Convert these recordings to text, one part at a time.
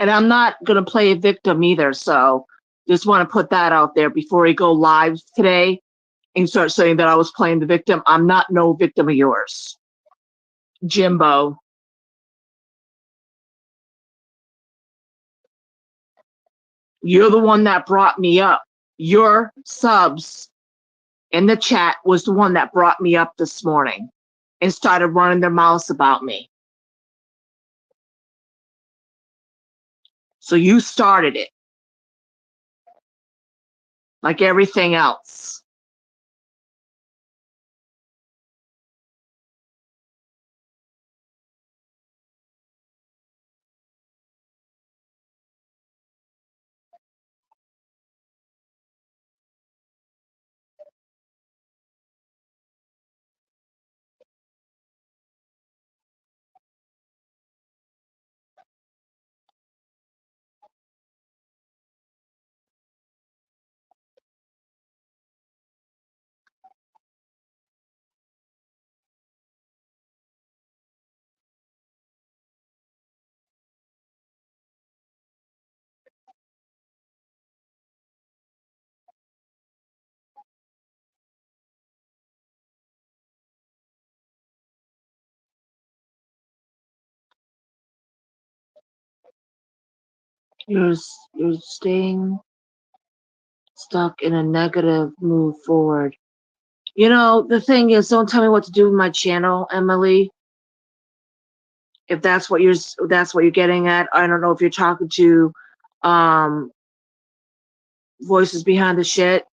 And I'm not going to play a victim either. So just want to put that out there before we go live today and start saying that I was playing the victim. I'm not no victim of yours, Jimbo. You're the one that brought me up. Your subs in the chat was the one that brought me up this morning and started running their mouths about me. So you started it, like everything else. You're staying stuck in a negative move forward. You know, the thing is, don't tell me what to do with my channel, Emily. If that's what you're getting at. I don't know if you're talking to um voices behind the shit,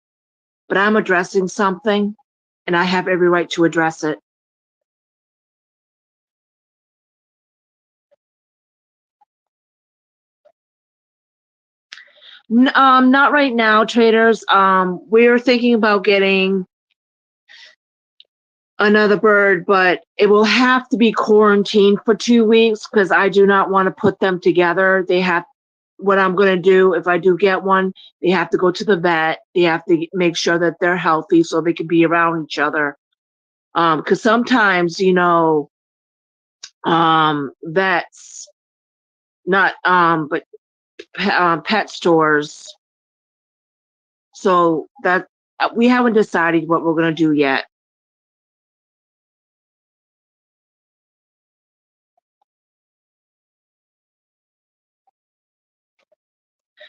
but I'm addressing something and I have every right to address it. Not right now, traders. We're thinking about getting another bird, but it will have to be quarantined for 2 weeks because I do not want to put them together. What I'm going to do if I do get one, they have to go to the vet. They have to make sure that they're healthy so they can be around each other. Because sometimes, vets, not, but pet stores. So that we haven't decided what we're going to do yet.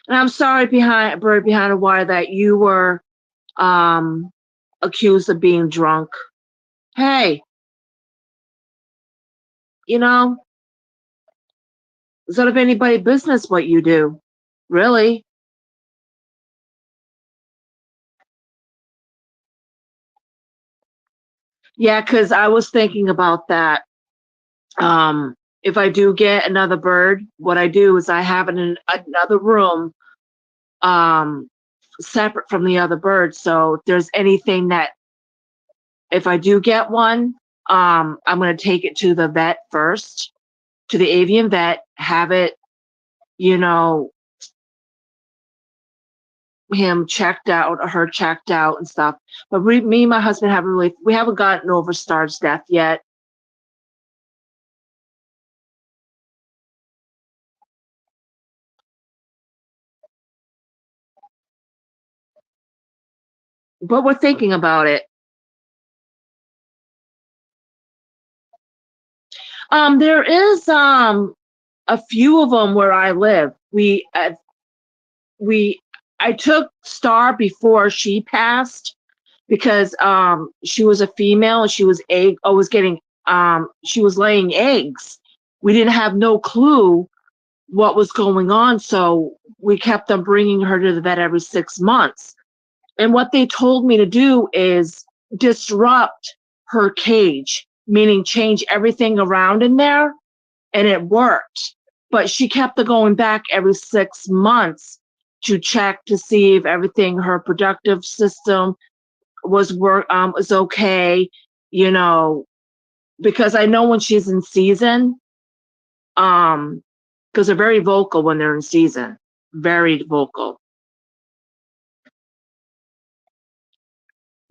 And I'm sorry, bird behind a wire, that you were accused of being drunk. Hey, it's none of anybody's business what you do, really. Yeah, because I was thinking about that. If I do get another bird, what I do is I have it in another room, separate from the other birds. So if there's anything that, if I do get one, I'm going to take it to the vet first, to the avian vet, have it, him checked out or her checked out and stuff. But me and my husband we haven't gotten over Star's death yet. But we're thinking about it. There is a few of them where I live. I took Star before she passed because she was a female and she was she was laying eggs. We didn't have no clue what was going on, so we kept on bringing her to the vet every 6 months. And what they told me to do is disrupt her cage, meaning change everything around in there, and it worked. But she kept going back every 6 months to check to see if everything, her productive system was okay, because I know when she's in season, because they're very vocal when they're in season, very vocal.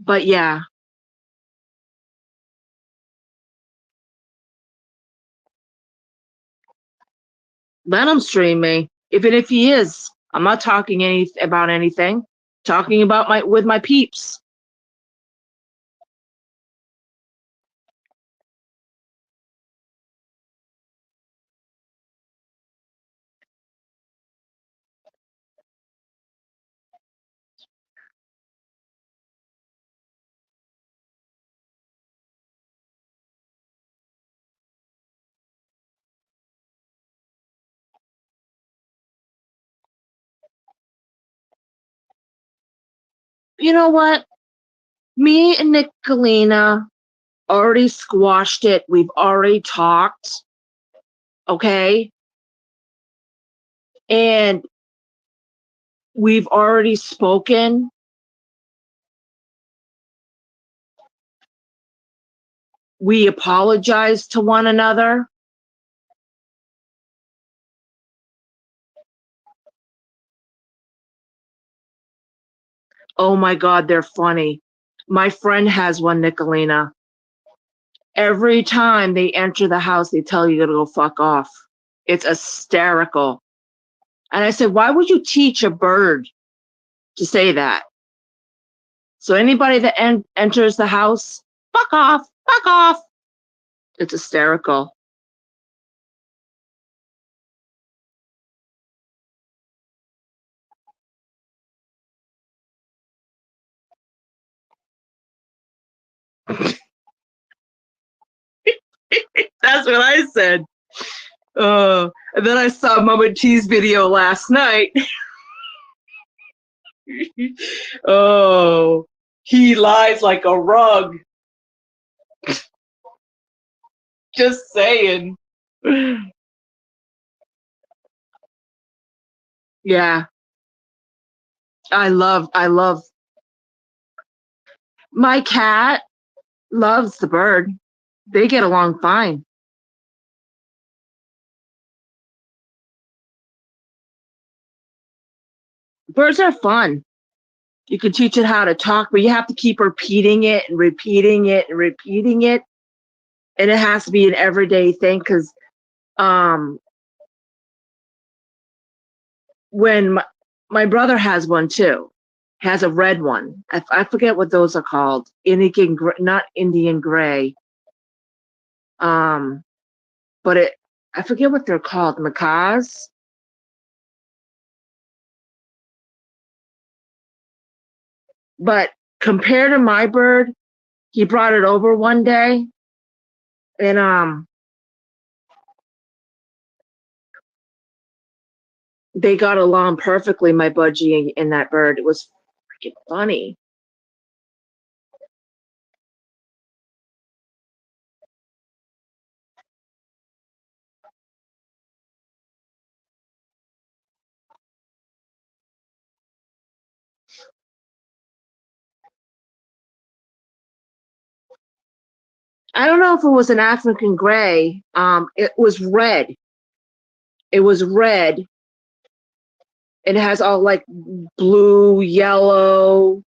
But yeah. Let them stream me. Even if he is, I'm not talking about anything. Talking about my peeps. You know what? Me and Nicolina already squashed it. We've already talked. Okay. And we've already spoken. We apologized to one another. Oh my God, they're funny. My friend has one, Nicolina. Every time they enter the house, they tell you to go fuck off. It's hysterical. And I said, why would you teach a bird to say that? So anybody that enters the house, fuck off, fuck off. It's hysterical. That's what I said. And then I saw Mama T's video last night. Oh, he lies like a rug. Just saying. Yeah, I love my cat loves the bird. They get along fine. Birds are fun. You can teach it how to talk, but you have to keep repeating it and repeating it and repeating it. And it has to be an everyday thing because um, when my brother has one too, has a red one. I forget what those are called. Not Indian gray. Um, but I forget what they're called. Macaws. But compared to my bird, he brought it over one day, and they got along perfectly. My budgie and that bird. It was freaking funny. I don't know if it was an African gray. It was red. It was red. It has all like blue, yellow.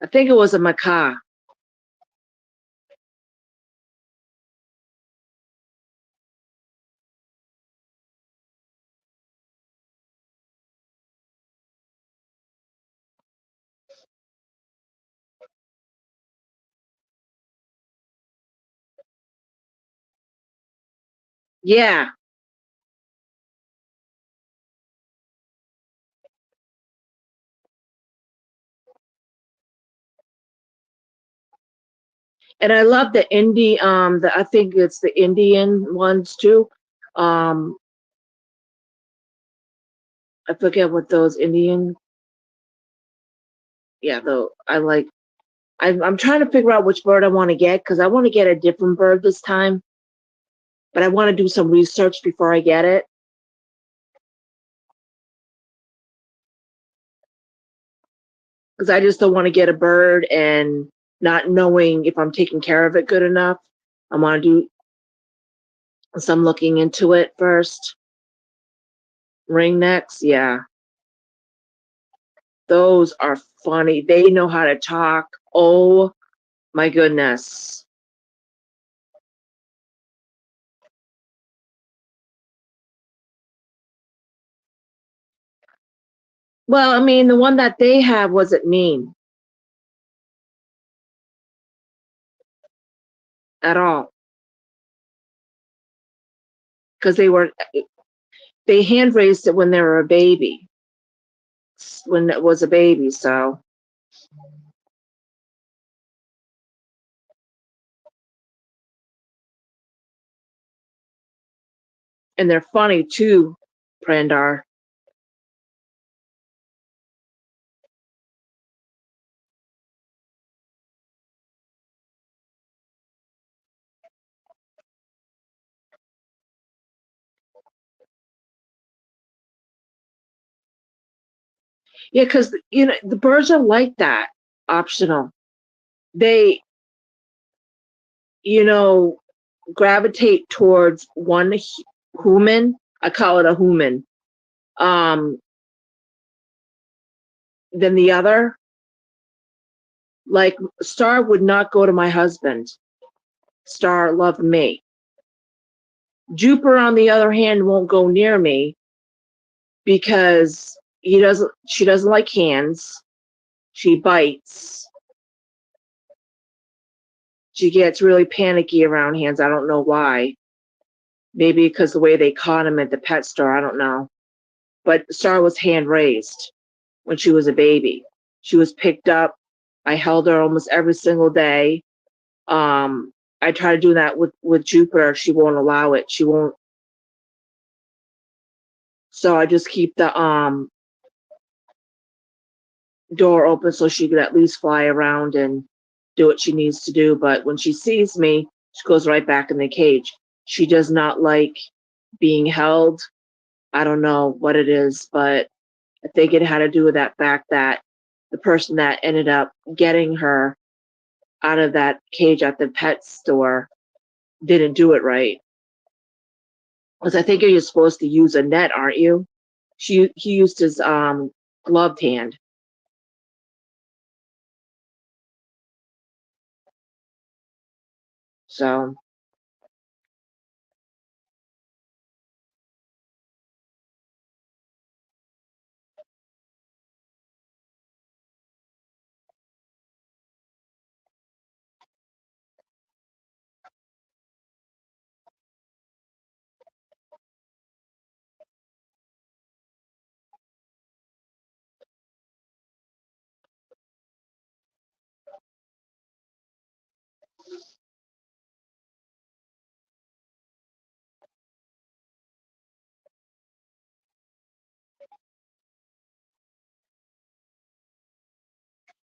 I think it was a macaw. Yeah. And I love the I think it's the Indian ones too. Um, I forget what those Indian, yeah, though I like I'm trying to figure out which bird I want to get because I want to get a different bird this time, but I want to do some research before I get it because I just don't want to get a bird and not knowing if I'm taking care of it good enough. I want to do some looking into it first. Ringnecks, yeah, those are funny. They know how to talk. Oh my goodness. Well, I mean, the one that they had wasn't mean at all because they hand raised it when they were a baby, when it was a baby. So, and they're funny too, Prandar. Yeah, because the birds are like that, optional. They, you know, gravitate towards one human. I call it a human. Um, than the other. Like Star would not go to my husband. Star loved me. Jupiter, on the other hand, won't go near me because she doesn't like hands. She bites. She gets really panicky around hands. I don't know why. Maybe because the way they caught him at the pet store. I don't know. But Star was hand raised when she was a baby. She was picked up. I held her almost every single day. Um, I try to do that with Jupiter. She won't allow it. She won't. So I just keep the door open so she could at least fly around and do what she needs to do. But when she sees me, she goes right back in the cage. She does not like being held. I don't know what it is, but I think it had to do with that fact that the person that ended up getting her out of that cage at the pet store didn't do it right. Because I think you're supposed to use a net, aren't you? He used his gloved hand. So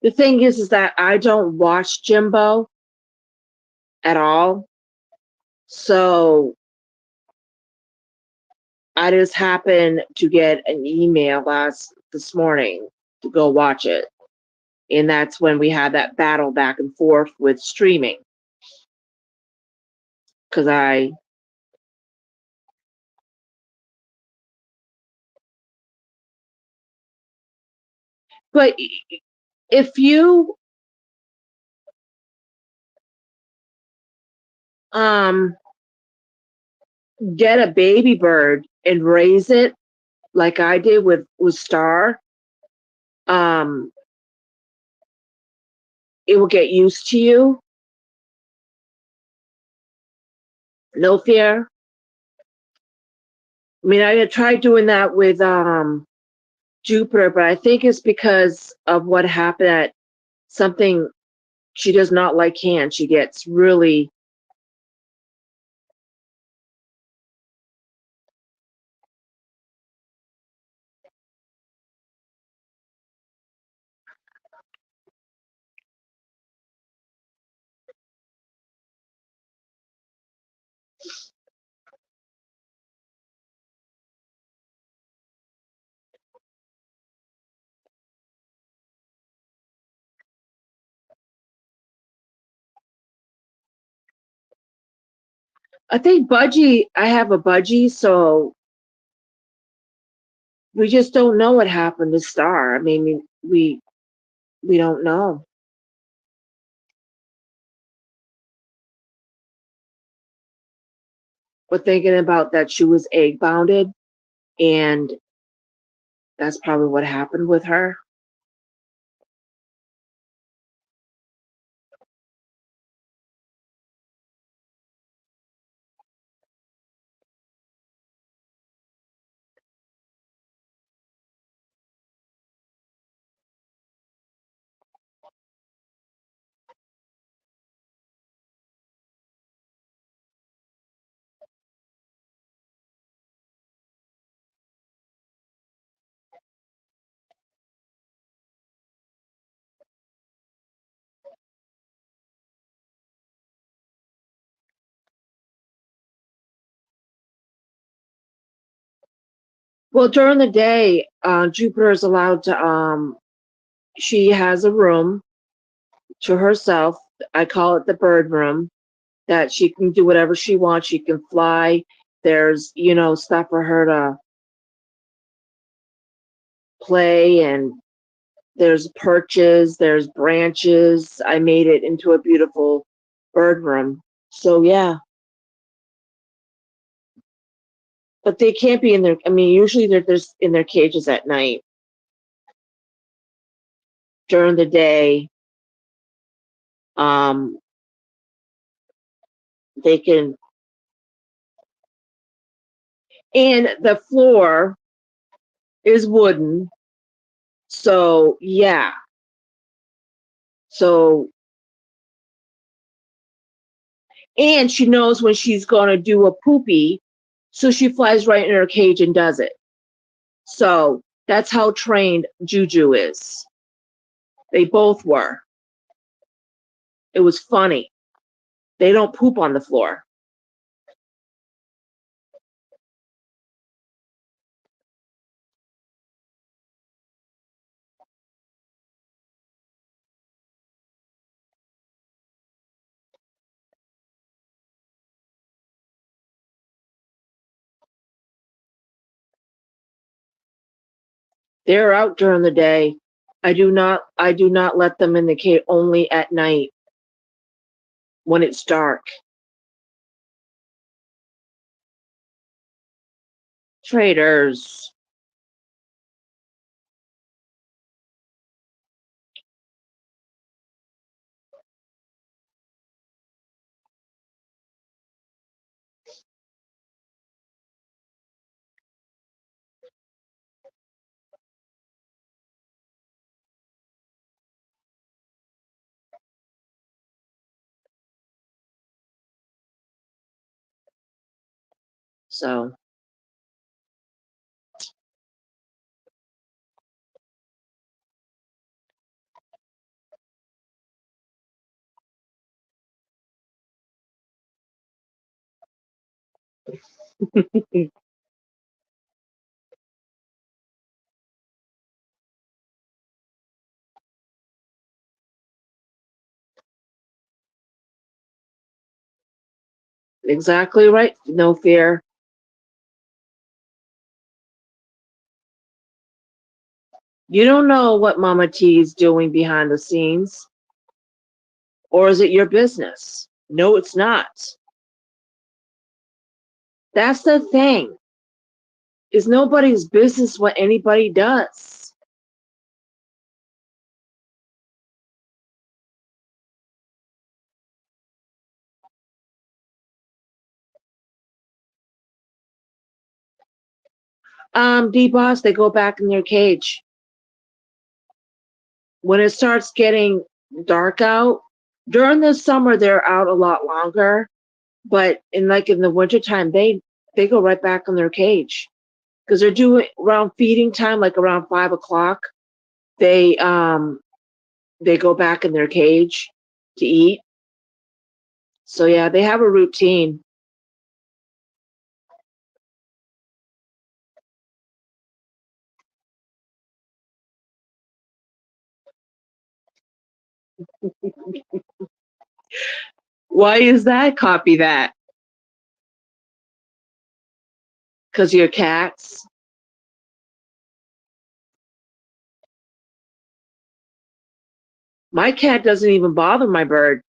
the thing is that I don't watch Jimbo at all. So I just happened to get an email this morning to go watch it. And that's when we had that battle back and forth with streaming. Cause but if you um get a baby bird and raise it like I did with Star, um, it will get used to you. No fear. I mean, I tried doing that with Jupiter, but I think it's because of what happened at something. She does not like hands. She gets really. I think Budgie. I have a Budgie, so we just don't know what happened to Star. I mean, we don't know. We're thinking about that she was egg bounded, and That's probably what happened with her. Well, during the day, Jupiter is allowed to. She has a room to herself. I call it the bird room. That she can do whatever she wants. She can fly. There's stuff for her to play, and there's perches. There's branches. I made it into a beautiful bird room. So yeah, but they can't be in their. I mean, usually they're in their cages at night. During the day, um, they can. And the floor is wooden. So yeah. So and she knows when she's gonna do a poopy, so she flies right in her cage and does it. So that's how trained Juju is. They both were. It was funny. They don't poop on the floor. They're out during the day. I do not let them in the cage only at night when it's dark. Traitors. So exactly right. No fear. You don't know what Mama T is doing behind the scenes, or is it your business? No, it's not. That's the thing. It's nobody's business what anybody does. D-Boss, they go back in their cage. When it starts getting dark out, during the summer they're out a lot longer, but in the wintertime they go right back in their cage. Because they're doing around feeding time, like around 5 o'clock, they they go back in their cage to eat. So yeah, they have a routine. Why is that? Copy that. Because your cats. My cat doesn't even bother my bird.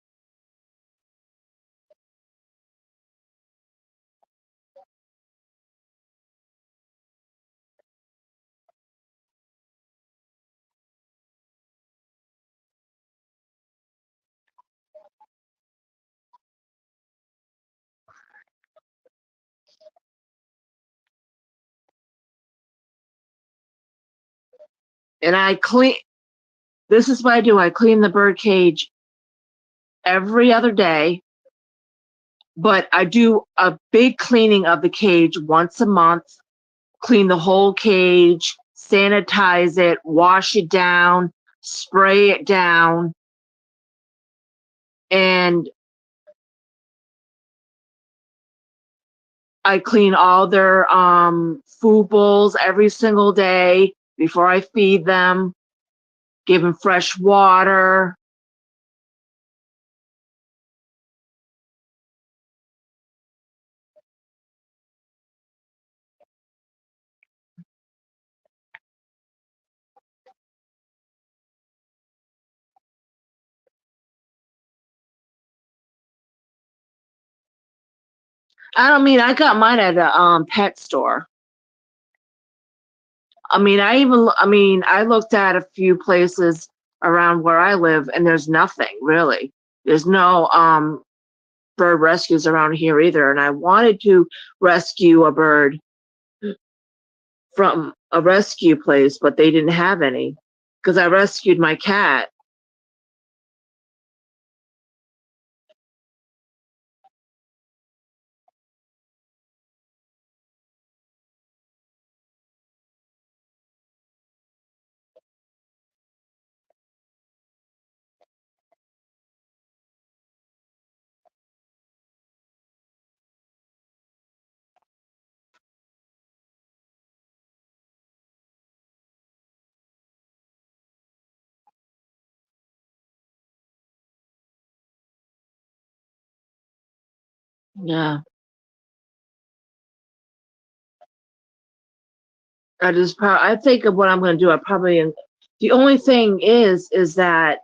And I clean, this is what I do. I clean the bird cage every other day, but I do a big cleaning of the cage once a month, clean the whole cage, sanitize it, wash it down, spray it down, and I clean all their food bowls every single day before I feed them, give them fresh water. I don't mean I got mine at a pet store. I looked at a few places around where I live and there's nothing really. There's no bird rescues around here either. And I wanted to rescue a bird from a rescue place, but they didn't have any because I rescued my cat. Yeah, I think of what I'm going to do. The only thing is that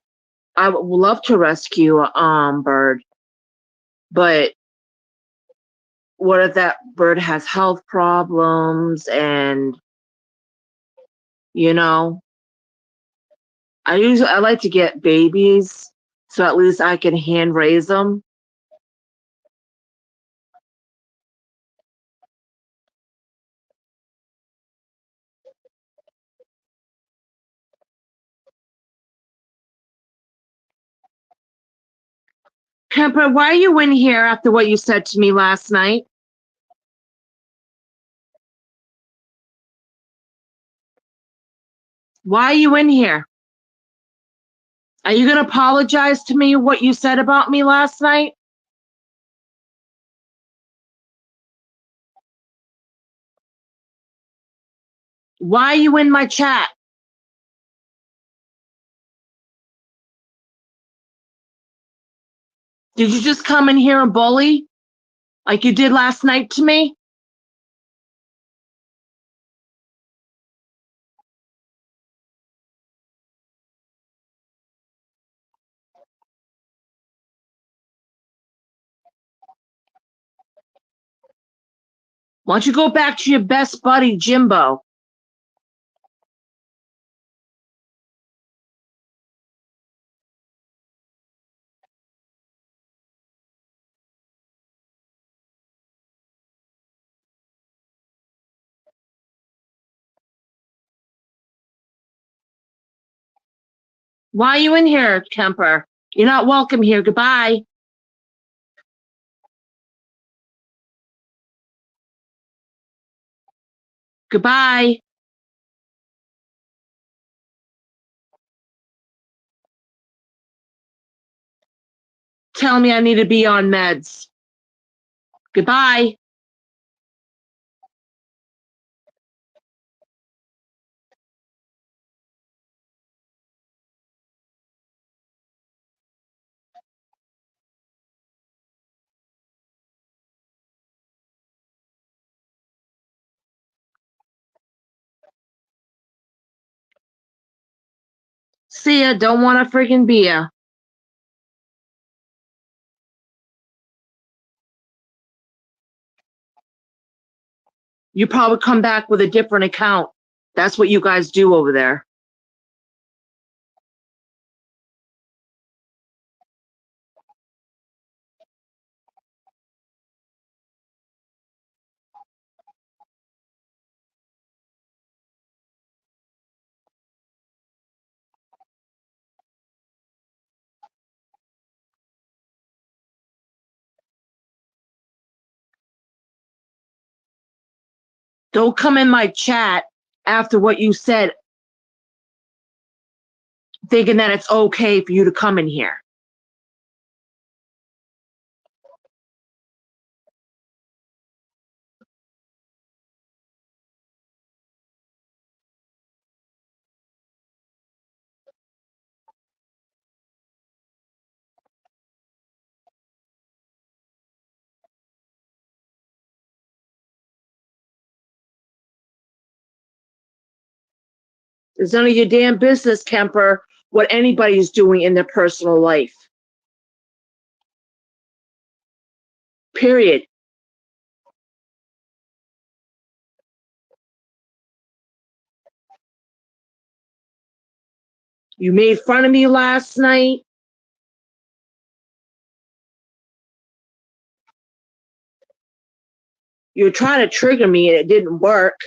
I would love to rescue a bird, but what if that bird has health problems and you know, I like to get babies so at least I can hand raise them. Kemper, why are you in here after what you said to me last night? Why are you in here? Are you going to apologize to me what you said about me last night? Why are you in my chat? Did you just come in here and bully like you did last night to me? Why don't you go back to your best buddy, Jimbo? Why are you in here, Kemper? You're not welcome here. Goodbye. Goodbye. Tell me I need to be on meds. Goodbye. See ya. Don't want to freaking be ya. You probably come back with a different account. That's what you guys do over there. Don't come in my chat after what you said, thinking that it's okay for you to come in here. It's none of your damn business, Kemper, what anybody's doing in their personal life. Period. You made fun of me last night. You were trying to trigger me and it didn't work.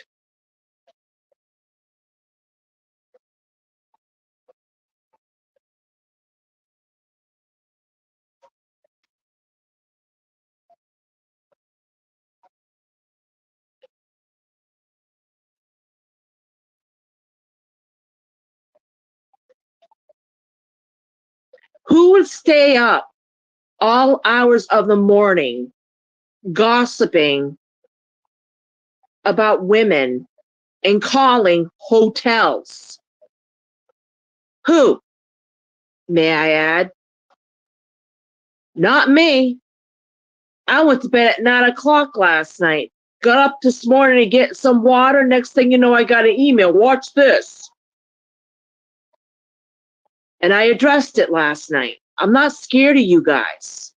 Who would stay up all hours of the morning gossiping about women and calling hotels? Who, may I add? Not me. I went to bed at 9 o'clock last night. Got up this morning to get some water. Next thing you know, I got an email. Watch this. And I addressed it last night. I'm not scared of you guys.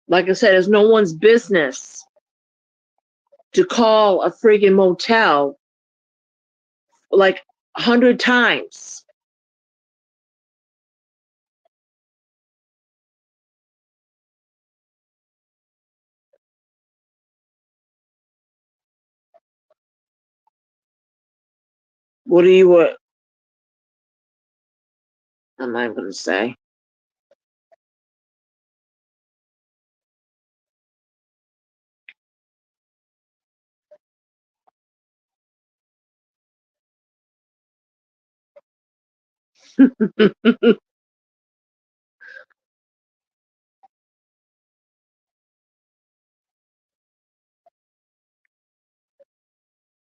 Like I said, it's no one's business to call a friggin' motel like 100 times. What are you, I'm not going to say.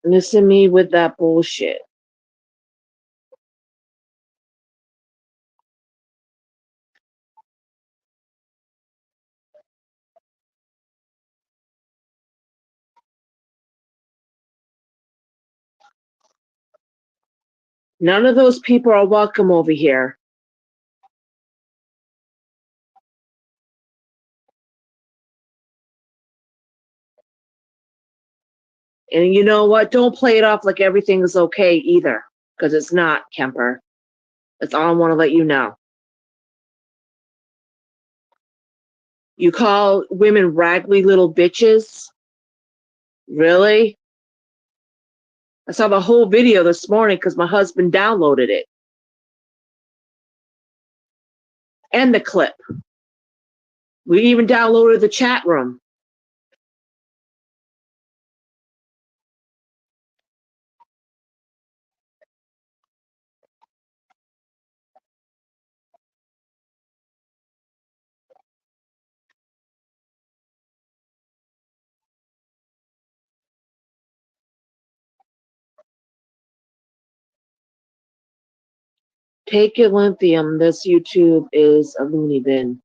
Listen to me with that bullshit. None of those people are welcome over here. And you know what? Don't play it off like everything is okay either, because it's not, Kemper. That's all I want to let you know. You call women raggedy little bitches? Really? I saw the whole video this morning because my husband downloaded it. And the clip. We even downloaded the chat room. Take your lithium. This YouTube is a loony bin.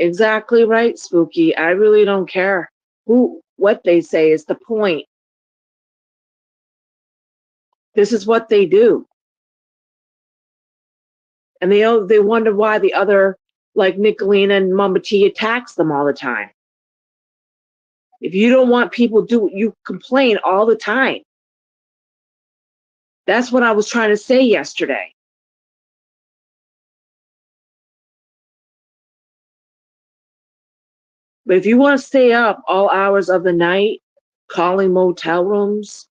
Exactly right, Spooky. I really don't care what they say is the point. This is what they do. And they wonder why the other, like Nicolina and Mama T, attacks them all the time. If you don't want people to do it, you complain all the time. That's what I was trying to say yesterday. But if you want to stay up all hours of the night calling motel rooms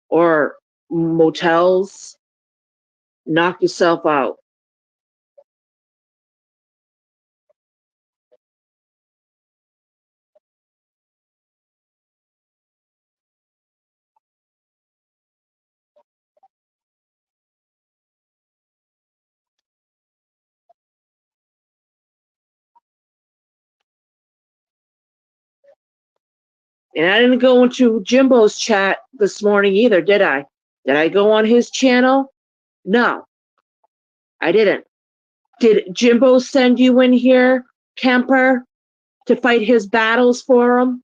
or motels, knock yourself out. And I didn't go into Jimbo's chat this morning either, did I? Did I go on his channel? No, I didn't. Did Jimbo send you in here, Kemper, to fight his battles for him?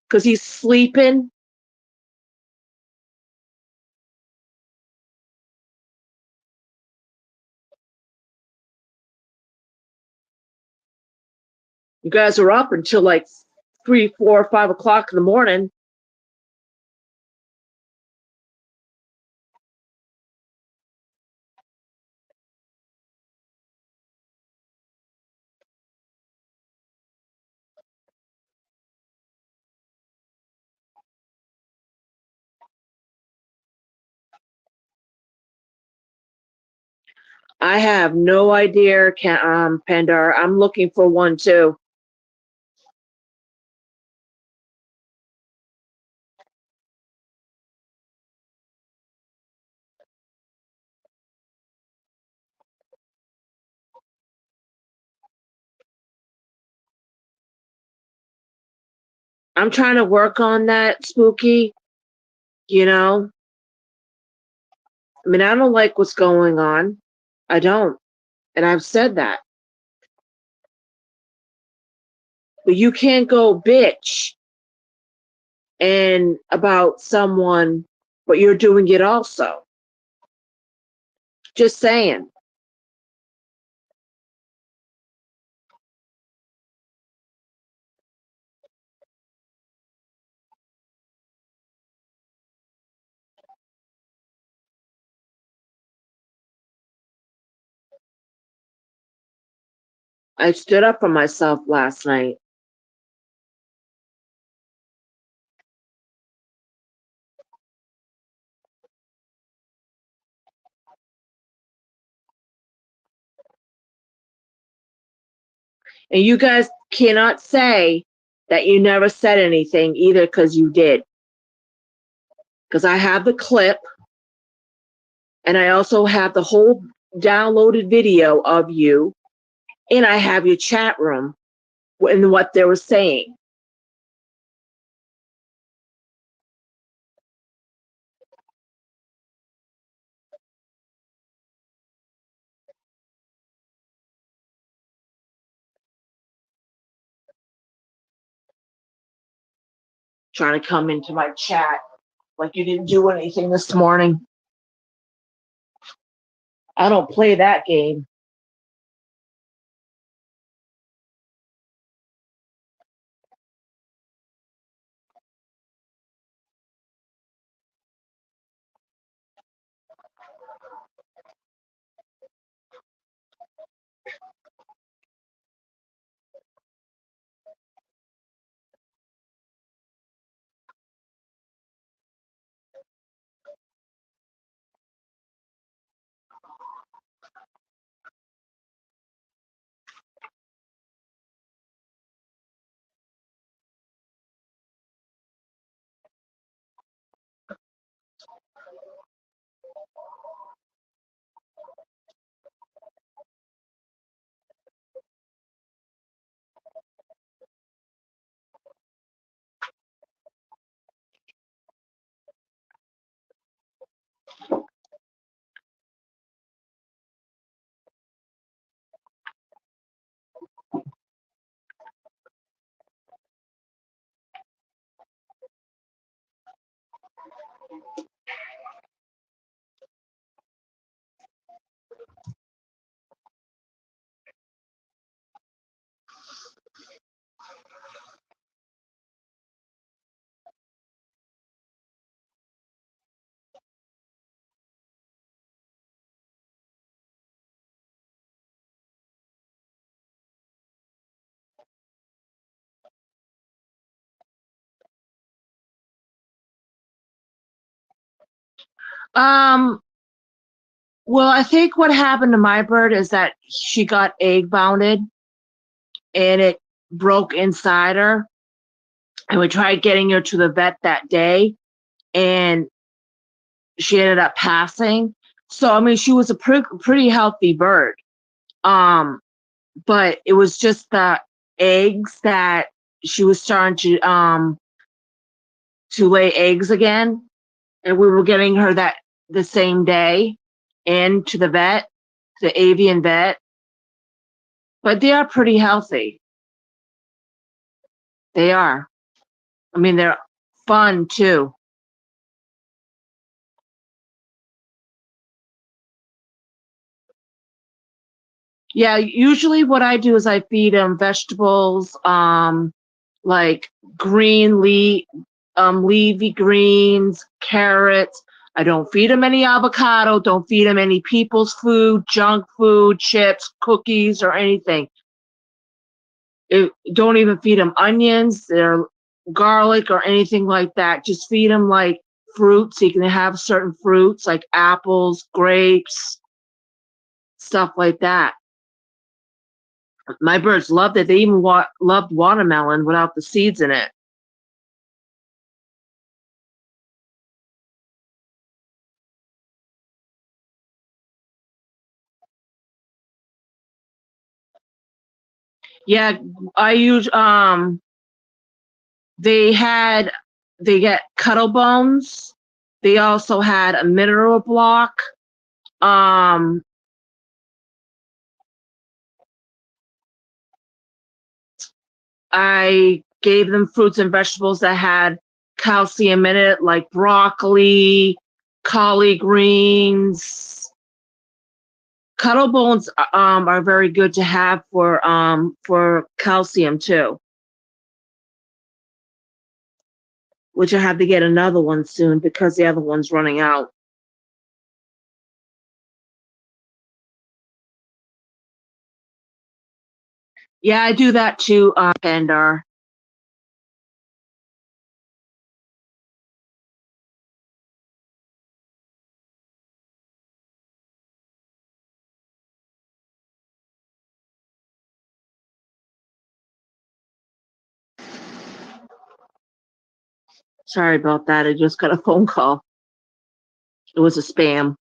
Because he's sleeping? You guys are up until like 3, 4, 5 o'clock in the morning. I have no idea, Pandar. I'm looking for one too. I'm trying to work on that, Spooky. You know, I mean, I don't like what's going on. I don't. And I've said that. But you can't go bitch and about someone, but you're doing it also. Just saying. I stood up for myself last night. And you guys cannot say that you never said anything either, because you did. Because I have the clip, and I also have the whole downloaded video of you, and I have your chat room and what they were saying. Trying to come into my chat like you didn't do anything this morning. I don't play that game. Um, well, I think what happened to my bird is that she got egg bounded and it broke inside her. And we tried getting her to the vet that day, and she ended up passing. So, I mean, she was a pretty healthy bird. Um, but it was just the eggs that she was starting to lay eggs again, and we were getting her that the same day into the vet, the avian vet. But they are pretty healthy. They are. I mean, they're fun too. Yeah, usually what I do is I feed them vegetables, like green leafy greens, carrots. I don't feed them any avocado. Don't feed them any people's food, junk food, chips, cookies, or anything. Don't even feed them onions, or garlic, or anything like that. Just feed them like fruits. You can have certain fruits like apples, grapes, stuff like that. My birds loved it. They even loved watermelon without the seeds in it. Yeah, I use they had they get cuddle bones. They also had a mineral block. Um, I gave them fruits and vegetables that had calcium in it, like broccoli, collard greens. Cuddle bones are very good to have for calcium too, which I have to get another one soon because the other one's running out. Yeah, I do that too, Bender. Sorry about that. I just got a phone call. It was a spam.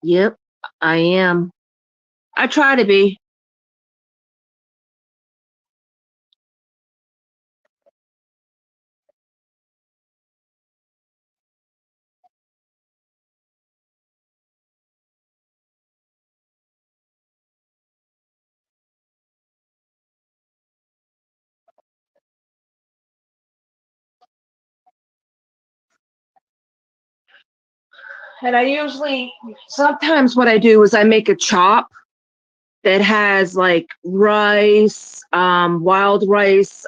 Yep, I am. I try to be. And I usually, sometimes what I do is I make a chop that has like rice, wild rice,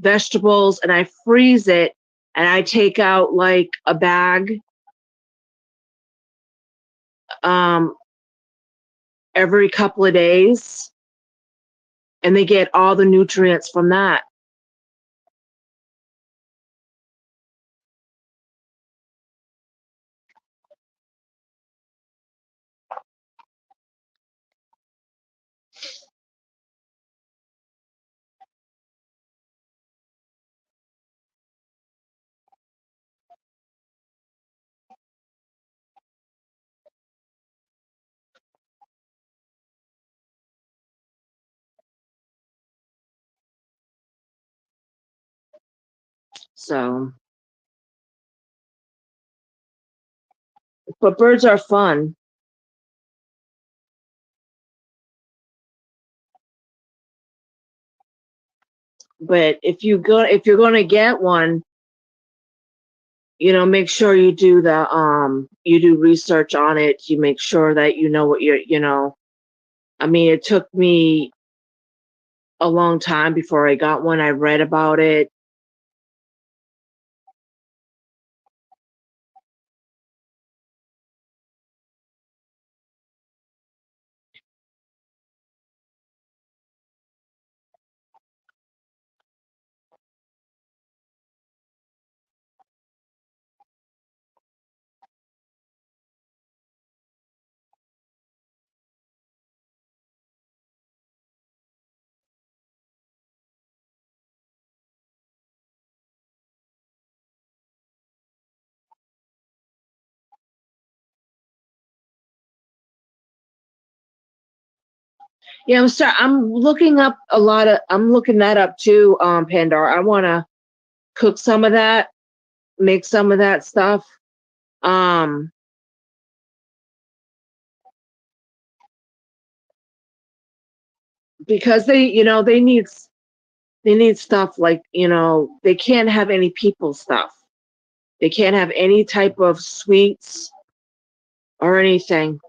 vegetables, and I freeze it and I take out like a bag um, every couple of days, and they get all the nutrients from that. So, but birds are fun. But if you're going to get one, make sure you do research on it. You make sure that you know what I mean, it took me a long time before I got one. I read about it. Yeah, I'm looking up a lot of. I'm looking that up too, Pandora. I want to cook some of that, make some of that stuff. Um, because they need stuff like they can't have any people stuff. They can't have any type of sweets or anything.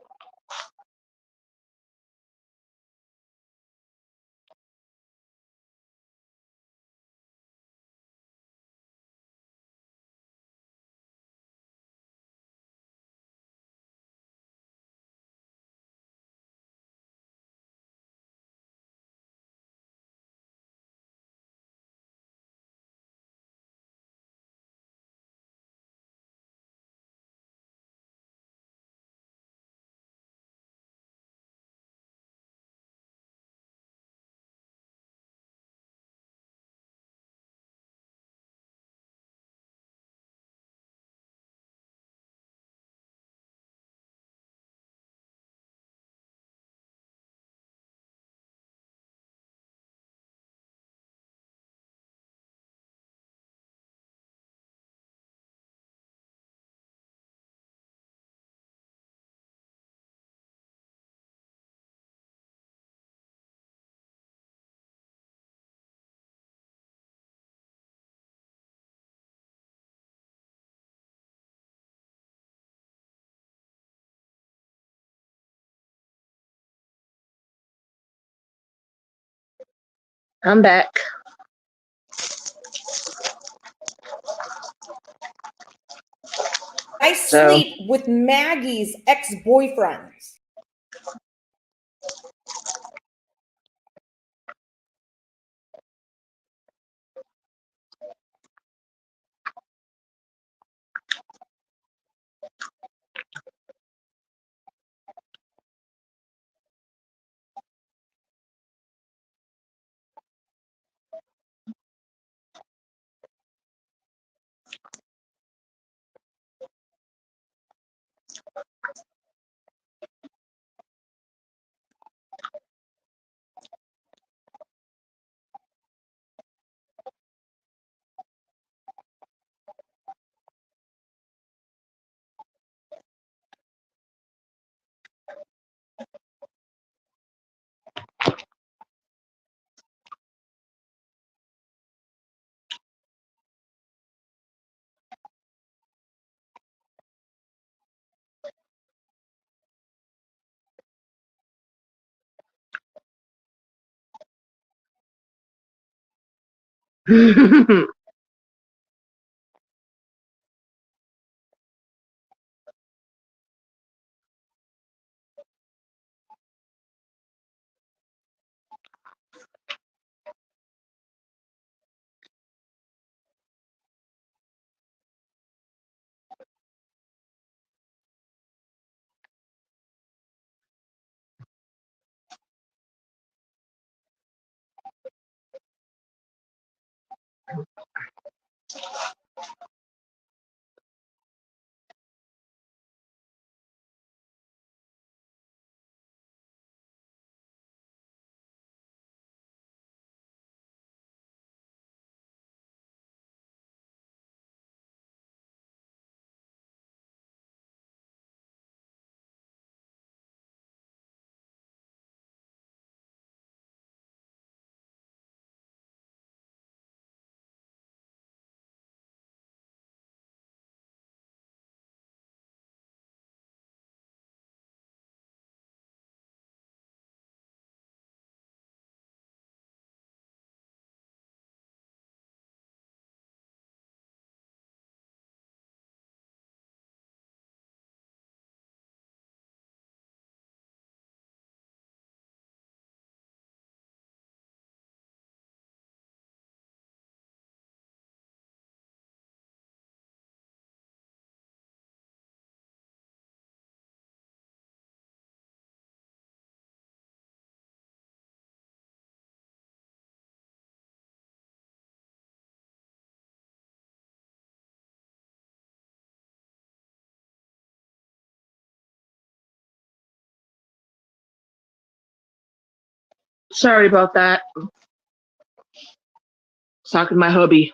I'm back. I So sleep with Maggie's ex-boyfriends. Sorry about that. Talking to my hubby.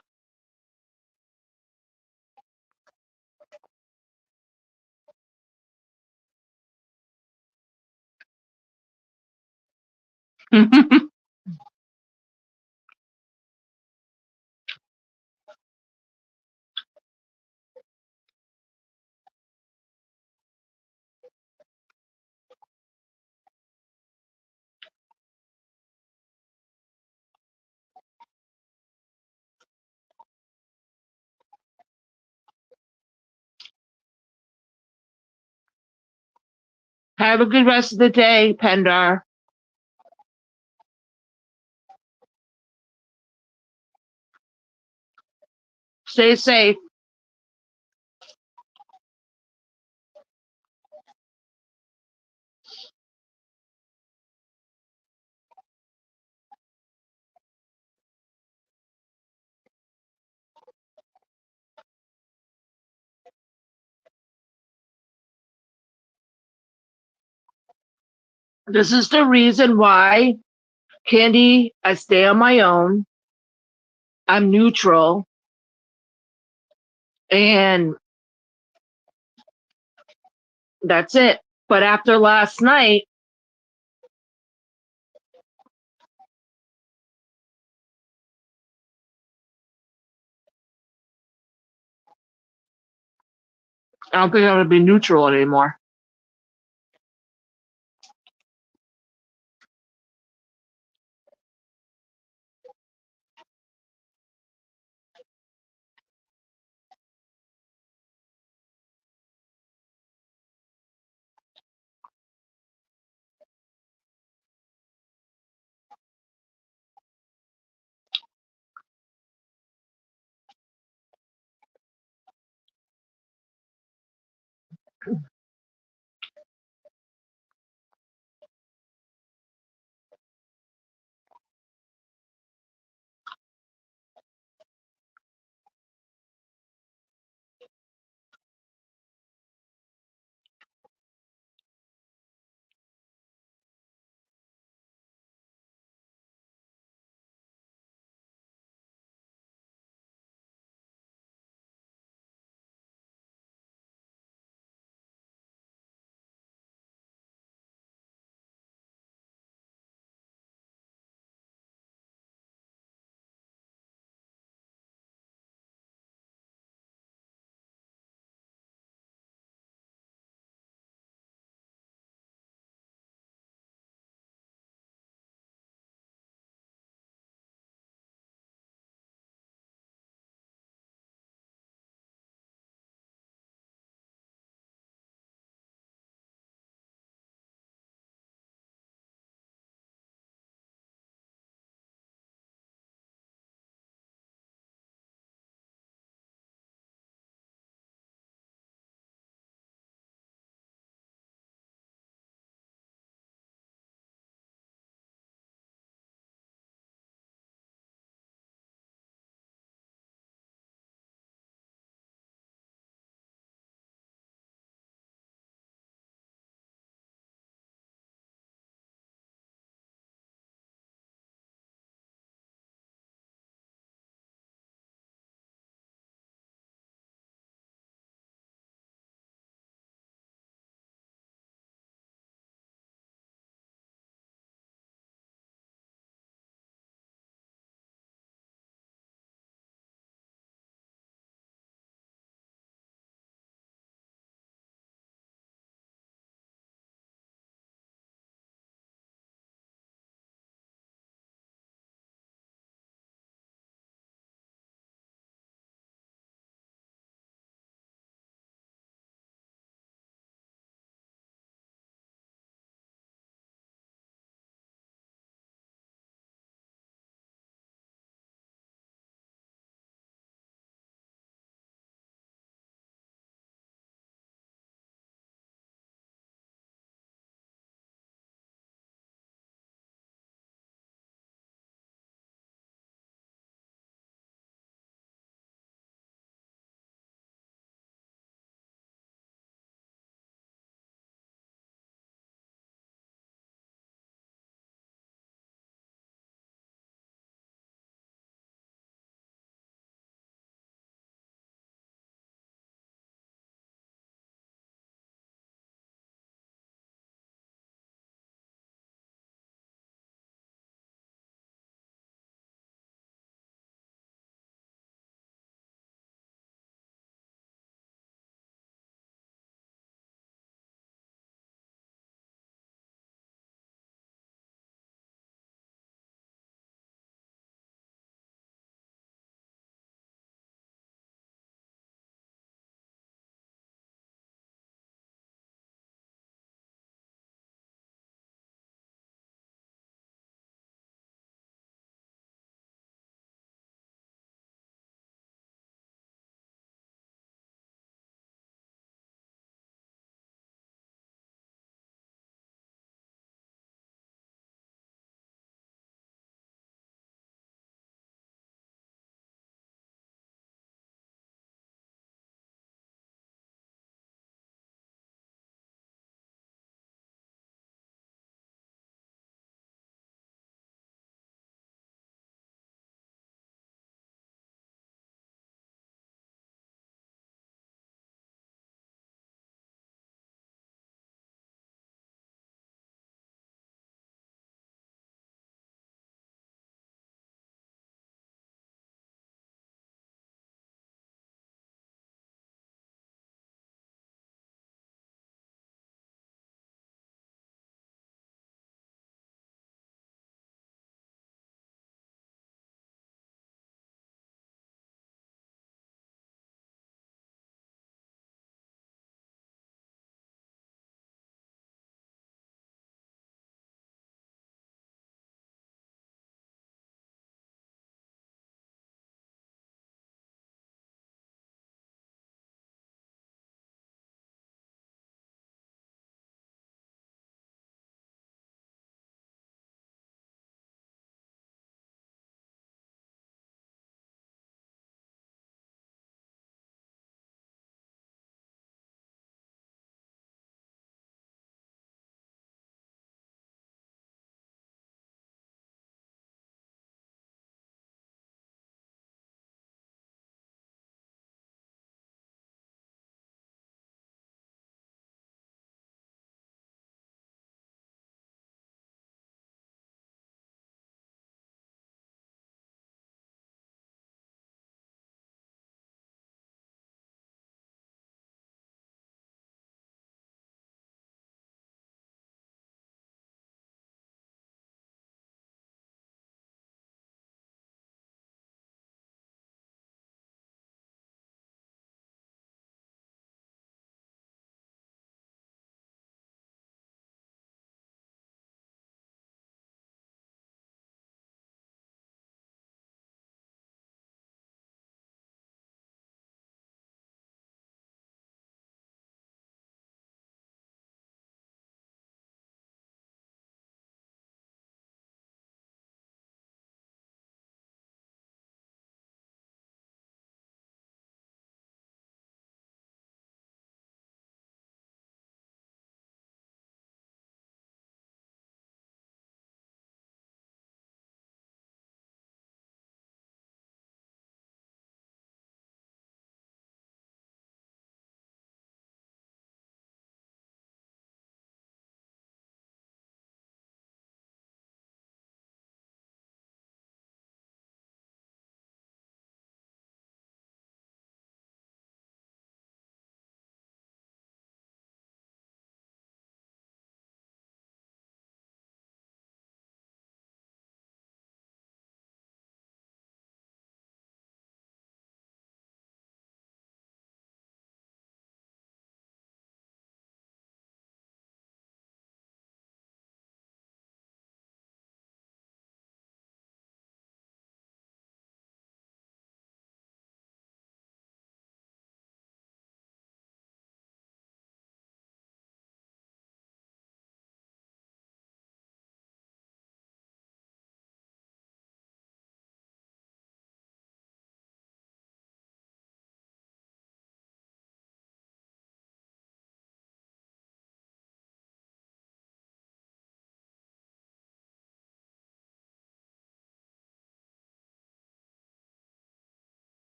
Have a good rest of the day, Pendar. Stay safe. This is the reason why, Candy, I stay on my own. I'm neutral. And that's it. But after last night, I don't think I'm going to be neutral anymore.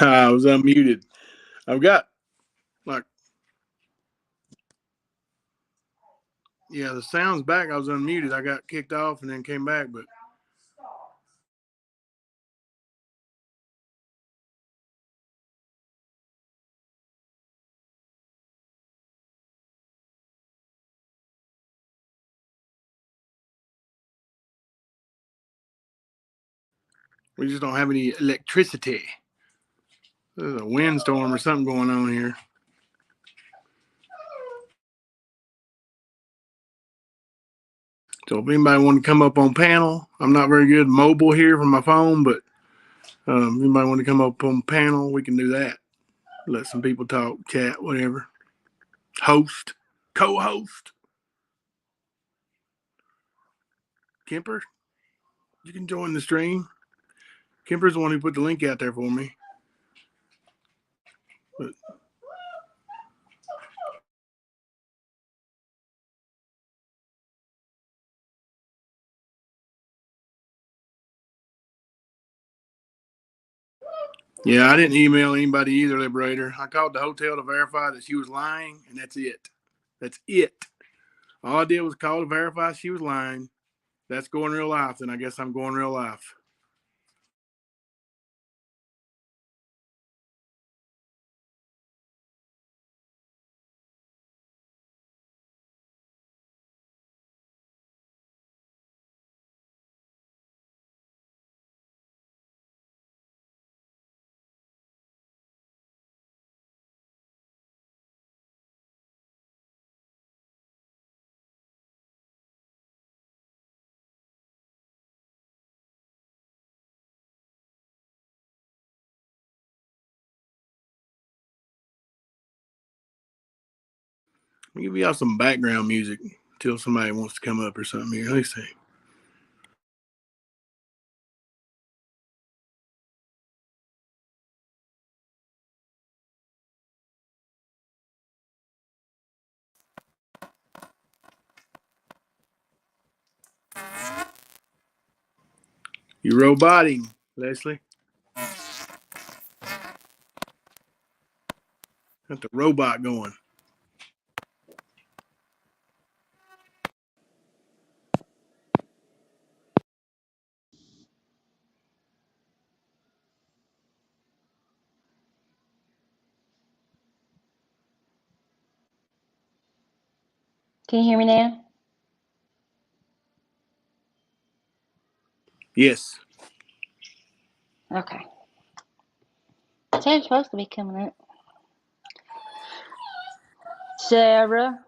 I was unmuted. I've got like yeah, the sound's back. I was unmuted. I got kicked off and then came back, but we just don't have any electricity. There's a windstorm or something going on here. So if anybody want to come up on panel, I'm not very good mobile here from my phone, but if anybody want to come up on panel, we can do that. Let some people talk, chat, whatever. Host, co-host. Kemper, you can join the stream. Kemper's the one who put the link out there for me. But yeah, I didn't email anybody either, Liberator. I called the hotel to verify that she was lying, and that's it. That's it. All I did was call to verify she was lying. That's going real life, then I guess I'm going real life. I'll give y'all some background music until somebody wants to come up or something here. Let me see. You roboting, Leslie. Got the robot going. Can you hear me now? Yes. Okay. Sam's supposed to be coming up. Sarah.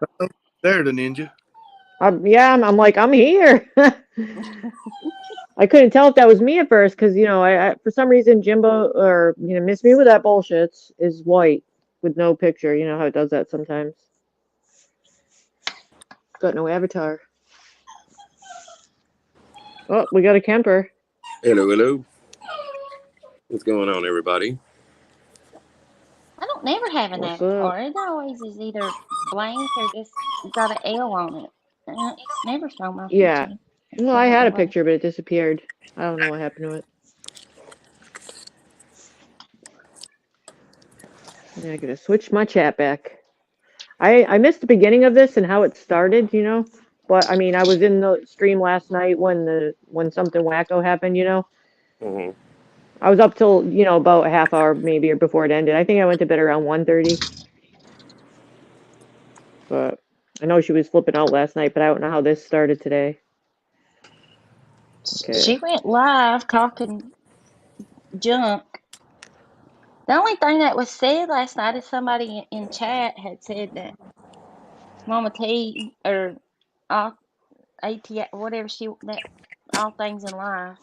There, the ninja. Yeah, I'm like, I'm here. I couldn't tell if that was me at first because, I for some reason, Jimbo or, Miss Me with that bullshit is white with no picture. You know how it does that sometimes. Got no avatar. Oh, we got a camper. Hello, hello. What's going on, everybody? I don't never have an What's avatar. up? It always is either blank or just got an L on it. Never show my Yeah. picture. Well, I had a picture, but it disappeared. I don't know what happened to it. Yeah, I gotta switch my chat back. I missed the beginning of this and how it started, But I mean, I was in the stream last night when something wacko happened, Mm-hmm. I was up till, about a half hour maybe or before it ended. I think I went to bed around 1:30. But I know she was flipping out last night, but I don't know how this started today. Okay. She went live talking junk. The only thing that was said last night is somebody in chat had said that Mama T or all AT whatever that all things in life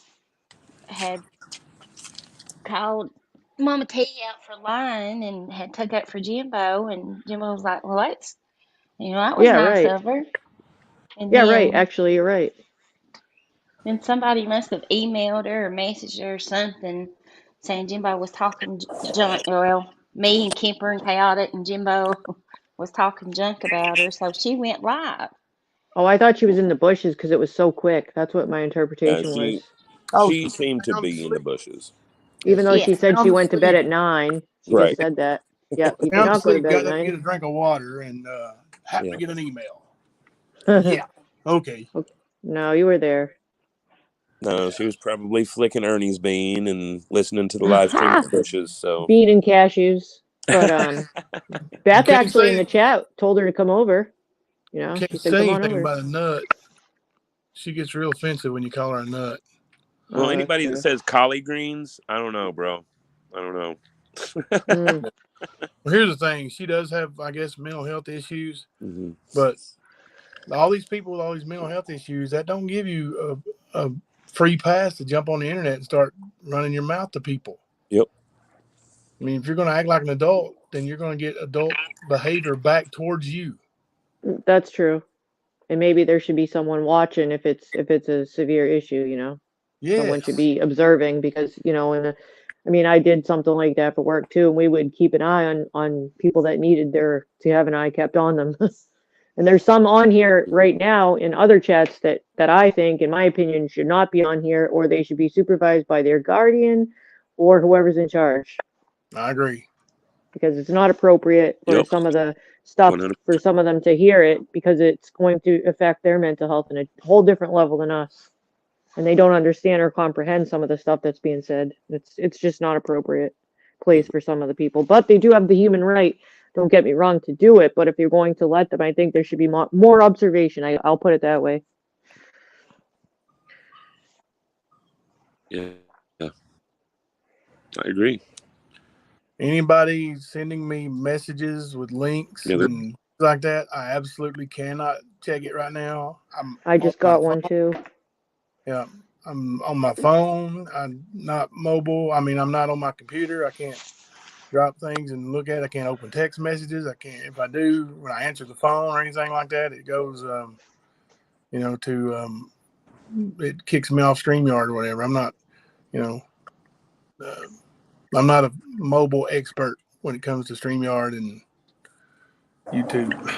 had called Mama T out for lying and had took up for Jimbo, and Jimbo was like, "Well, that was Yeah, nice right. of her." And Yeah, right. Actually, you're right. then somebody must have emailed her or messaged her or something saying Jimbo was talking junk. Well, me and Kemper and Chaotic and Jimbo was talking junk about her, so she went live. Oh, I thought she was in the bushes because it was so quick. That's what my interpretation was. She Oh, she seemed to sounds be in the slick. bushes. Even though Yeah. she said she Sound went to bed asleep. at 9. She Right. just said that. Yeah, you did Sound not go to asleep. bed Got at up to 9. get a drink of water and happened to Yeah. get an email. Yeah. Okay. No, you were there. No, she was probably flicking Ernie's bean and listening to the live stream of bushes. So Bean and cashews. But You Beth can't actually in say the chat told her to come over. You know, can't she said, say "Come on anything over." about a nut. She gets real offensive when you call her a nut. well, Oh, that's anybody that true. says collard greens, I don't know, bro. I don't know. Mm, Well, here's the thing. She does have, I guess, mental health issues, Hmm. but all these people with all these mental health issues, that don't give you a free pass to jump on the internet and start running your mouth to people. Yep. I mean, if you're going to act like an adult, then you're going to get adult behavior back towards you. that's true. And maybe there should be someone watching if it's a severe issue. You know, someone should Yes. be observing because I mean, I did something like that for work too, and we would keep an eye on people that needed to have an eye kept on them. And there's some on here right now in other chats that I think, in my opinion, should not be on here, or they should be supervised by their guardian or whoever's in charge, I agree. because it's not appropriate for Yep. some of the stuff 100%. for some of them to hear it, because it's going to affect their mental health in a whole different level than us. And they don't understand or comprehend some of the stuff that's being said. It's just not appropriate place for some of the people. But they do have the human right, don't get me wrong, to do it. But if you're going to let them, I think there should be more observation. I'll put it that way. Yeah. Yeah. I agree. Anybody sending me messages with links Yeah, and like that, I absolutely cannot check it right now. I'm I on just my got one phone. too. Yeah, I'm on my phone. I'm not mobile. I mean, I'm not on my computer. I can't drop things and look at it. I can't open text messages. I can't. If I do, when I answer the phone or anything like that, it goes, it kicks me off StreamYard or whatever. I'm not, you know, uh, I'm not a mobile expert when it comes to StreamYard and YouTube.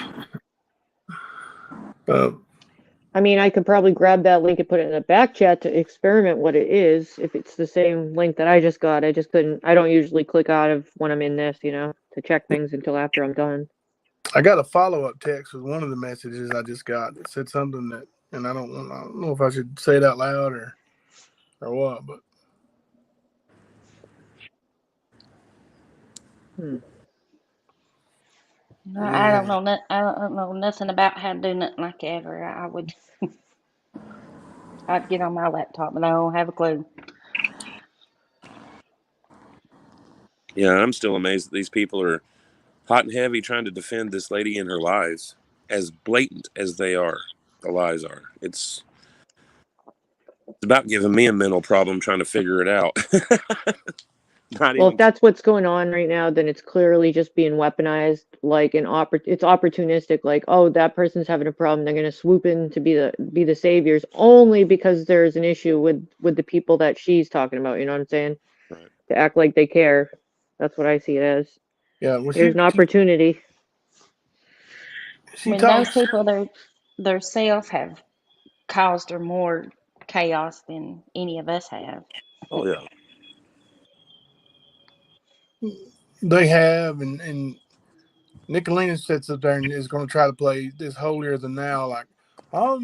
I mean, I could probably grab that link and put it in the back chat to experiment what it is. If it's the same link that I just got, I just couldn't. I don't usually click out of when I'm in this, to check things until after I'm done. I got a follow-up text with one of the messages I just got that said something that, and I don't know if I should say it out loud or what, but No, I don't know. I don't know nothing about how to do nothing like that ever. I'd get on my laptop, but I don't have a clue. Yeah, I'm still amazed that these people are hot and heavy trying to defend this lady and her lies, as blatant as they are. The lies are. It's about giving me a mental problem trying to figure it out. Not Well, if even. that's what's going on right now, then it's clearly just being weaponized, like it's opportunistic. Like, oh, that person's having a problem, they're gonna swoop in to be the saviors, only because there's an issue with the people that she's talking about. You know what I'm saying? Right. To act like they care. That's what I see it as. yeah. Well, There's an opportunity. she When those talks. people theirself have caused her more chaos than any of us have. Oh yeah. They have, and Nicolina sits up there and is going to try to play this holier than thou, like,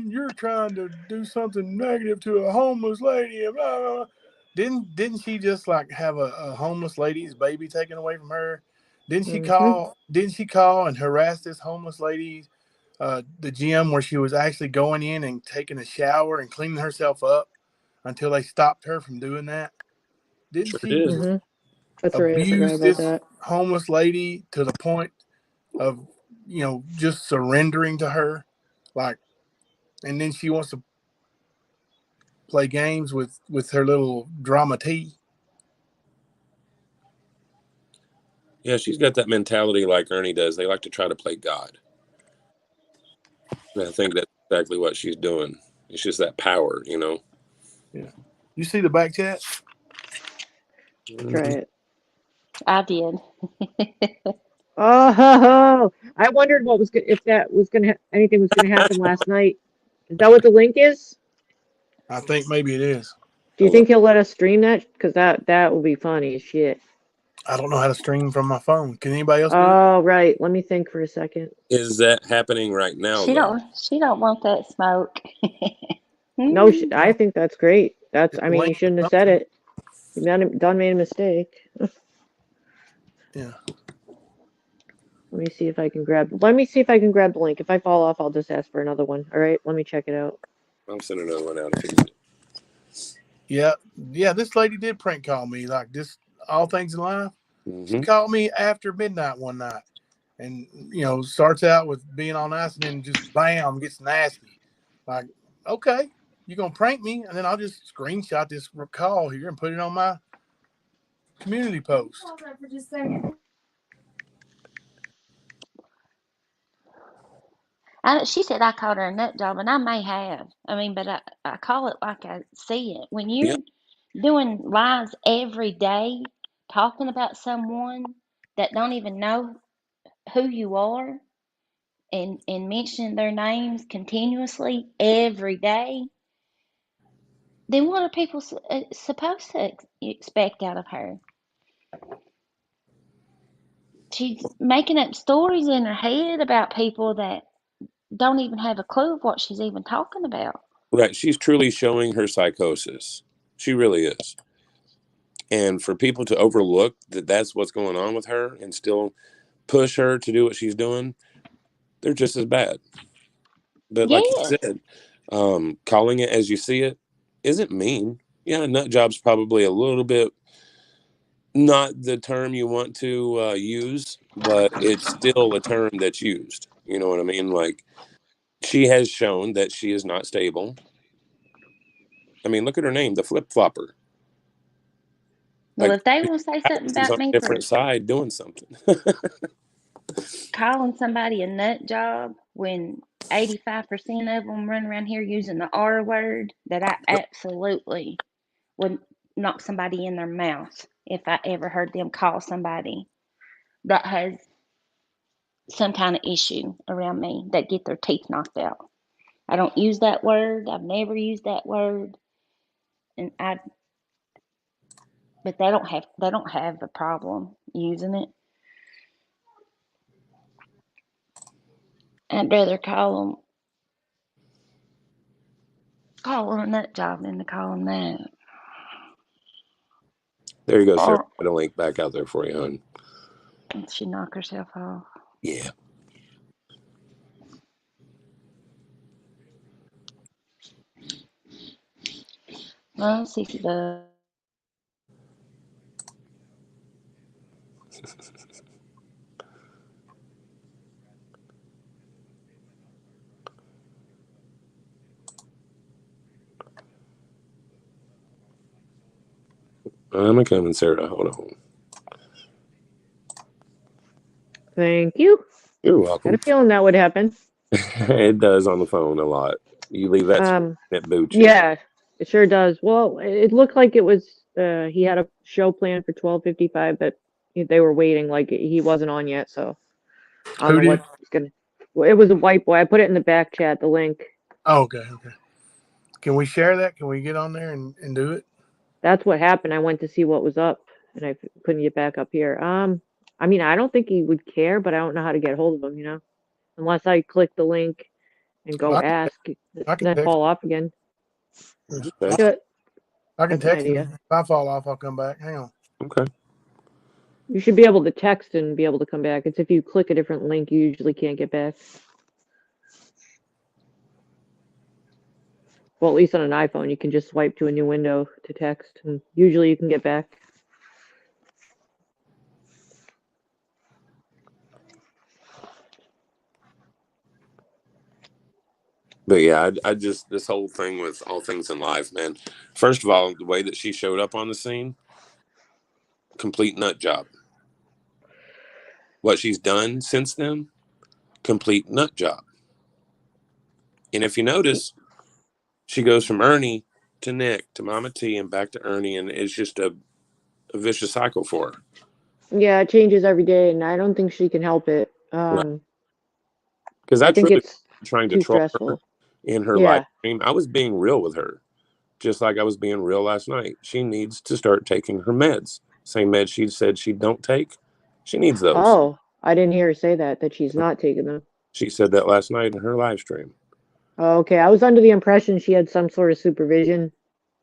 you're trying to do something negative to a homeless lady. And blah, blah, blah. Didn't she just like have a homeless lady's baby taken away from her? Didn't she Mm-hmm. call and harass this homeless lady, the gym where she was actually going in and taking a shower and cleaning herself up until they stopped her from doing that? Didn't Sure she did. just Mm-hmm. That's right. I forgot abuse about this that. homeless lady to the point of just surrendering to her, like, and then she wants to play games with her little drama tea. Yeah, she's got that mentality like Ernie does. They like to try to play God. And I think that's exactly what she's doing. It's just that power, Yeah, you see the back chat? Try it. I did. Oh, I wondered if that was anything was gonna happen last night. Is that what the link is? I think maybe it is. Do you think he'll let us stream that? Because that will be funny as shit. I don't know how to stream from my phone. Can anybody else do it? Oh, right. Let me think for a second. Is that happening right now, She though? don't want that smoke. No, I think that's great. It's I the mean, you link shouldn't or have said something. it. You made a mistake. Yeah. Let me see if I can grab the link. If I fall off, I'll just ask for another one. All right, let me check it out. I'll send another one out if you need it. Yeah. This lady did prank call me like this. All things in life. She called me after midnight one night, and starts out with being all nice, and then just bam, gets nasty. Like, okay, you're gonna prank me, and then I'll just screenshot this call here and put it on my community post. She said I called her a nut job, and I may have. I mean, but I call it like I see it. When you're doing lives every day, talking about someone that don't even know who you are, and mentioning their names continuously every day, then what are people supposed to expect out of her? She's making up stories in her head about people that don't even have a clue of what she's even talking about. Right. She's truly showing her psychosis. She really is. And for people to overlook that that's what's going on with her and still push her to do what she's doing, they're just as bad. But like you Yes. said, calling it as you see it isn't mean. Yeah, nut job's probably a little bit not the term you want to use, but it's still a term that's used. You know what I mean? Like, she has shown that she is not stable. I mean, look at her name, the flip flopper. Well, Like, if they want to say something she's about on me a for different side doing something. calling somebody a nut job when 85% of them run around here using the R word, that I absolutely would knock somebody in their mouth if I ever heard them call somebody that has some kind of issue around me that get their teeth knocked out. I don't use that word. I've never used that word, and but they don't have a problem using it. I'd rather call them a nut job than to call them that. There you go, Sarah. Or Got a link back out there for you, hon. she knock herself off. Yeah. Well, Cece does. I'm coming, Sarah. Hold on. Thank you. You're Had a welcome. feeling that would happen. It does on the phone a lot. You leave that at boot you. Yeah, it sure does. Well, it looked like it was. He had a show planned for 12:55, but they were waiting. Like he wasn't on yet, so I don't Who know did? what's gonna. Well, it was a white boy. I put it in the back chat. The link. Oh, okay. Can we share that? Can we get on there and do it? That's what happened. I went to see what was up, and I couldn't get back up here. I mean, I don't think he would care, but I don't know how to get hold of him. Unless I click the link and go Well, ask, I can then text. fall off again. Okay. Good. I can That's an text him. idea. If I fall off, I'll come back. Hang on. Okay. You should be able to text and be able to come back. It's if you click a different link, you usually can't get back. Well, at least on an iPhone, you can just swipe to a new window to text, and usually you can get back. But yeah, I just, this whole thing with all things in life, man. First of all, the way that she showed up on the scene, complete nut job. What she's done since then, complete nut job. And if you notice, she goes from Ernie to Nick to Mama T and back to Ernie, and it's just a vicious cycle for her. Yeah, it changes every day, and I don't think she can help it. Right. Because I I think truly it's trying to too troll her stressful. in her live Yeah. stream. I was being real with her. Just like I was being real last night. She needs to start taking her meds. Same meds she said she don't take. She needs those. Oh, I didn't hear her say that she's not taking them. She said that last night in her live stream. Oh, okay. I was under the impression she had some sort of supervision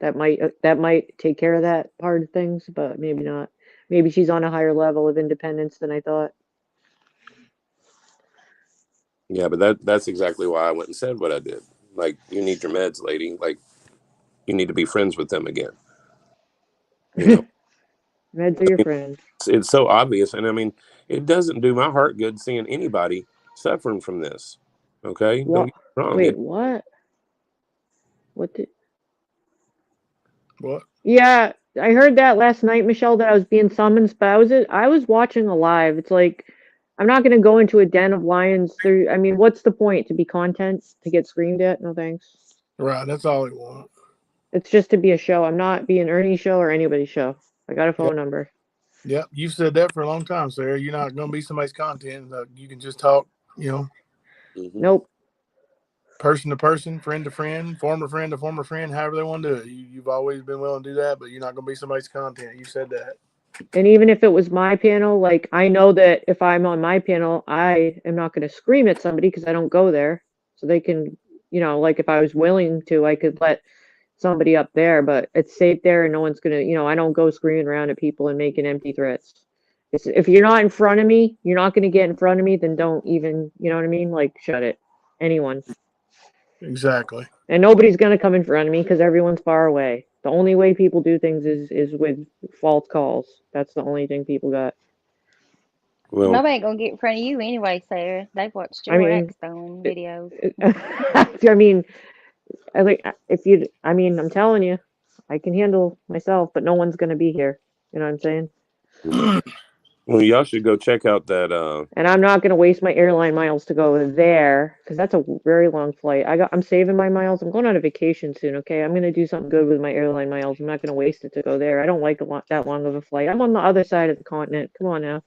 that might take care of that part of things, but maybe not. Maybe she's on a higher level of independence than I thought. Yeah, but that's exactly why I went and said what I did. Like, you need your meds, lady. Like, you need to be friends with them again. You know, Meds are your friend. it's so obvious, and I mean, it doesn't do my heart good seeing anybody suffering from this. Okay, What? don't get me wrong. Wait, what? What did? What? Yeah, I heard that last night, Michelle, that I was being summoned, but I was watching a live. It's like I'm not gonna go into a den of lions. I mean, what's the point? To be content? To get screamed at? No thanks. Right, that's all they want. It's just to be a show. I'm not being Ernie's show or anybody's show. I got a phone number. Yep, you've said that for a long time, Sarah. You're not going to be somebody's content. You can just talk, Mhm. Nope. person to person, friend to friend, former friend to former friend, however they want to do it. You've always been willing to do that, but you're not going to be somebody's content. You said that. And even if it was my panel, like I know that if I'm on my panel, I am not going to scream at somebody because I don't go there. So they can, like if I was willing to, I could let somebody up there, but it's safe there and no one's going to, I don't go screaming around at people and making empty threats. If you're not in front of me, you're not going to get in front of me, then don't even, you know what I mean? Like, shut it. Anyone. Exactly. And nobody's going to come in front of me because everyone's far away. The only way people do things is with false calls. That's the only thing people got. Well, Nobody gonna get in front of you anyway, Sarah. They've watched I your mean, axe throwing videos. I mean, I'm telling you, I can handle myself, but no one's going to be here. You know what I'm saying? well, y'all should go check out that. And I'm not going to waste my airline miles to go there because that's a very long flight. I'm saving my miles. I'm going on a vacation soon. Okay, I'm going to do something good with my airline miles. I'm not going to waste it to go there. I don't like that long of a flight. I'm on the other side of the continent. Come on now.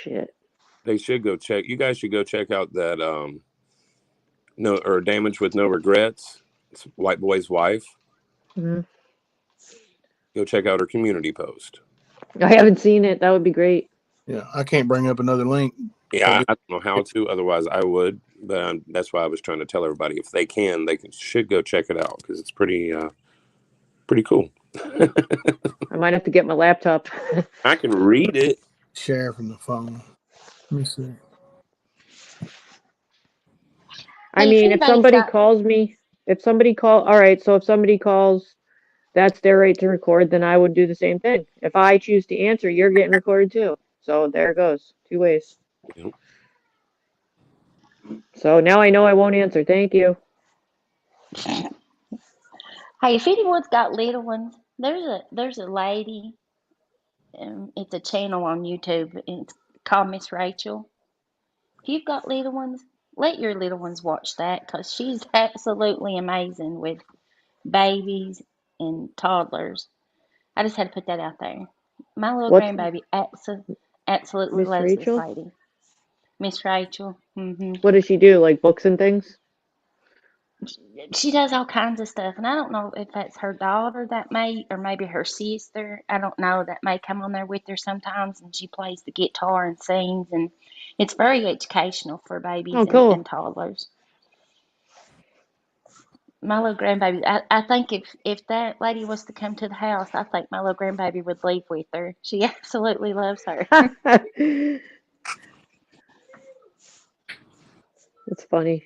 Shit. They should go check. You guys should go check out that Damage with No Regrets. It's White Boy's wife. Mm-hmm. Go check out her community post. I haven't seen it. That would be great. Yeah, I can't bring up another link. Yeah, I don't know how to. Otherwise, I would. But that's why I was trying to tell everybody if they can, should go check it out because it's pretty cool. I might have to get my laptop. I can read it. Share from the phone. Let me see. I mean, if somebody calls me, all right, so if somebody calls, that's their right to record, then I would do the same thing. If I choose to answer, you're getting recorded too. So there it goes. Two ways. Yep. So now I know I won't answer. Thank you. Hey, if anyone's got little ones, there's a lady. It's a channel on YouTube. And it's called Miss Rachel. If you've got little ones, let your little ones watch that because she's absolutely amazing with babies and toddlers. I just had to put that out there. My little What's grandbaby absolutely Miss loves this Rachel? lady. Miss Rachel. What does she do? Like books and things? She does all kinds of stuff, and I don't know if that's her daughter that may, or maybe her sister. I don't know, that may come on there with her sometimes, and she plays the guitar and sings, and it's very educational for babies Oh, cool. and toddlers. My little grandbaby, I think if that lady was to come to the house, I think my little grandbaby would leave with her. She absolutely loves her. It's funny.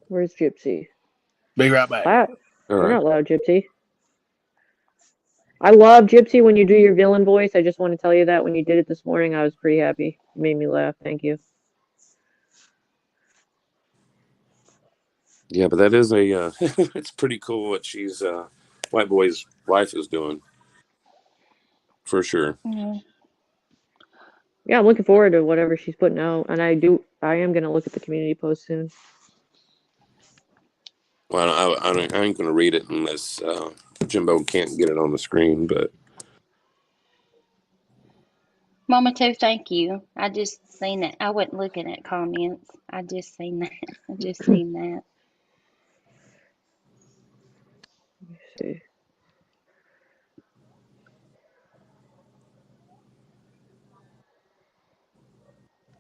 Where's Gypsy? Be right back. Wow. All You're right. not loud, Gypsy. I love Gypsy when you do your villain voice. I just want to tell you that when you did it this morning, I was pretty happy. You made me laugh. Thank you. Yeah, but that is a it's pretty cool what she's White Boy's wife is doing. For sure. Yeah, I'm looking forward to whatever she's putting out, and I am gonna look at the community post soon. Well, I ain't going to read it unless Jimbo can't get it on the screen, but Mama too, thank you. I just seen that. I wasn't looking at comments. I just seen that. I just seen that. Let's see.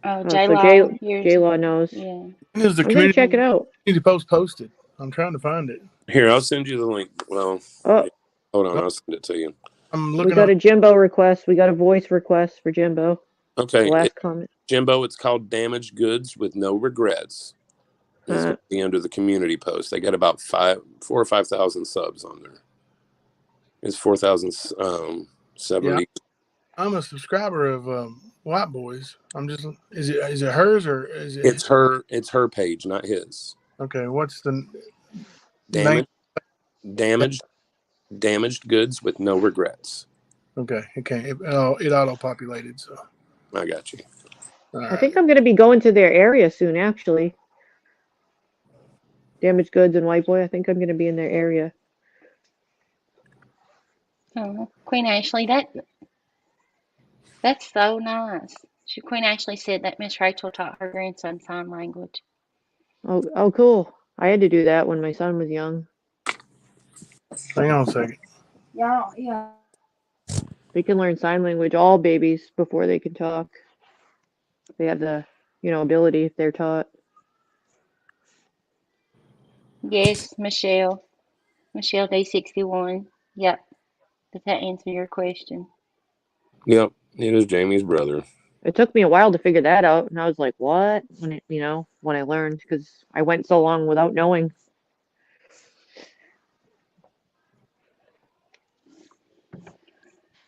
Oh, Oh, J so Law, yours. J Law knows. Yeah. When is the I'm gonna check it out. community post posted? I'm trying to find it. Here, I'll send you the link. Well, Oh, hold on, Oh, I'll send it to you. I'm we looking got on. a Jimbo request. We got a voice request for Jimbo. The Okay, last comment. Jimbo, it's called Damaged Goods with No Regrets. It's going to be under the community post. They got about 4,000 or 5,000 subs on there. It's 4,070. Yeah, I'm a subscriber of White Boys. I'm just. Is it hers or is it? It's her page, not his. Okay, what's the name? Damaged goods with no regrets. Okay, it auto populated. So I got you. all I right. think I'm gonna be going to their area soon. Actually, Damaged Goods and White Boy. I think I'm gonna be in their area. Oh, Queen Ashley, that's so nice. Queen Ashley said that Miss Rachel taught her grandson sign language. Oh, cool. I had to do that when my son was young. Hang on a second. Yeah. They can learn sign language, all babies, before they can talk. They have the, ability if they're taught. Yes, Michelle. Michelle D61. Yep. Does that answer your question? Yep, it is Jamie's brother. It took me a while to figure that out, and I was like, "What?" When I learned, because I went so long without knowing.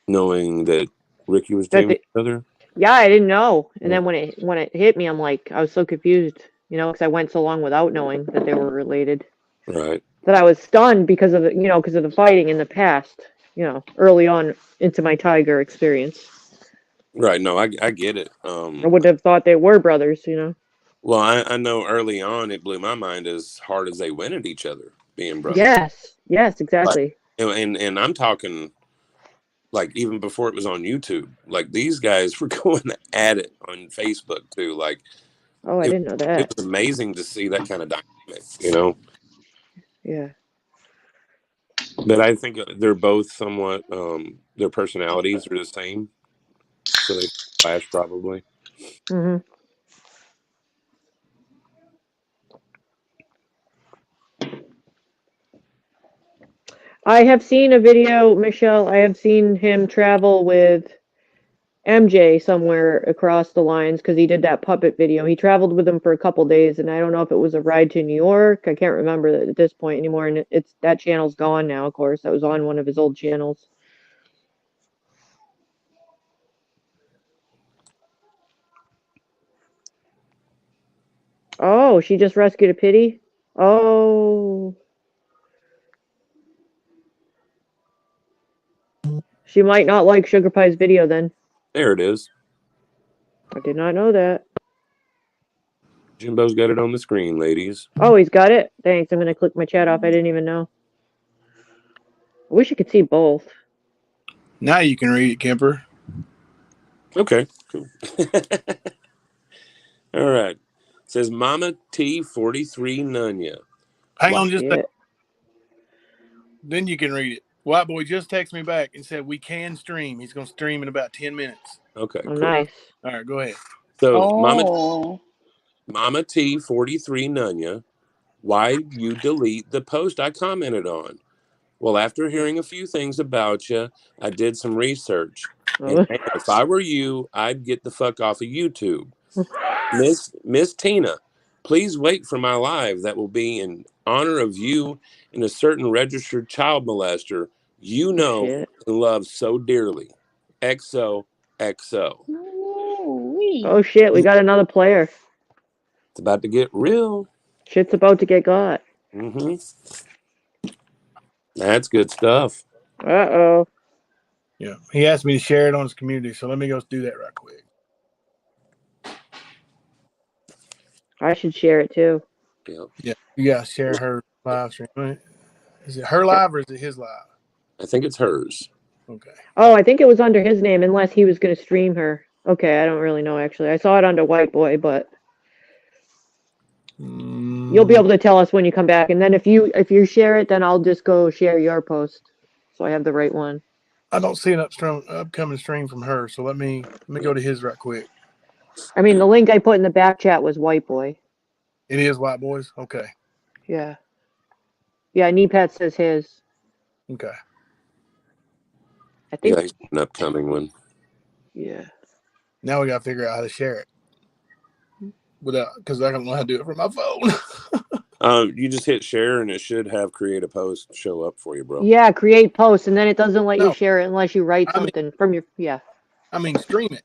Knowing that Ricky was That Jamie's brother? Yeah, I didn't know, and Yeah. then when it hit me, I'm like, I was so confused, because I went so long without knowing that they were related. Right. That I was stunned because of the fighting in the past, early on into my tiger experience. Right. No, I get it. I would have thought they were brothers. Well, I know early on it blew my mind as hard as they went at each other, being brothers. Yes, exactly. And I'm talking like even before it was on YouTube. Like these guys were going at it on Facebook too. Like Oh, I didn't know it that. was amazing to see that kind of dynamic, Yeah. But I think they're both somewhat their personalities are the same, so they clash probably. hmm I have seen a video, Michelle. I have seen him travel with MJ somewhere across the lines because he did that puppet video. He traveled with him for a couple days, and I don't know if it was a ride to New York. I can't remember at this point anymore, and it's that channel's gone now. Of course, that was on one of his old channels. Oh, she just rescued a pitty. Oh, she might not like Sugar Pie's video then. There it is. I did not know that. Jimbo's got it on the screen, ladies. Oh, he's got it. Thanks. I'm gonna click my chat off. I didn't even know. I wish you could see both. Now you can read it, Kemper. Okay, cool. All right. It says Mama T43 Nunya. Hang on just a Yeah. second. Then you can read it. White Boy just texted me back and said we can stream. He's going to stream in about 10 minutes. Okay, Oh, cool. nice. All right, go ahead. So Oh. Mama T43 Nunya, why you delete the post I commented on? Well, after hearing a few things about you, I did some research. And Oh. man, if I were you, I'd get the fuck off of YouTube. Miss Tina, please wait for my live that will be in honor of you and a certain registered child molester you know Shit. and love so dearly. XOXO. Ooh-wee. Oh shit, we got another player. It's about to get real. Shit's about to get got. Mm-hmm. That's good stuff. Uh-oh. Yeah, he asked me to share it on his community, so let me go do that right quick. I should share it too. Yeah, you got to share her live stream. Is it her live or is it his live? I think it's hers. Okay. Oh, I think it was under his name unless he was going to stream her. Okay, I don't really know actually. I saw it under White Boy, but you'll be Mm, able to tell us when you come back. And then if you share it, then I'll just go share your post, so I have the right one. I don't see an upcoming stream from her, so let me go to his right quick. I mean, the link I put in the back chat was White Boy. It is White Boys? Okay. Yeah. Yeah, Neepet says his. Okay. I think. Yeah, he's an upcoming one. Yeah. Now we got to figure out how to share it. Because I don't know how to do it from my phone. You just hit share and it should have create a post show up for you, bro. Yeah, create post, and then it doesn't let you No, share it unless you write I mean, something from your. Yeah. stream it.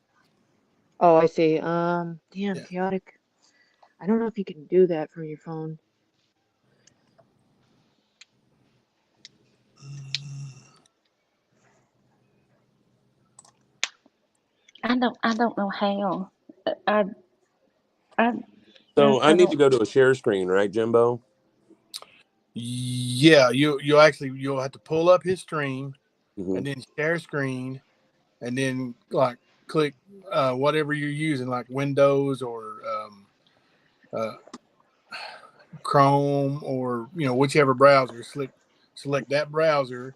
Oh, I see. Damn, Yeah. chaotic. I don't know if you can do that from your phone. I don't know how. I I So I I need to don't. go to a share screen, right, Jimbo? Yeah, you'll have to pull up his stream Mm-hmm. and then share screen and then like click whatever you're using, like Windows or uh, Chrome or whichever browser. Select that browser,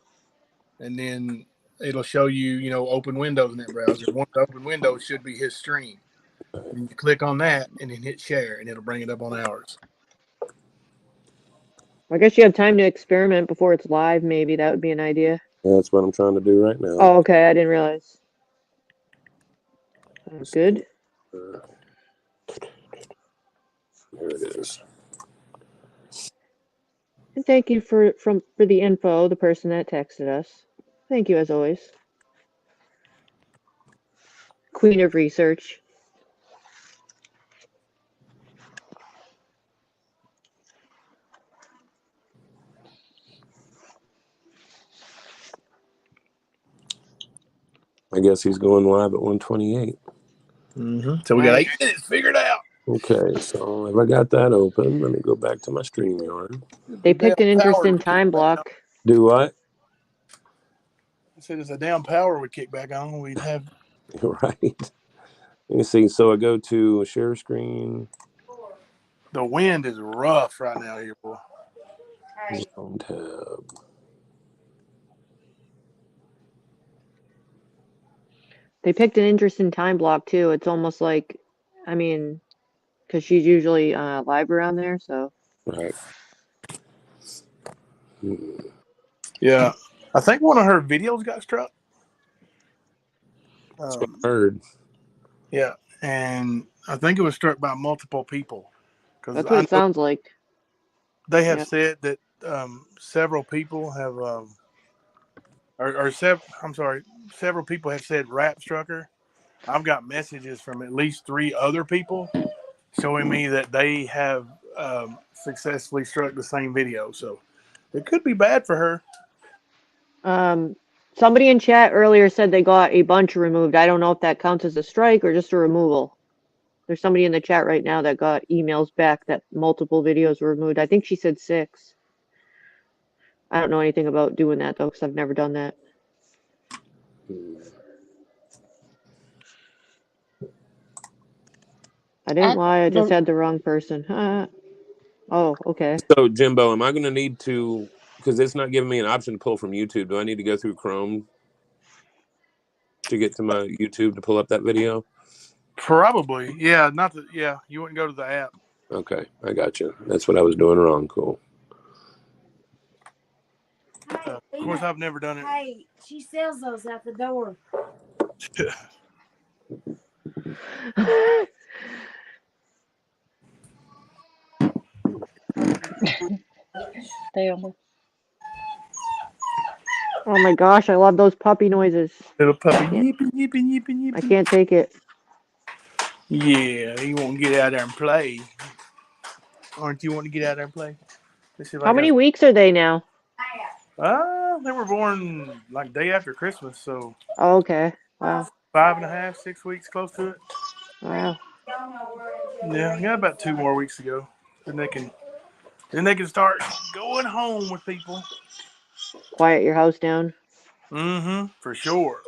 and then it'll show you open windows in that browser. One of the open windows should be his stream. And you click on that and then hit share, and it'll bring it up on ours. I guess you have time to experiment before it's live. Maybe that would be an idea. Yeah, that's what I'm trying to do right now. Oh, okay. I didn't realize. Good. There it is. And thank you for the info, the person that texted us. Thank you as always. Queen of research. I guess he's going live at 128. Mm-hmm. So we got 8 minutes figured out. Okay, so if I got that open, let me go back to my StreamYard. They picked an interesting time block. Do what? I said it's a damn power would kick back on. We'd have Right. Let me see. So I go to share screen. the wind is rough right now here, boy. Zone tab. They picked an interesting time block too. It's almost like, I mean, because she's usually live around there, so. Right. Yeah, I think one of her videos got struck. That's what I heard. Yeah, and I think it was struck by multiple people because That's what I it know sounds like. they have Yep. said that several people have, several people have said rap struck her. I've got messages from at least 3 other people showing me that they have successfully struck the same video. So it could be bad for her. Somebody in chat earlier said they got a bunch removed. I don't know if that counts as a strike or just a removal. There's somebody in the chat right now that got emails back that multiple videos were removed. I think she said 6. I don't know anything about doing that though, because I've never done that. I didn't lie. I just had the wrong person. Oh, okay. So Jimbo, am I going to need to, because it's not giving me an option to pull from YouTube, do I need to go through Chrome to get to my YouTube to pull up that video? Probably, yeah. Not that, yeah. You wouldn't go to the app. Okay, I got you. That's what I was doing wrong. Cool. Of course, I've never done it. Hey, she sells those at the door. Oh my gosh, I love those puppy noises. Little puppy, yipping, yipping, yipping, yipping. I can't take it. Yeah, you want to get out there and play. Aren't you wanting to get out there and play? Let's see if How many weeks are they now? They were born like day after Christmas, so. Oh, okay. Wow. 5.5, 6 weeks, close to it. Wow. Yeah, got about 2 more weeks to go. Then they can start going home with people. Quiet your house down. Mm-hmm, for sure.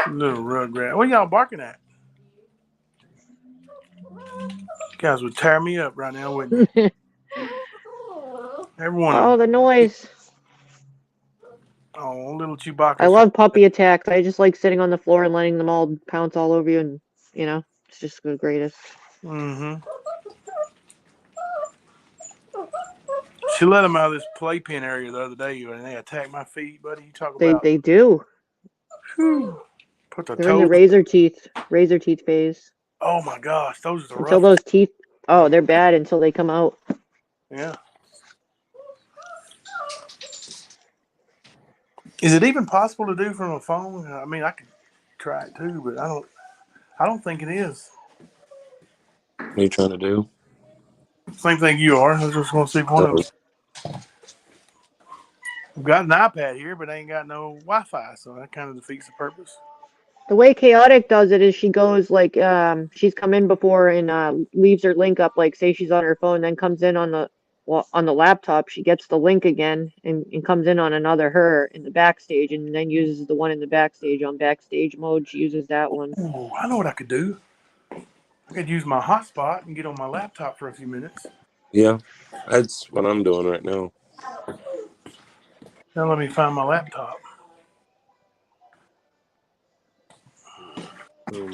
Little rugrat. What y'all barking at? You guys would tear me up right now, wouldn't you? Every one of Oh, them. the noise. Oh, little I Chewbacca's love puppy attacks. I just like sitting on the floor and letting them all pounce all over you, and it's just the greatest. Mm-hmm. She let them out of this playpen area the other day, and they attacked my feet, buddy. You talk They about, they do. whew, put the They're in the toes. razor teeth phase. Oh my gosh, those are the Until roughest. those teeth, oh, they're bad until they come out. Yeah. Is it even possible to do from a phone? I mean, I could try it too, but I don't think it is. What are you trying to do? Same thing you are. I was just going to see if one of No. them. I've got an iPad here, but I ain't got no Wi-Fi, so that kind of defeats the purpose. The way Chaotic does it is she goes like she's come in before and leaves her link up, like say she's on her phone, then comes in on the laptop. She gets the link again and comes in on another her in the backstage, and then uses the one in the backstage on backstage mode. She uses that one. Ooh, I know what I could do. I could use my hotspot and get on my laptop for a few minutes. Yeah, that's what I'm doing right now. Now let me find my laptop. So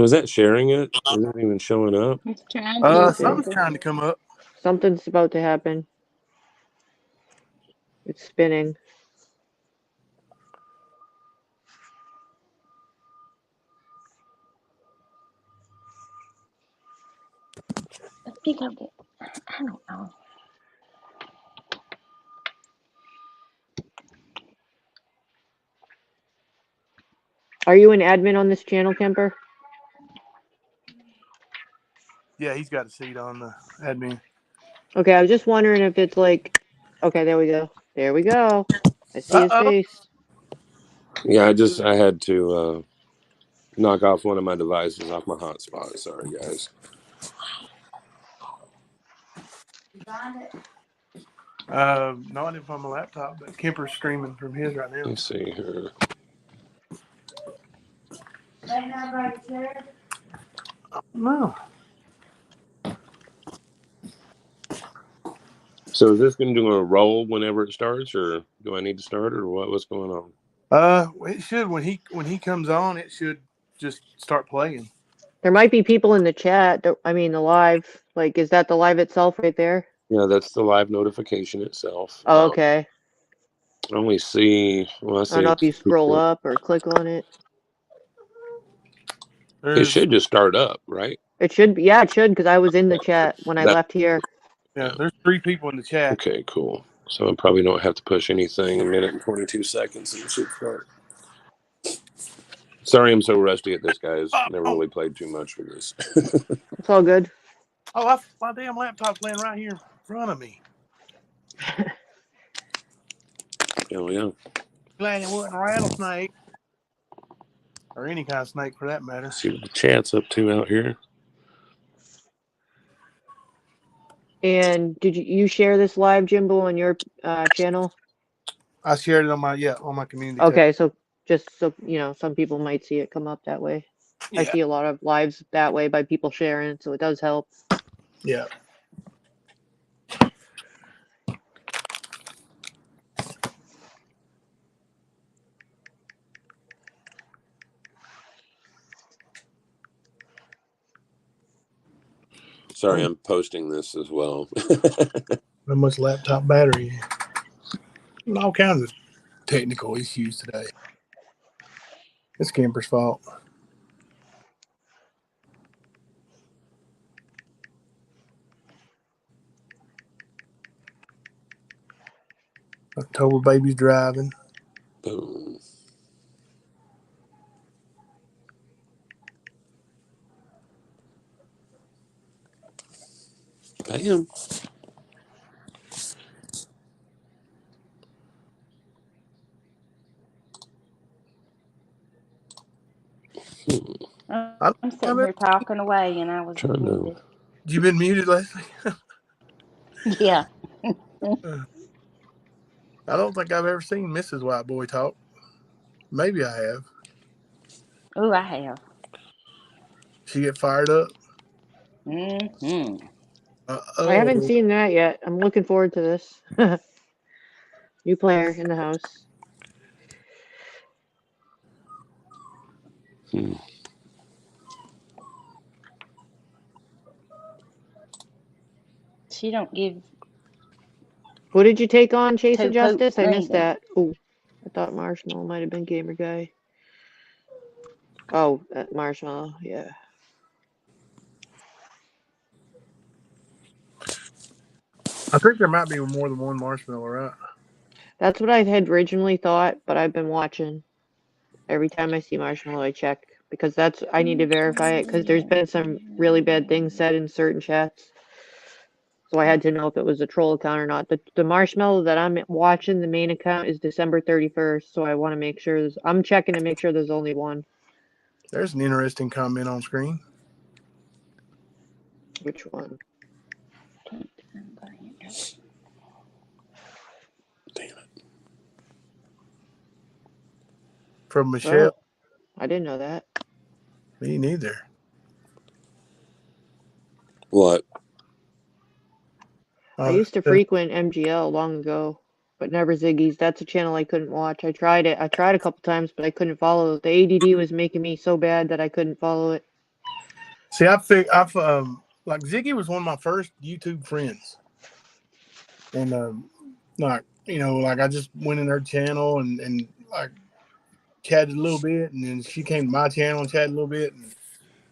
is that sharing it? Is it even showing up? It's trying to, Let me see. Something's Kimber. trying to come up. Something's about to happen. It's spinning. I think I'll get, I don't know. Are you an admin on this channel, Kemper? Yeah, he's got a seat on the admin. Okay, I was just wondering if it's like, okay, there we go. There we go. I see his Uh-oh. face. Yeah, I had to knock off one of my devices off my hotspot. Sorry, guys. No, I didn't find my laptop, but Kemper's streaming from his right now. Let's see here. No. So is this going to do a roll whenever it starts, or do I need to start, or what? What's going on? It should when he comes on, it should just start playing. There might be people in the chat. I mean, the live. Like, is that the live itself right there? Yeah, that's the live notification itself. Oh, okay. I only see. Well, I I don't see know a if you scroll up or click on it. It There's should just start up, right? It should be. Yeah, it should, because I was in the chat when I That. left here. yeah, Yeah. there's 3 people in the chat. Okay, cool. So I probably don't have to push anything. A minute and 22 seconds, and it should start. Sorry, I'm so rusty at this, guys. Never really played too much with this. It's all good. My damn laptop's laying right here in front of me. Oh yeah. Glad it wasn't a rattlesnake or any kind of snake for that matter. See what the chat's up to out here. And did you share this live, Jimbo, on your channel? I shared it on my community tab. Okay, so just so some people might see it come up that way. I Yeah, see a lot of lives that way by people sharing, so it does help. yeah. Sorry, I'm posting this as well. How much laptop battery? All kinds of technical issues today. It's Kemper's fault. October baby's driving. Boom. Bam. I don't I'm think sitting I've here ever, talking away and I was Trying to. muted. you been muted, Leslie? Yeah. I don't think I've ever seen Mrs. White Boy talk. Maybe I have. Oh, I have. She get fired up. Mm-hmm. I haven't Oh, seen that yet. I'm looking forward to this. New player in the house. Hmm. She don't give Who did you take on, Chase two and Justice? poops I missed neither. that. Oh, I thought Marshmallow might have been Gamer Guy. Oh, that Marshmallow, yeah. I think there might be more than one marshmallow, right? That's what I had originally thought, but I've been watching. Every time I see Marshmallow, I check because I need to verify it because there's been some really bad things said in certain chats. So I had to know if it was a troll account or not. The Marshmallow that I'm watching, the main account is December 31st, so I want to make sure I'm checking to make sure there's only one. There's an interesting comment on screen. Which one? Damn it. From Michelle. Oh, I didn't know that. Me neither. What? I used to frequent MGL long ago, but never Ziggy's. That's a channel I couldn't watch. I tried it. I tried a couple times, but I couldn't follow it. The ADD was making me so bad that I couldn't follow it. See, like Ziggy was one of my first YouTube friends, and like like I just went in her channel and like chatted a little bit, and then she came to my channel and chatted a little bit,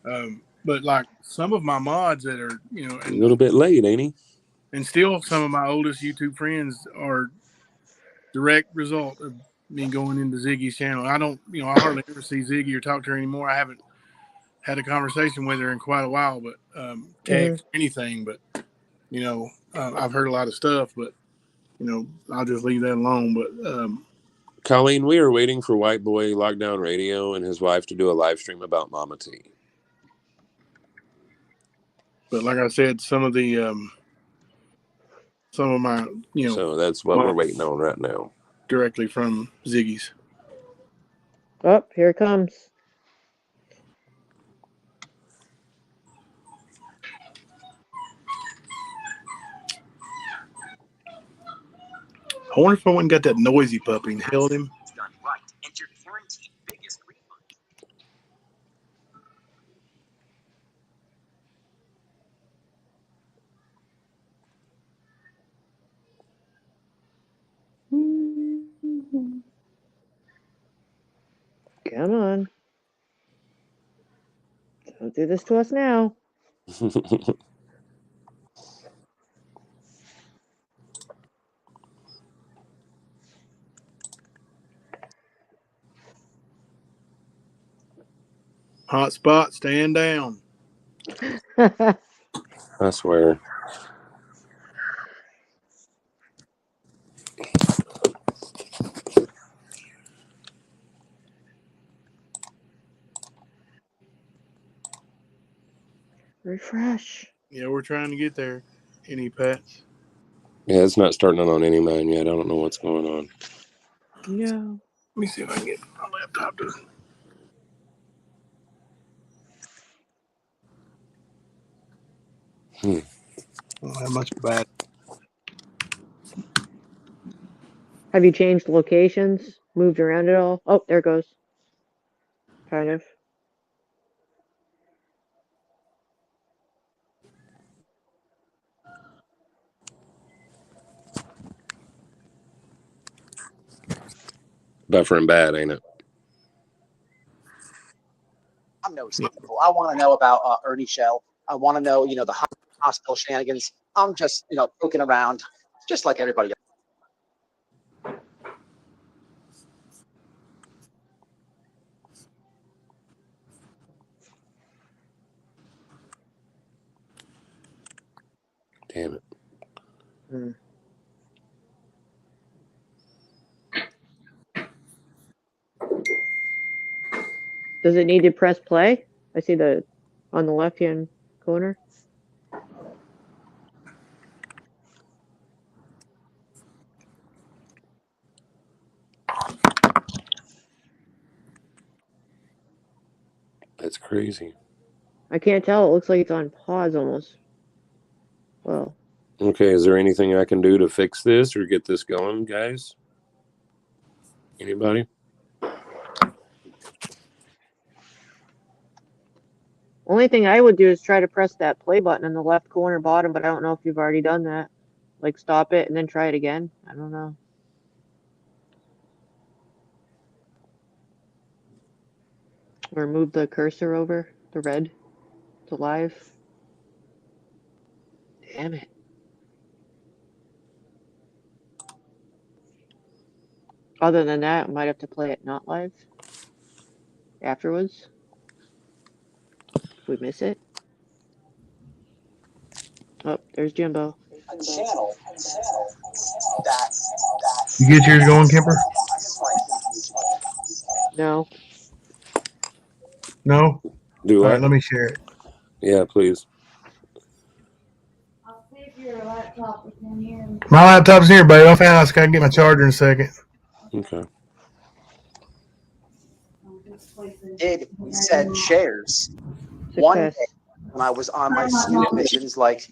and but like some of my mods that are A little bit late, ain't he? and still some of my oldest YouTube friends are direct result of me going into Ziggy's channel. I don't, I hardly ever see Ziggy or talk to her anymore. I haven't had a conversation with her in quite a while, but text anything. But I've heard a lot of stuff, but I'll just leave that alone. But Colleen, we are waiting for White Boy Lockdown Radio and his wife to do a live stream about Mama T. but like I said, some of my So that's what we're waiting on right now. directly from Ziggy's. Oh, here it comes. I wonder if I went and got that noisy puppy and held him. Come on. Don't do this to us now. Hot spot, stand down. I swear. Refresh. Yeah, we're trying to get there. Any pets? Yeah, it's not starting on any mine yet. I don't know what's going on. No. Let me see if I can get my laptop to. I don't have much bad. Have you changed locations? Moved around at all? Oh, there it goes. Kind of. Buffering bad, ain't it? I'm no skeptical. I want to know about Ernie Shell. I want to know, the hospital shenanigans. I'm just, poking around, just like everybody else. Damn it. Does it need to press play? I see the on the left-hand corner. That's crazy. I can't tell. It looks like it's on pause almost. Well, Okay, is there anything I can do to fix this or get this going, guys? Anybody? only thing I would do is try to press that play button in the left corner bottom, but I don't know if you've already done that. Like stop it and then try it again. I don't know. Or move the cursor over the red to live. Damn it. Other than that, I might have to play it not live afterwards. If we miss it. Oh, there's Jimbo. A channel that You get yours going, Kemper? No. No? Do All I? right, let me share it. Yeah, please. I'll see if your laptop is in here. My laptop's here, babe. I found I just gotta get my charger in a second. Okay. did said shares one Success. day when I was on my snoop missions, like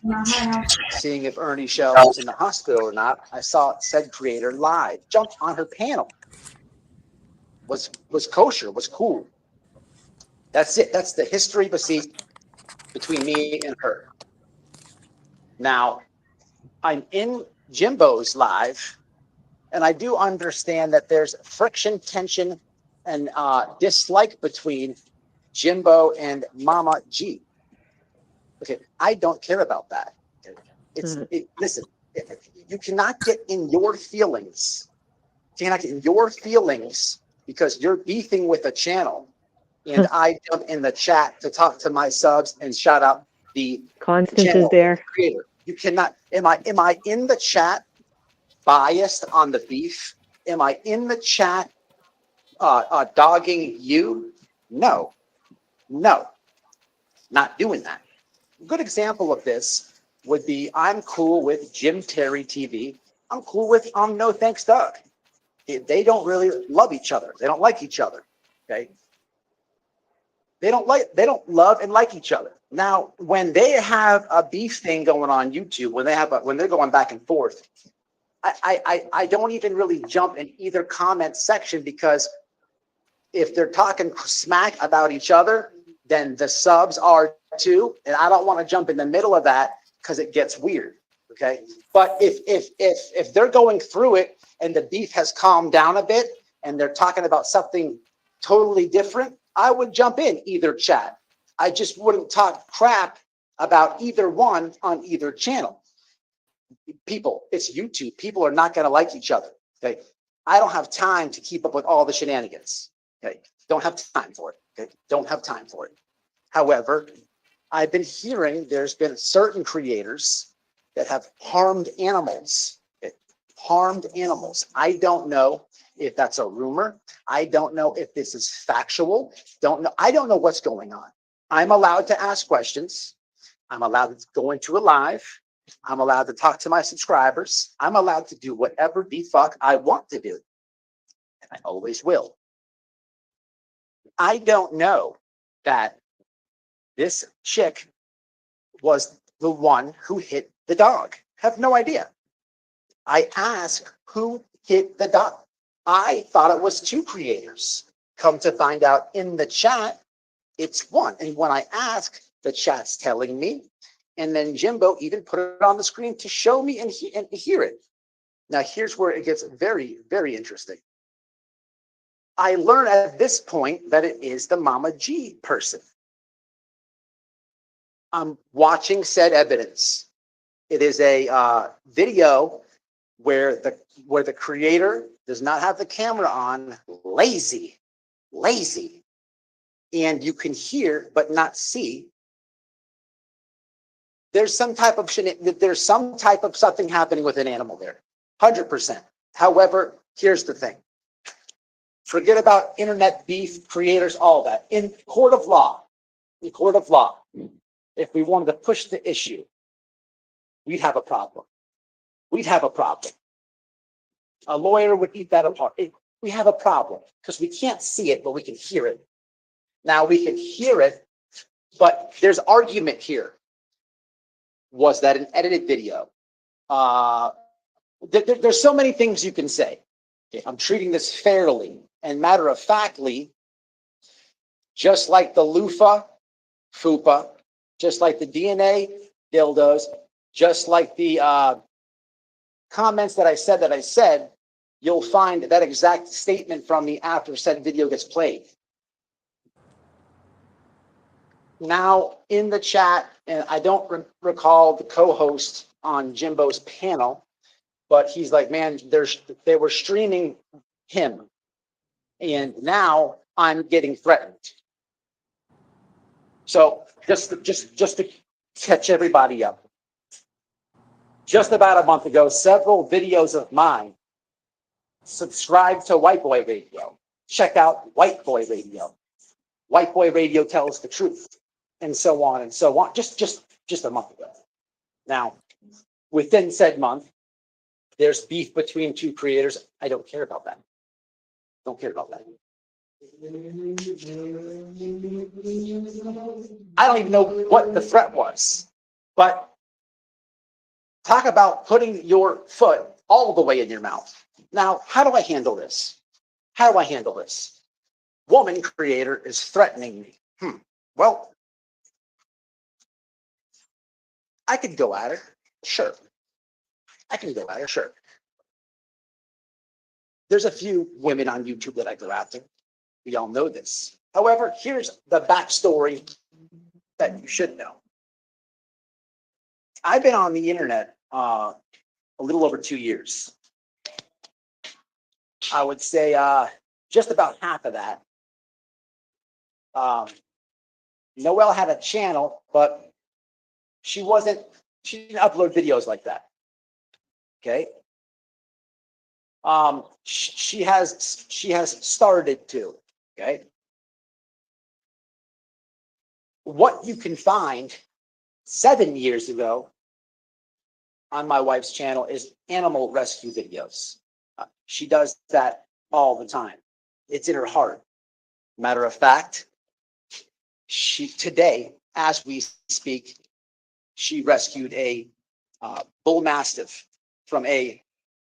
seeing if Ernie Shell was in the hospital or not. I saw said creator live, jumped on her panel. Was kosher, was cool. That's it. That's the history between me and her. Now, I'm in Jimbo's live, and I do understand that there's friction, tension, and dislike between Jimbo and Mama G. Okay, I don't care about that. Listen, you cannot get in your feelings. You cannot get in your feelings because you're beefing with a channel, and I jump in the chat to talk to my subs and shout out the Constance channel is there. creator. You cannot. Am I in the chat biased on the beef? Am I in the chat dogging you? No, not doing that. A good example of this would be I'm cool with Jim Terry TV. I'm cool with No Thanks Doug. They don't really love each other. They don't like each other. Okay. They don't love and like each other. Now, when they have a beef thing going on YouTube, when they're going back and forth, I don't even really jump in either comment section, because if they're talking smack about each other, then the subs are too, and I don't want to jump in the middle of that because it gets weird. Okay, but if they're going through it and the beef has calmed down a bit and they're talking about something totally different, I would jump in either chat. I just wouldn't talk crap about either one on either channel. People, it's YouTube. People are not going to like each other. Okay, I don't have time to keep up with all the shenanigans. Okay, don't have time for it. Okay, don't have time for it. However, I've been hearing there's been certain creators that have harmed animals. Okay? Harmed animals. I don't know if that's a rumor. I don't know if this is factual. Don't know. I don't know what's going on. I'm allowed to ask questions. I'm allowed to go into a live. I'm allowed to talk to my subscribers. I'm allowed to do whatever the fuck I want to do. And I always will. I don't know that this chick was the one who hit the dog. Have no idea. I asked who hit the dog. I thought it was two creators. Come to find out in the chat, it's one. And when I ask, the chat's telling me. And then Jimbo even put it on the screen to show me and hear it. Now, here's where it gets very, very interesting. I learn at this point that it is the Mama G person. I'm watching said evidence. It is a video where the creator does not have the camera on, lazy, and you can hear but not see. There's some type of something happening with an animal there, 100%. However, here's the thing. Forget about internet beef, creators, all that. In court of law, in court of law, if we wanted to push the issue, we'd have a problem. We'd have a problem. A lawyer would eat that apart. We have a problem because we can't see it, but we can hear it. Now we can hear it, but there's argument here. Was that an edited video? There's so many things you can say. Okay, I'm treating this fairly and matter of factly, just like the loofah, fupa, just like the DNA dildos, just like the comments that I said, you'll find that exact statement from me after said video gets played. Now in the chat, and I don't recall the co-host on Jimbo's panel, but he's like, man, they were streaming him, and now I'm getting threatened. So just to catch everybody up, just about a month ago, several videos of mine. Subscribe to White Boy Radio. Check out White Boy Radio. White Boy Radio tells the truth, and so on and so on. Just a month ago. Now, within said month, there's beef between two creators. I don't care about that. Don't care about that. I don't even know what the threat was, but talk about putting your foot all the way in your mouth. Now, how do I handle this? How do I handle this? Woman creator is threatening me. Well, I could go at her. Sure. I can go at her. Sure. There's a few women on YouTube that I go after. We all know this. However, here's the backstory that you should know. I've been on the internet a little over 2 years. I would say just about half of that. Noelle had a channel, but she didn't upload videos like that. Okay. She has started to. Okay. What you can find 7 years ago on my wife's channel is animal rescue videos. She does that all the time. It's in her heart. Matter of fact, today, as we speak, she rescued a bull mastiff from a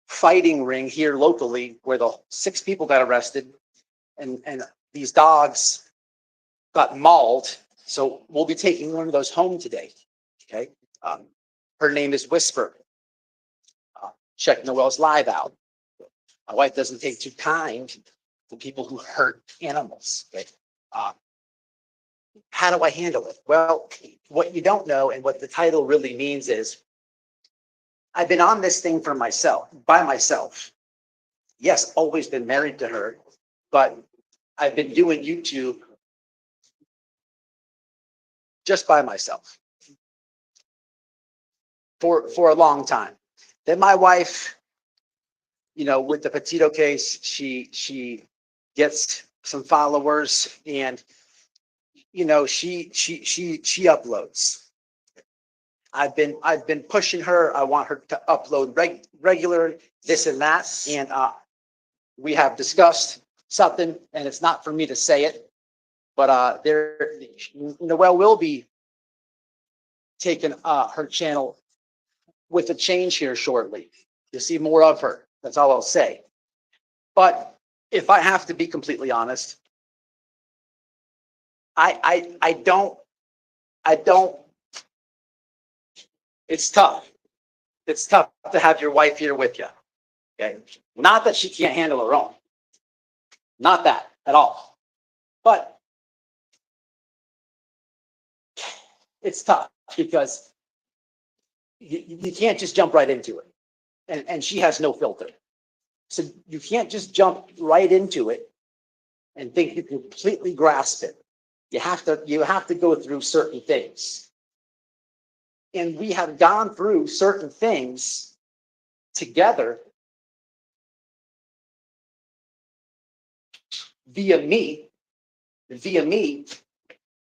fighting ring here locally where the 6 people got arrested, and these dogs got mauled. So we'll be taking one of those home today. Okay. Her name is Whisper. Check Noelle's live out. My wife doesn't take too kind to people who hurt animals. Okay. How do I handle it? Well, what you don't know and what the title really means is I've been on this thing by myself. Yes, always been married to her, but I've been doing YouTube just by myself for a long time. Then my wife, with the Petito case, she gets some followers, and she uploads. I've been pushing her. I want her to upload regular this and that, and we have discussed something, and it's not for me to say it, but Noelle will be taking her channel with a change here shortly. You'll see more of her. That's all I'll say. But if I have to be completely honest, I don't. It's tough. It's tough to have your wife here with you. Okay. Not that she can't handle her own. Not that at all. But it's tough because you can't just jump right into it. And she has no filter. So you can't just jump right into it and think you can completely grasp it. You have to go through certain things. And we have gone through certain things together via me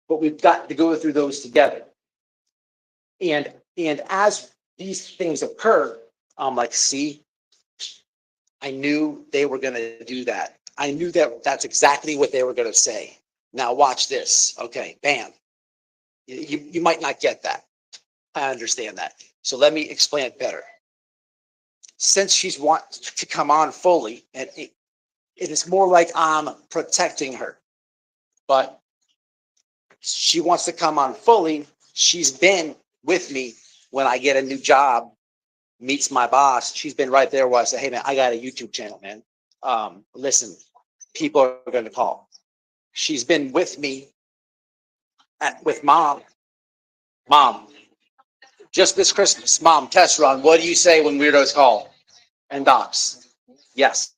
but we've got to go through those together. And as these things occur, I'm like, see, I knew they were going to do that. I knew that that's exactly what they were going to say. Now watch this. Okay, bam. You might not get that. I understand that. So let me explain it better. Since she's wants to come on fully, and it is more like I'm protecting her, but she wants to come on fully. She's been with me when I get a new job, meets my boss. She's been right there where I say, hey man, I got a YouTube channel, man. Listen, people are going to call. She's been with me with mom. Mom, just this Christmas, mom, test run. What do you say when weirdos call? And docs. Yes.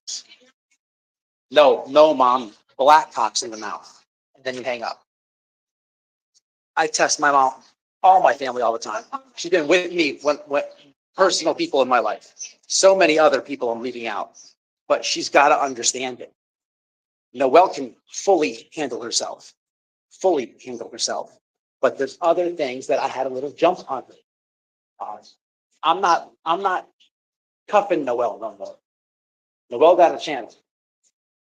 No, mom. Black cocks in the mouth. And then you hang up. I test my mom, all my family all the time. She's been with me when personal people in my life. So many other people I'm leaving out. But she's got to understand it. Noelle can fully handle herself. But there's other things that I had a little jump on her. I'm not cuffing Noelle no more. Noelle got a chance.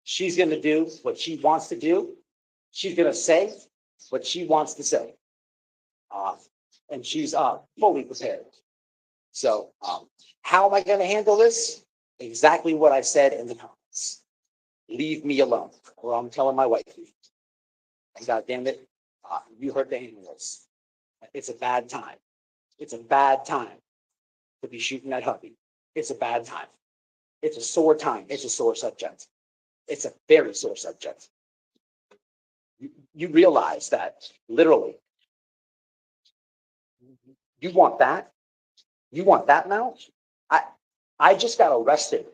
She's going to do what she wants to do. She's going to say what she wants to say. And she's fully prepared. So how am I going to handle this? Exactly what I said in the comments. Leave me alone, or I'm telling my wife. And God damn it, you heard the animals. It's a bad time. It's a bad time to be shooting at hubby. It's a bad time. It's a sore time. It's a sore subject. It's a very sore subject. You realize that literally, you want that? You want that mount? I just got arrested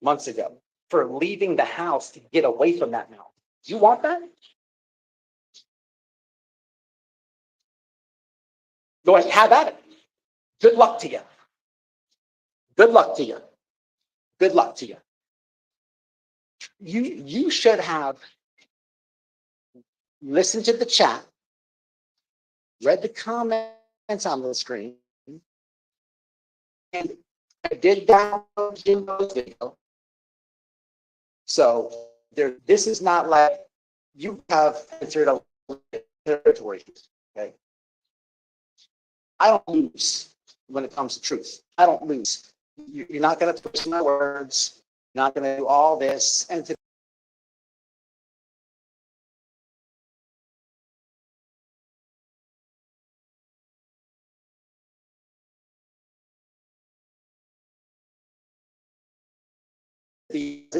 months ago for leaving the house to get away from that mount. You want that? Go ahead, have at it. Good luck to you. Good luck to you. Good luck to you. You should have listened to the chat, read the comments on the screen, and I did download Jimbo's video. So this is not like you have entered a territory. Okay, I don't lose when it comes to truth. I don't lose. You're not going to twist my words. You're not going to do all this. And this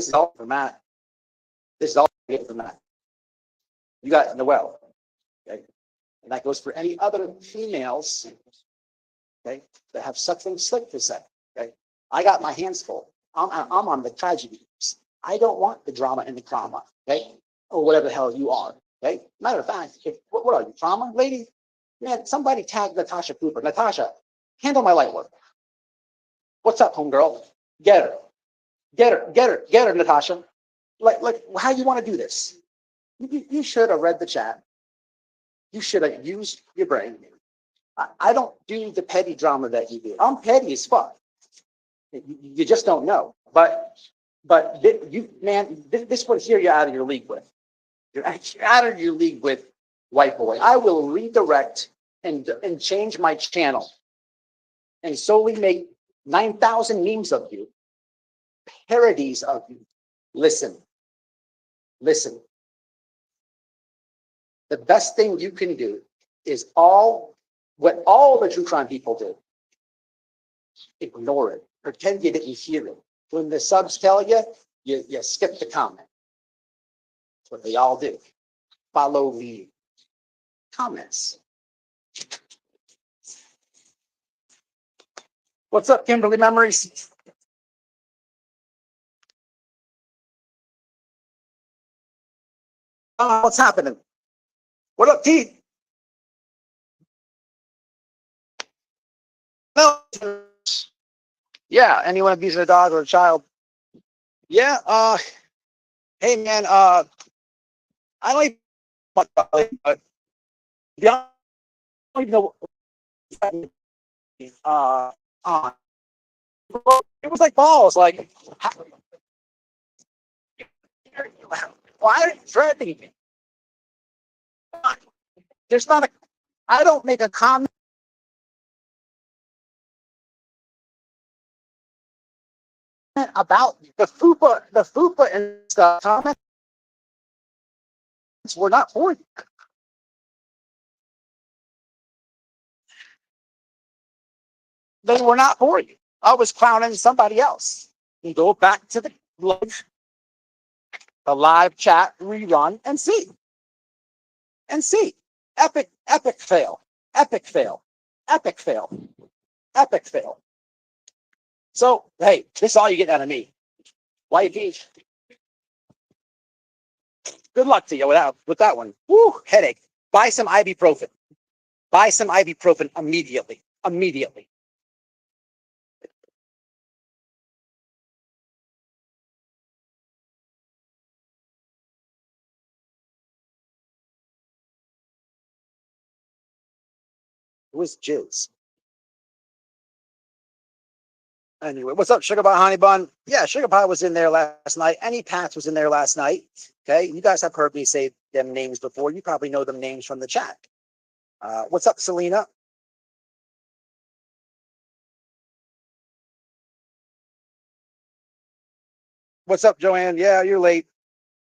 is all for Matt. This is all for Matt. You got Noelle. Okay, and that goes for any other females. Okay, that have something slick to say. Okay, I got my hands full. I'm on the tragedy. I don't want the drama and the trauma. Okay, or whatever the hell you are. Okay, matter of fact, what are you, trauma lady? Man, somebody tag Natasha Cooper. Natasha, handle my light work. What's up, homegirl? Get her, Natasha. Like, how you want to do this? You should have read the chat. You should have used your brain. I don't do the petty drama that you do. I'm petty as fuck. You just don't know. But you, man, this one here you're out of your league with. You're out of your league with, white boy. I will redirect and change my channel and solely make 9,000 memes of you, parodies of you. Listen. The best thing you can do is what all the true crime people do. Ignore it. Pretend you didn't hear it. When the subs tell you, you skip the comment. That's what they all do. Follow the comments. What's up, Kimberly Memories? What's happening? What up, Keith? No. Yeah, anyone abusing a dog or a child? Yeah, hey man, I don't but to be honest, I don't even know on. It was like balls. Like, why are you threatening me? There's not a. I don't make a comment about the FUPA and stuff. Comments were not for you. They were not for you. I was clowning somebody else. You go back to the live chat rerun and see. Epic, epic fail. Epic fail. Epic fail. Epic fail. So, hey, this is all you get out of me. YP. Good luck to you with that one. Woo, headache. Buy some ibuprofen. Buy some ibuprofen immediately. Immediately. It was jizz. Anyway, what's up, Sugar Pie Honey Bun? Yeah, Sugar Pie was in there last night. Any Pats was in there last night. Okay, you guys have heard me say them names before. You probably know them names from the chat. What's up, Selena? What's up, Joanne? Yeah, you're late.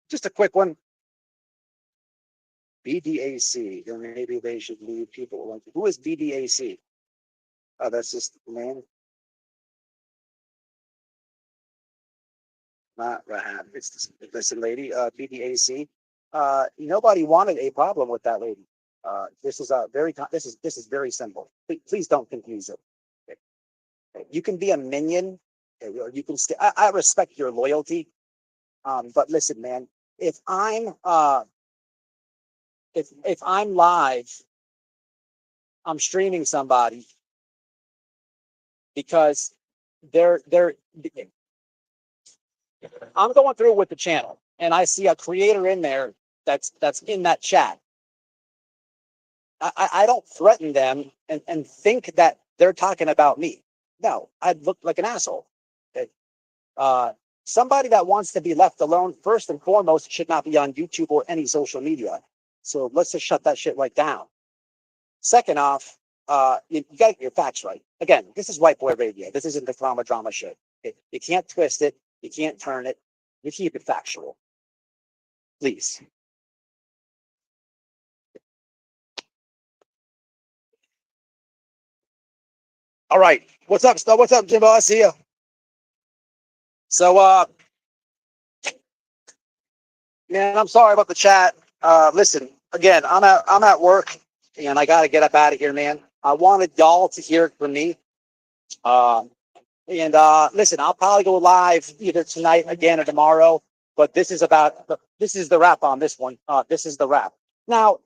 Just a quick one. BDAC. Then maybe they should leave people alone. Who is BDAC? Oh, that's just the name. Not Rahab. It's this lady, BDAC. Nobody wanted a problem with that lady. This is very simple. Please don't confuse it. Okay. You can be a minion, or you can stay. I respect your loyalty, but listen, man. If I'm if I'm live, I'm streaming somebody because they're I'm going through with the channel and I see a creator in there that's in that chat. I don't threaten them and think that they're talking about me. No, I'd look like an asshole. Okay. Somebody that wants to be left alone, first and foremost, should not be on YouTube or any social media. So let's just shut that shit right down. Second off, you got to get your facts right. Again, this is White Boy Radio. This isn't the drama shit. Okay? You can't twist it. You can't turn it. You keep it factual. Please. All right. What's up, Sto? What's up, Jimbo? I see you. So, man, I'm sorry about the chat. Listen, again, I'm at work and I got to get up out of here, man. I wanted y'all to hear it from me. Listen, I'll probably go live either tonight again or tomorrow. But this is the wrap on this one. This is the wrap. Now,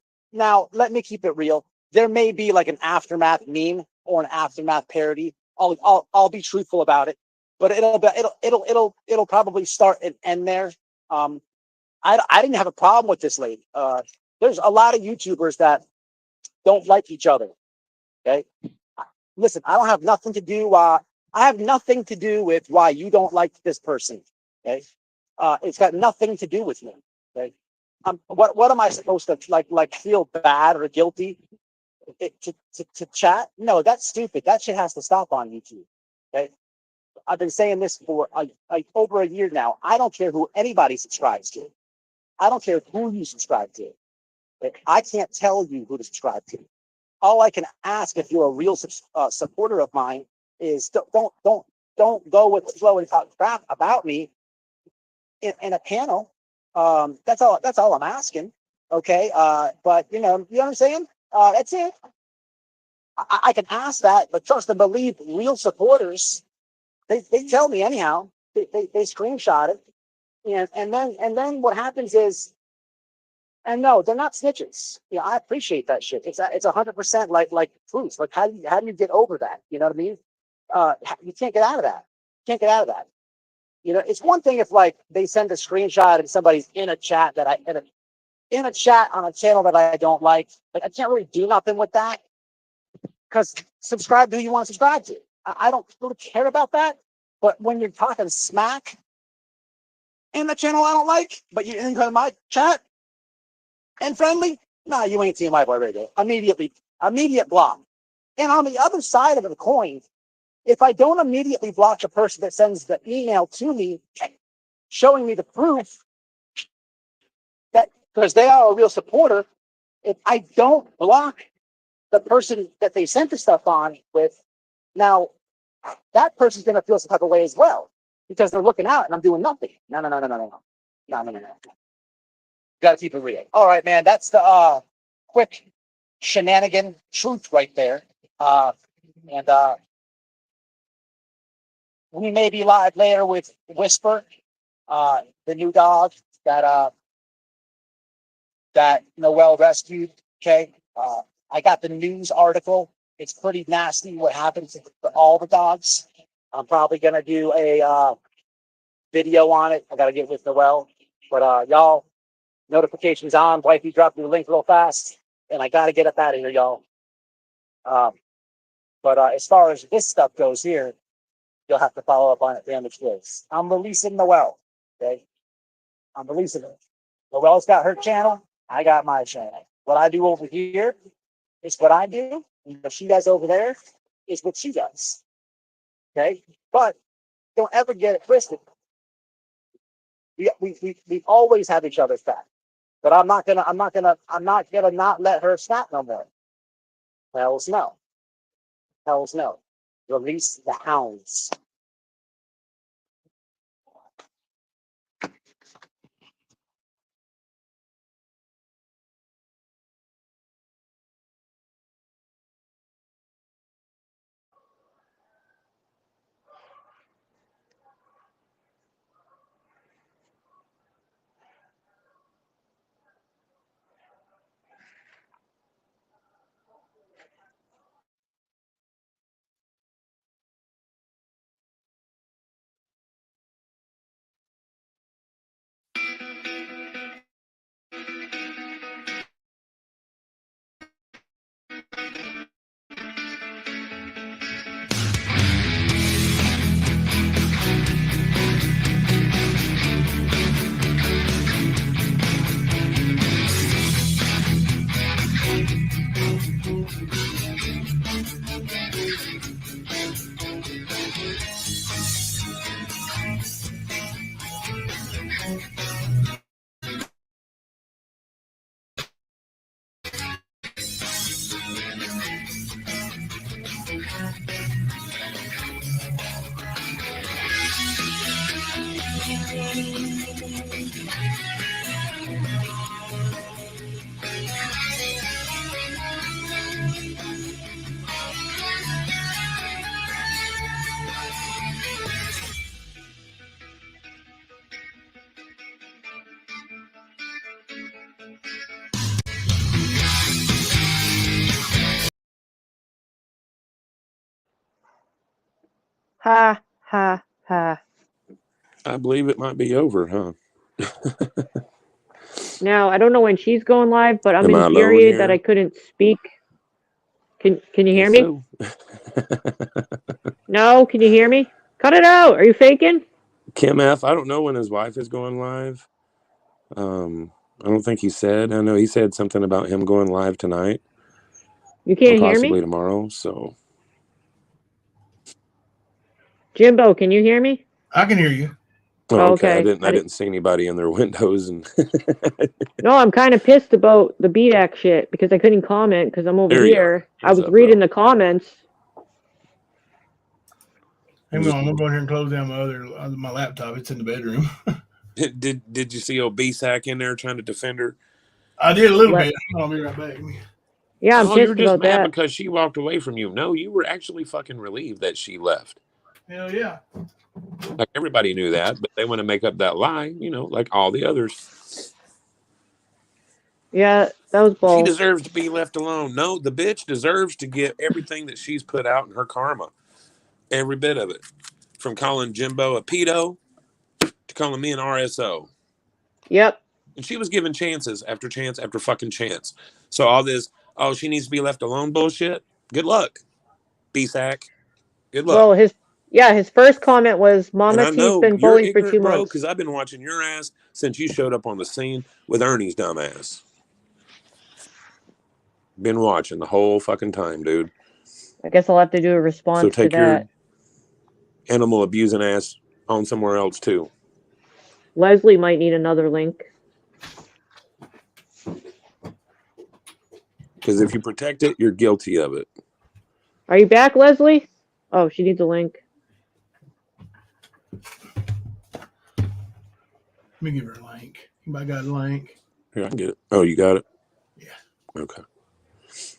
let me keep it real. There may be like an aftermath meme or an aftermath parody. I'll be truthful about it, but it'll probably start and end there. I didn't have a problem with this lady. There's a lot of YouTubers that don't like each other. Okay, listen, I don't have nothing to do. I have nothing to do with why you don't like this person. Okay, it's got nothing to do with me. Okay, what am I supposed to like feel bad or guilty to chat? No, that's stupid. That shit has to stop on YouTube. Okay, I've been saying this for over a year now. I don't care who anybody subscribes to. I don't care who you subscribe to. Okay? I can't tell you who to subscribe to. All I can ask, if you're a real supporter of mine, is don't go with the flow and talk crap about me in a panel. That's all I'm asking. Okay, but you know what I'm saying. That's it. I can ask that, but trust and believe, real supporters, they tell me anyhow. They screenshot it, and then what happens is. And no, they're not snitches. Yeah, I appreciate that shit. It's 100% like truth. Like how do you get over that? You know what I mean? You can't get out of that. Can't get out of that. You know, it's one thing if like they send a screenshot and somebody's in a chat that in a chat on a channel that I don't like I can't really do nothing with that because subscribe to who you want to subscribe to. I don't really care about that. But when you're talking smack in the channel I don't like, but you're in my chat and friendly, nah, you ain't seeing my boy radio. Immediate block. And on the other side of the coin, if I don't immediately block the person that sends the email to me showing me the proof that because they are a real supporter, if I don't block the person that they sent the stuff on with, now that person's going to feel some type of way as well because they're looking out and I'm doing nothing. No. Got to keep it real. All right, man. That's the quick shenanigan truth right there. And we may be live later with Whisper, the new dog that Noelle rescued. Okay. I got the news article. It's pretty nasty what happens to all the dogs. I'm probably going to do a video on it. I got to get with Noelle. But y'all, notifications on. Wifey dropped me the link real fast. And I got to get up out of here, y'all. But as far as this stuff goes here, you'll have to follow up on it, Damage Goods. I'm releasing Noelle. Okay? I'm releasing it. Noelle's got her channel. I got my channel. What I do over here is what I do. What she does over there is what she does. Okay? But don't ever get it twisted. We always have each other's back. But I'm not gonna not let her snap no more. Hells no. Hells no. Release the hounds. Ha, ha, ha. I believe it might be over, huh? Now, I don't know when she's going live, but I'm Am I alone infuriated that I here? couldn't speak. Can you hear Guess me? so. No, can you hear me? Cut it out. Are you faking? Kim F. I don't know when his wife is going live. I don't think he said. I know he said something about him going live tonight You or can't hear possibly me? tomorrow. So Jimbo, can you hear me? I can hear you. oh, okay. I Okay. didn't see anybody in their windows and No, I'm kind of pissed about the BDAC shit because I couldn't comment because I'm over there you are. here. I What's was up, reading bro? the comments. Hang on, I'm gonna go in here and close down my laptop. It's in the bedroom. Did you see old B-Sack in there trying to defend her? I did a little What? bit. I'll be right back. Yeah, I'm Oh, you're pissed just about mad that. because she walked away from you. No, you were actually fucking relieved that she left. Hell yeah. Like everybody knew that, but they want to make up that lie, like all the others. Yeah, that was She bull. deserves to be left alone. No, the bitch deserves to get everything that she's put out in her karma. Every bit of it. From calling Jimbo a pedo to calling me an RSO. Yep. And she was given chances after chance after fucking chance. So all this, oh, she needs to be left alone bullshit. Good luck, B-sack. Good luck. Well, his first comment was, And Mama I T's know been you're bullied for 2 ignorant, bro, months. because I've been watching your ass since you showed up on the scene with Ernie's dumbass. Been watching the whole fucking time, dude. I guess I'll have to do a So response to take your that. animal abusing ass on somewhere else too. Leslie might need another link. Because if you protect it, you're guilty of it. Are you back, Leslie? Oh, she needs a link. Let me give her a link. Anybody got a link? Here, I can get it. Oh, you got it? Yeah. Okay.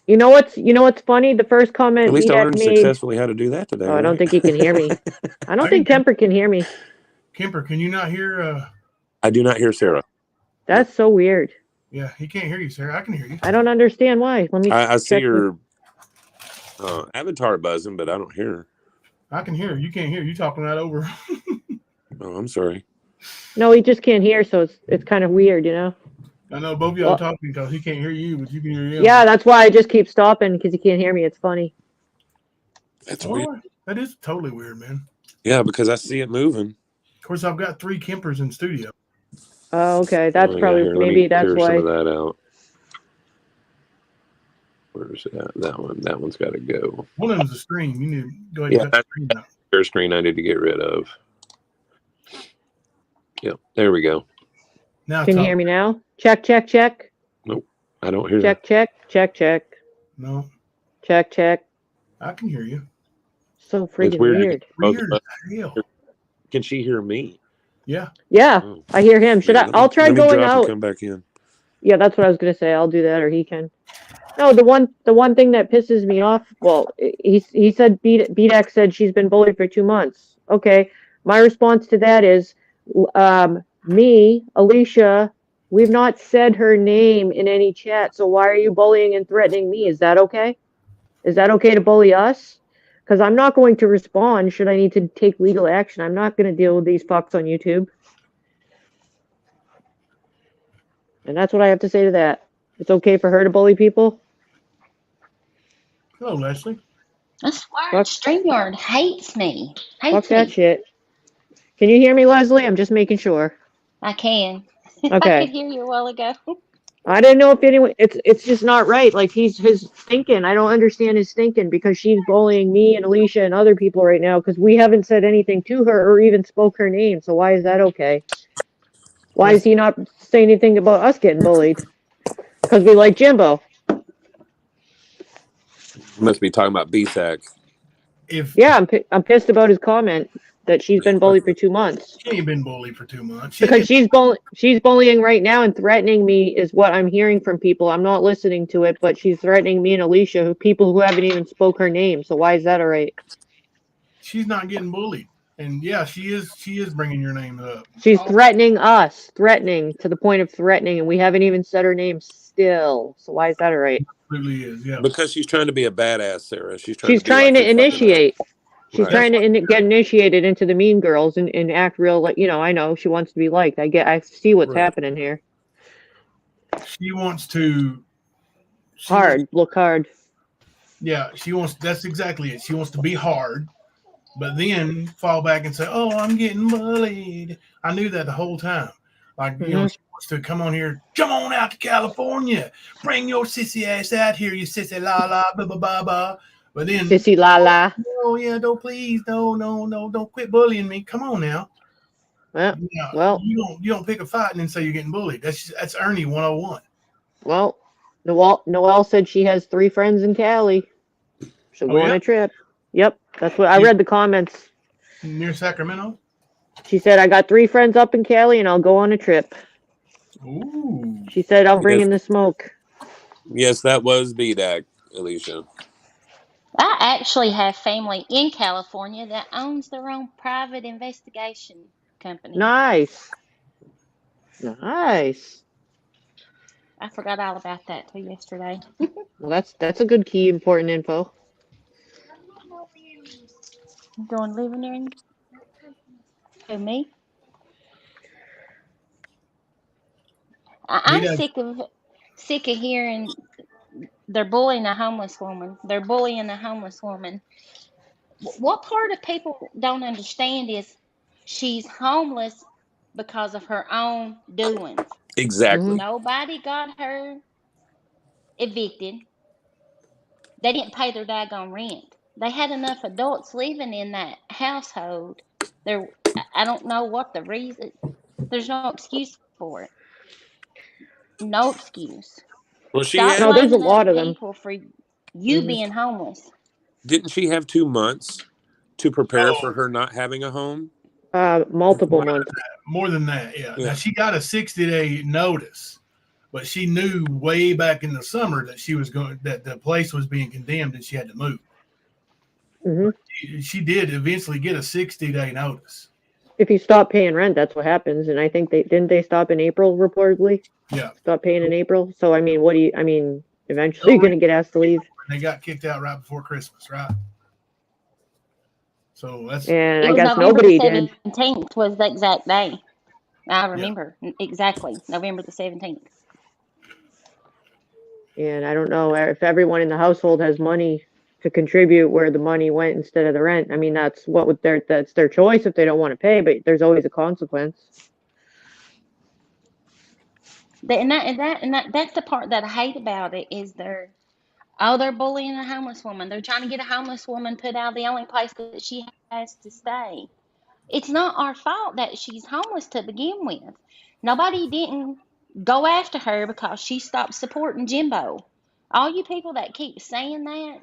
You know what's funny? The first comment At least I BDAC learned made. successfully how to do that today. Oh, I don't right? think he can hear me. I don't think Kemper can hear me. Kemper, can you not hear? I do not hear Sarah. That's so weird. Yeah, he can't hear you, Sarah. I can hear you. I don't understand why. Let me. I see check her avatar buzzing, but I don't hear her. I can hear her. You can't hear. You talking right over her. Oh, I'm sorry. No, he just can't hear, so it's kind of weird, you know. I know both of y'all are talking because he can't hear you, but you can hear him. Yeah, that's why I just keep stopping because he can't hear me. It's funny. That's weird. That is totally weird, man. Yeah, because I see it moving. Of course, I've got 3 Kempers in studio. Oh, okay. That's yeah, probably here, let maybe me that's clear why. some of that out. Where's that? That one. That one's got to go. One of them's a screen. You need to go ahead and cut the screen out. Their screen I need to get rid of. Yep, there we go. Now Can you hear me now? Check, check, check. Nope, I don't hear. Check, check, check, check. No, check, check. I can hear you. So freaking weird. Weird as hell. Can she hear me? Yeah. Yeah, I hear him. I'll try going out. And come back in. Yeah, that's what I was gonna say. I'll do that, or he can. No, the one thing that pisses me off. Well, he said BDAC said she's been bullied for 2 months. Okay, my response to that is, me, Alicia, we've not said her name in any chat. So why are you bullying and threatening me? Is that okay? Is that okay to bully us? Because I'm not going to respond should I need to take legal action. I'm not going to deal with these fucks on YouTube. And that's what I have to say to that. It's okay for her to bully people? Hello, Leslie. I swear, StreamYard hates me. Fuck that shit. Can you hear me, Leslie? I'm just making sure. I can. Okay. I could hear you a while ago. I didn't know if anyone. It's just not right. Like his thinking. I don't understand his thinking because she's bullying me and Alicia and other people right now because we haven't said anything to her or even spoke her name. So why is that okay? Why is he not saying anything about us getting bullied? Because we like Jimbo. You must be talking about BSAC. Yeah, I'm pissed about his comment that she's been bullied for 2 months. She ain't been bullied for 2 months. Because she's bullying right now and threatening me is what I'm hearing from people. I'm not listening to it, but she's threatening me and Alicia, people who haven't even spoke her name. So why is that all right? She's not getting bullied, and yeah, she is bringing your name up. She's threatening us, threatening to the point of threatening, and we haven't even said her name still. So why is that all right? Really is, yeah. Because she's trying to be a badass, Sarah. She's trying to initiate. She's Right. trying to get initiated into the mean girls and act real, like, I know she wants to be liked. I see what's happening here. She wants to look hard. Yeah, that's exactly it. She wants to be hard, but then fall back and say, "Oh, I'm getting bullied." I knew that the whole time. Like, she wants to come on here, come on out to California, bring your sissy ass out here, you sissy la la, blah blah blah blah. But then sissy la la. Oh yeah, please, don't quit bullying me. Come on now. Well, you don't pick a fight and then say you're getting bullied. That's Ernie 101. Well, Noelle said she has 3 friends in Cali. She'll go on a trip. Yep, that's what I read the comments. Near Sacramento? She said, I got 3 friends up in Cali and I'll go on a trip. Ooh. She said, I'll bring in the smoke. Yes, that was BDAC, Alicia. I actually have family in California that owns their own private investigation company. Nice. I forgot all about that till yesterday. Well, that's a good key, important info. Going living in? Who, me? I'm done- sick of hearing they're bullying a homeless woman. They're bullying a homeless woman. What part of people don't understand is she's homeless because of her own doings. Exactly. Nobody got her evicted. They didn't pay their daggone rent. They had enough adults living in that household. There, I don't know what the reason. There's no excuse for it. No excuse. Well, she Stop had. No, there's a blaming other lot of them. people for you Mhm. being homeless. Didn't she have 2 months to prepare for her not having a home? Multiple months. More than that, yeah. Yeah. Now she got a 60-day notice, but she knew way back in the summer that that the place was being condemned and she had to move. Hmm. She did eventually get a 60-day notice. If you stop paying rent, that's what happens. And I think they stop in April reportedly. Yeah. Stop paying in April. So I mean, eventually you're gonna get asked to leave. They got kicked out right before Christmas, right? So that's And It I was guess November nobody the did. 17th was the exact day. I remember exactly November the 17th. And I don't know if everyone in the household has money to contribute where the money went instead of the rent. I mean, that's their choice if they don't want to pay, but there's always a consequence. That's the part that I hate about it is they're bullying a homeless woman. They're trying to get a homeless woman put out of the only place that she has to stay. It's not our fault that she's homeless to begin with. Nobody didn't go after her because she stopped supporting Jimbo. All you people that keep saying that,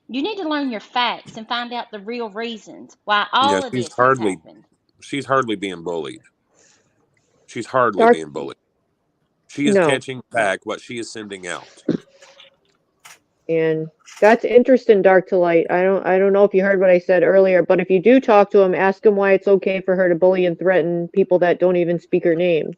you need to learn your facts and find out the real reasons why Yeah, all of this has happened. she's hardly being bullied. She's hardly Dark, being bullied. She is no. catching back what she is sending out. And that's interesting, Dark to Light. I don't know if you heard what I said earlier, but if you do talk to him, ask him why it's okay for her to bully and threaten people that don't even speak her name.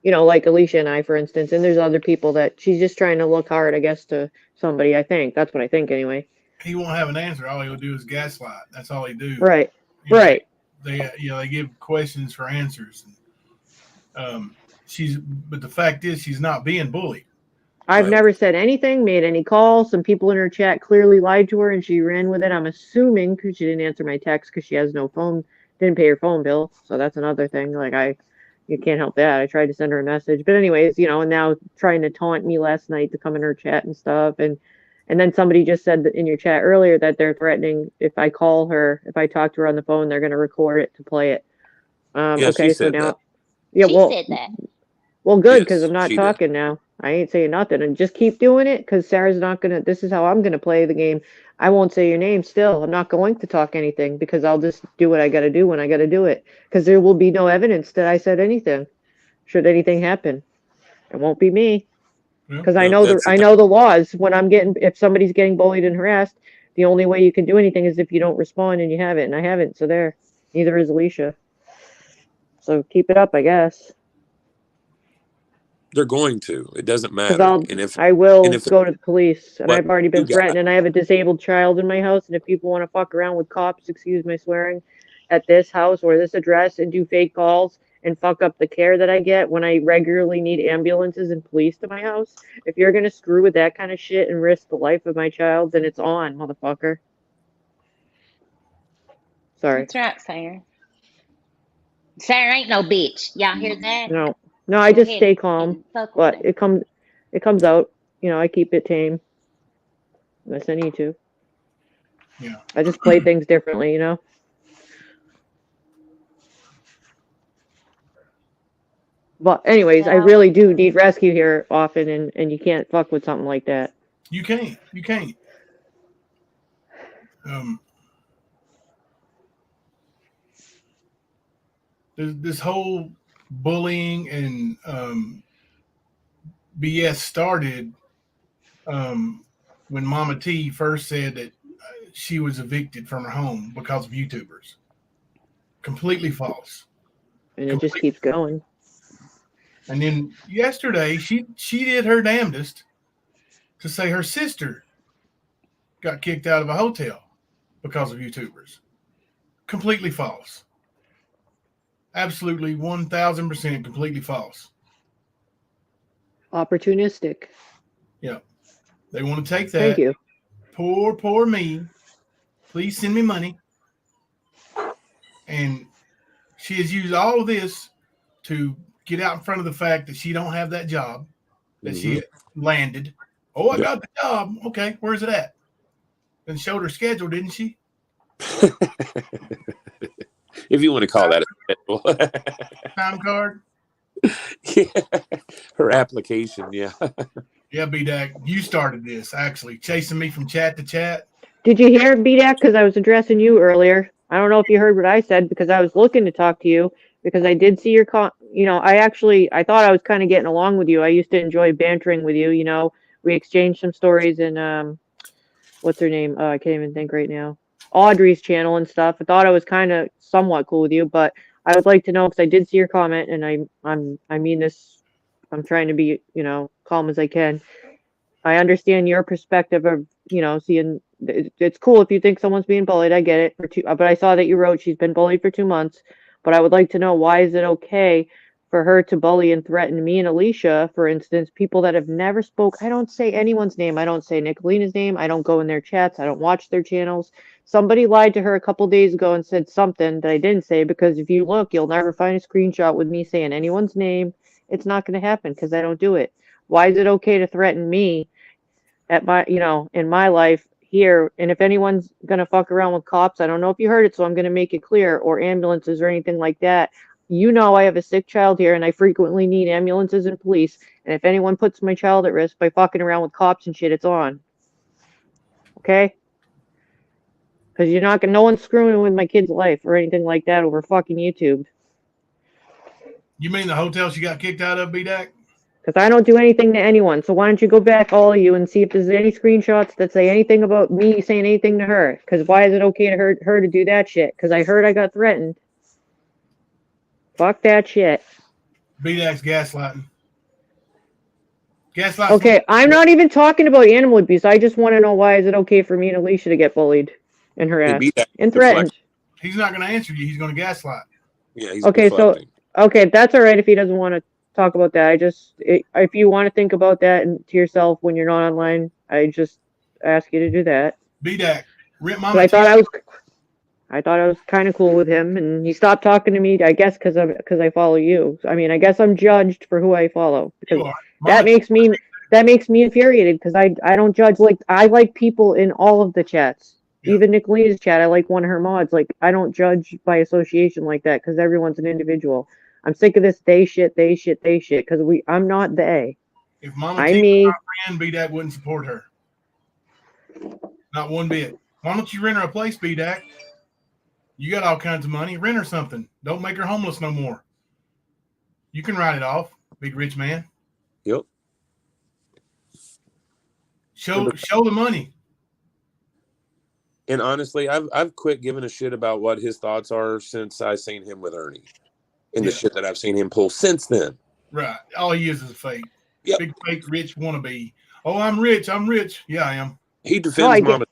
Like Alicia and I, for instance, and there's other people that she's just trying to look hard, I guess, to somebody, I think. That's what I think anyway. he won't have an answer. All he'll do is gaslight. That's all he do. Right. You know, Right. they give questions for answers. But the fact is she's not being bullied. I've Right. never said anything, made any calls. Some people in her chat clearly lied to her and she ran with it. I'm assuming because she didn't answer my text because she has no phone, didn't pay her phone bill. So that's another thing. You can't help that. I tried to send her a message. But anyways, and now trying to taunt me last night to come in her chat and stuff. And then somebody just said that in your chat earlier that they're threatening if I call her, if I talk to her on the phone, they're going to record it to play it. Yeah, Okay, she so said now, that. yeah, She well, said that. well, good, because Yes, I'm not she did. talking now. I ain't saying nothing. And just keep doing it, because Sarah's not going to. This is how I'm going to play the game. I won't say your name still. I'm not going to talk anything, because I'll just do what I got to do when I got to do it. Because there will be no evidence that I said anything, should anything happen. It won't be me. Because I No, know that's the I thing. know the laws. If somebody's getting bullied and harassed, the only way you can do anything is if you don't respond and you haven't. And I haven't, so there. Neither is Alicia. So keep it up, I guess. They're going to. It doesn't Because matter. And I will if go to the police, and what I've already you been got, threatened, and I have a disabled child in my house, and if people want to fuck around with cops, excuse my swearing, at this house or this address and do fake calls and fuck up the care that I get when I regularly need ambulances and police to my house, if you're gonna screw with that kind of shit and risk the life of my child, then it's on, motherfucker. Sorry. That's right, Sarah. Sarah ain't no bitch. Y'all hear that? No, I Go just ahead stay calm, and fuck with but her. it comes out. I keep it tame unless I need to. Yeah. I just play things differently, But anyways, I So, really do need rescue here often, and you can't fuck with something like that. You can't. You can't. This whole bullying and BS started when Mama T first said that she was evicted from her home because of YouTubers. Completely false. And it just keeps going. And then yesterday, she did her damnedest to say her sister got kicked out of a hotel because of YouTubers. Completely false. Absolutely 1,000% completely false. Opportunistic. Yeah. They want to take that. Thank you. Poor me. Please send me money. And she has used all of this to get out in front of the fact that she don't have that job that she had landed. Oh, I got the job. Okay, where's it at? And showed her schedule, didn't she? If you want to call that a schedule. Time card. Yeah. Her application, yeah. Yeah, B-Dak, you started this, actually, chasing me from chat to chat. Did you hear BDAC? Because I was addressing you earlier. I don't know if you heard what I said because I was looking to talk to you because I did see your I thought I was kind of getting along with you. I used to enjoy bantering with you. You know, we exchanged some stories in what's her name? I can't even think right now. Audrey's channel and stuff. I thought I was kind of somewhat cool with you, but I would like to know because I did see your comment and I mean this. I'm trying to be calm as I can. I understand your perspective of seeing. It's cool if you think someone's being bullied. I get it but I saw that you wrote she's been bullied for 2 months. But I would like to know, why is it okay for her to bully and threaten me and Alicia, for instance, people that have never spoke? I don't say anyone's name. I don't say Nicolina's name. I don't go in their chats. I don't watch their channels. Somebody lied to her a couple days ago and said something that I didn't say, because if you look, you'll never find a screenshot with me saying anyone's name. It's not going to happen because I don't do it. Why is it okay to threaten me at my, in my life here? And if anyone's gonna fuck around with cops, I don't know if you heard it, so I'm gonna make it clear, or ambulances or anything like that. I have a sick child here, and I frequently need ambulances and police. And if anyone puts my child at risk by fucking around with cops and shit, it's on. Okay? Because no one's screwing with my kid's life or anything like that over fucking YouTube. You mean the hotel she got kicked out of, B-Dak? Because I don't do anything to anyone. So why don't you go back, all of you, and see if there's any screenshots that say anything about me saying anything to her? Because why is it okay to her to do that shit? Because I heard I got threatened. Fuck that shit. B-Dak's gaslighting. Gaslighting. Okay, I'm not even talking about animal abuse. I just want to know, why is it okay for me and Alicia to get bullied and harassed and threatened? He's not going to answer you. He's going to gaslight. Yeah, he's okay. deflecting. Okay, that's all right if he doesn't want to talk about that. If you want to think about that and to yourself when you're not online, I just ask you to do that. B-Dak, rip mama. I thought I was kind of cool with him, and he stopped talking to me. I guess because I follow you. I mean, I guess I'm judged for who I follow, because that makes me infuriated, because I don't judge. Like, I like people in all of the chats. Yeah. Even Nicolina's chat, I like one of her mods. Like, I don't judge by association like that, because everyone's an individual. I'm sick of this they shit, because I'm not they. If Mama T was my friend, B-Dak wouldn't support her. Not one bit. Why don't you rent her a place, B-Dak? You got all kinds of money. Rent her something. Don't make her homeless no more. You can write it off, big rich man. Yep. Show the money. And honestly, I've quit giving a shit about what his thoughts are since I seen him with Ernie. And the shit that I've seen him pull since then. Right. All he is a fake. Yep. Big fake rich wannabe. Oh, I'm rich. Yeah, I am. He defends Mama